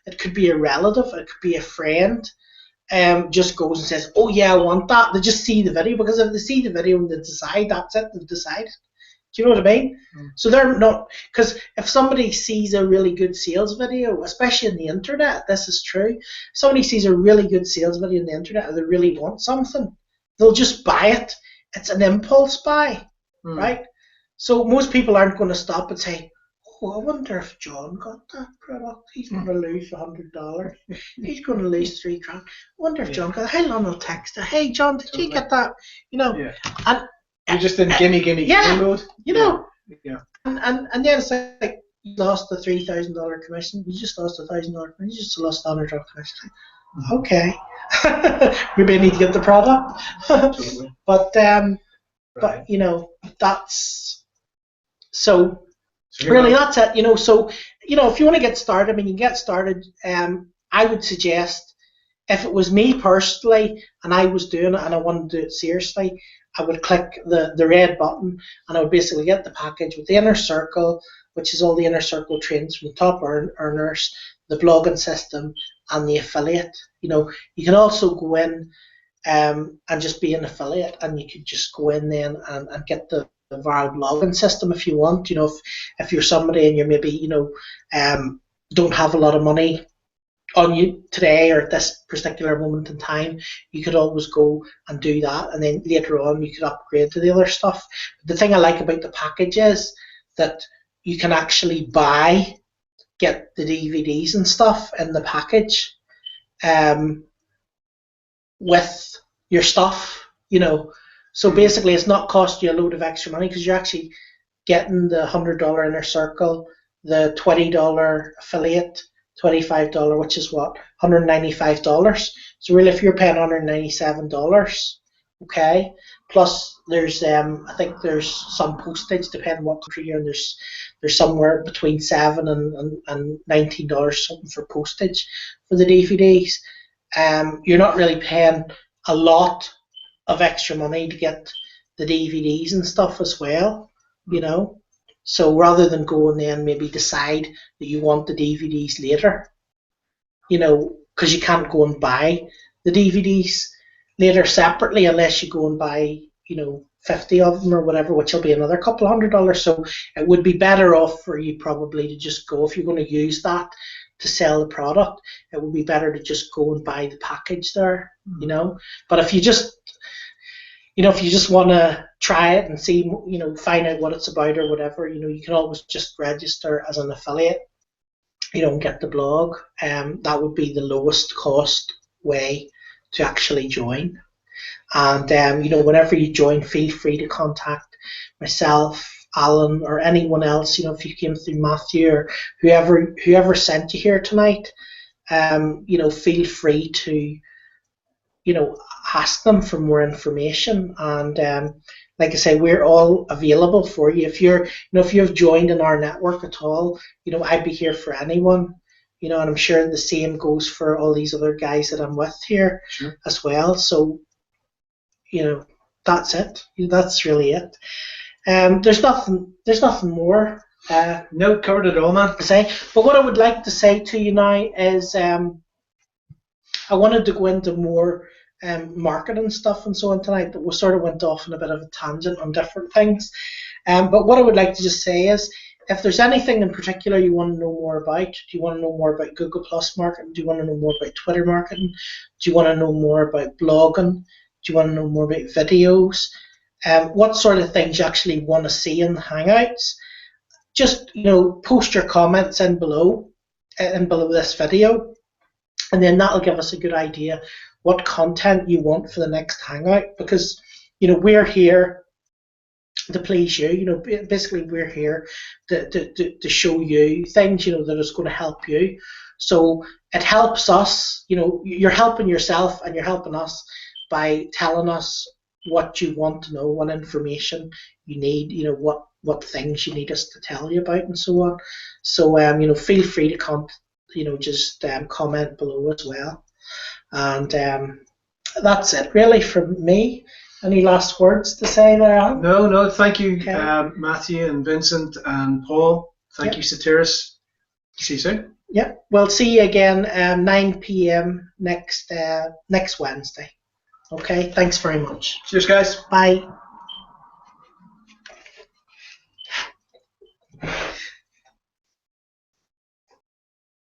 it could be a relative, it could be a friend, just goes and says, oh yeah, I want that. They just see the video, because if they see the video and they decide, that's it, they've decided. Do you know what I mean? So they're not, because if somebody sees a really good sales video, especially on the internet, this is true. If somebody sees a really good sales video on the internet and they really want something, they'll just buy it. It's an impulse buy, right? So most people aren't going to stop and say, oh, I wonder if John got that product. He's going to lose $100. He's going to lose 3 grand. I wonder if John got it. Hey, Lon will text her. Hey, John, did you get that?
And you're just in gimme mode.
You know,
Yeah.
And then it's like you lost the $3,000 commission. You just lost $1,000 commission. You just lost $100 commission. Okay. Maybe I need to get the product. But
Right.
you know, that's so
So
really that's it. You know, so you know, if you want to get started, I mean, you can get started. I would suggest, if it was me personally and I was doing it and I wanted to do it seriously, I would click the red button and I would basically get the package with the inner circle, which is all the inner circle trains from top earners, the blogging system, and the affiliate. You know, you can also go in and just be an affiliate, and you could just go in then and get the viral blogging system if you want. You know, if you're somebody and you're maybe, you know, don't have a lot of money on you today or at this particular moment in time, you could always go and do that, and then later on you could upgrade to the other stuff. The thing I like about the package is that you can actually get the DVDs and stuff in the package with your stuff, you know. So basically it's not cost you a load of extra money because you're actually getting the $100 inner circle, the $20 affiliate, $25, which is what, $195. So really, if you're paying $197, okay, plus there's I think there's some postage depending on what country you're in. There's somewhere between $7 and $19 something for postage for the DVDs. You're not really paying a lot of extra money to get the DVDs and stuff as well, you know. So rather than go and then maybe decide that you want the DVDs later, you know, because you can't go and buy the DVDs later separately unless you go and buy, you know, 50 of them or whatever, which will be another couple $100. So it would be better off for you probably to just go, if you're going to use that to sell the product, it would be better to just go and buy the package there, you know. But if you just, you know, if you just want to try it and see, you know, find out what it's about or whatever, you know, you can always just register as an affiliate, you know, and get the blog. That would be the lowest cost way to actually join. And, you know, whenever you join, feel free to contact myself, Allan, or anyone else. You know, if you came through Matthew or whoever sent you here tonight, you know, feel free to, you know, ask them for more information. And like I say, we're all available for you. If you're, you know, if you've joined in our network at all, you know, I'd be here for anyone. You know, and I'm sure the same goes for all these other guys that I'm with here as well. So, you know, that's it. That's really it. There's nothing more.
No, covered it all, man.
To say. But what I would like to say to you now is, I wanted to go into more marketing stuff and so on tonight, but we sort of went off on a bit of a tangent on different things. But what I would like to just say is, if there's anything in particular you want to know more about, do you want to know more about Google Plus marketing? Do you want to know more about Twitter marketing? Do you want to know more about blogging? Do you want to know more about videos? What sort of things you actually want to see in the Hangouts? Just, you know, post your comments in below this video, and then that'll give us a good idea what content you want for the next Hangout, because, you know, we're here to please you. You know, basically we're here to show you things, you know, that is going to help you. So it helps us, you know, you're helping yourself and you're helping us by telling us what you want to know, what information you need, you know, what things you need us to tell you about and so on. So you know, feel free to just comment below as well. And that's it really from me. Any last words to say there, Allan?
No, thank you,
Okay.
Matthew and Vincent and Paul. Thank you, Satiris. See you soon.
Yeah, we'll see you again 9 p.m. next Wednesday. Okay, thanks very much.
Cheers, guys.
Bye.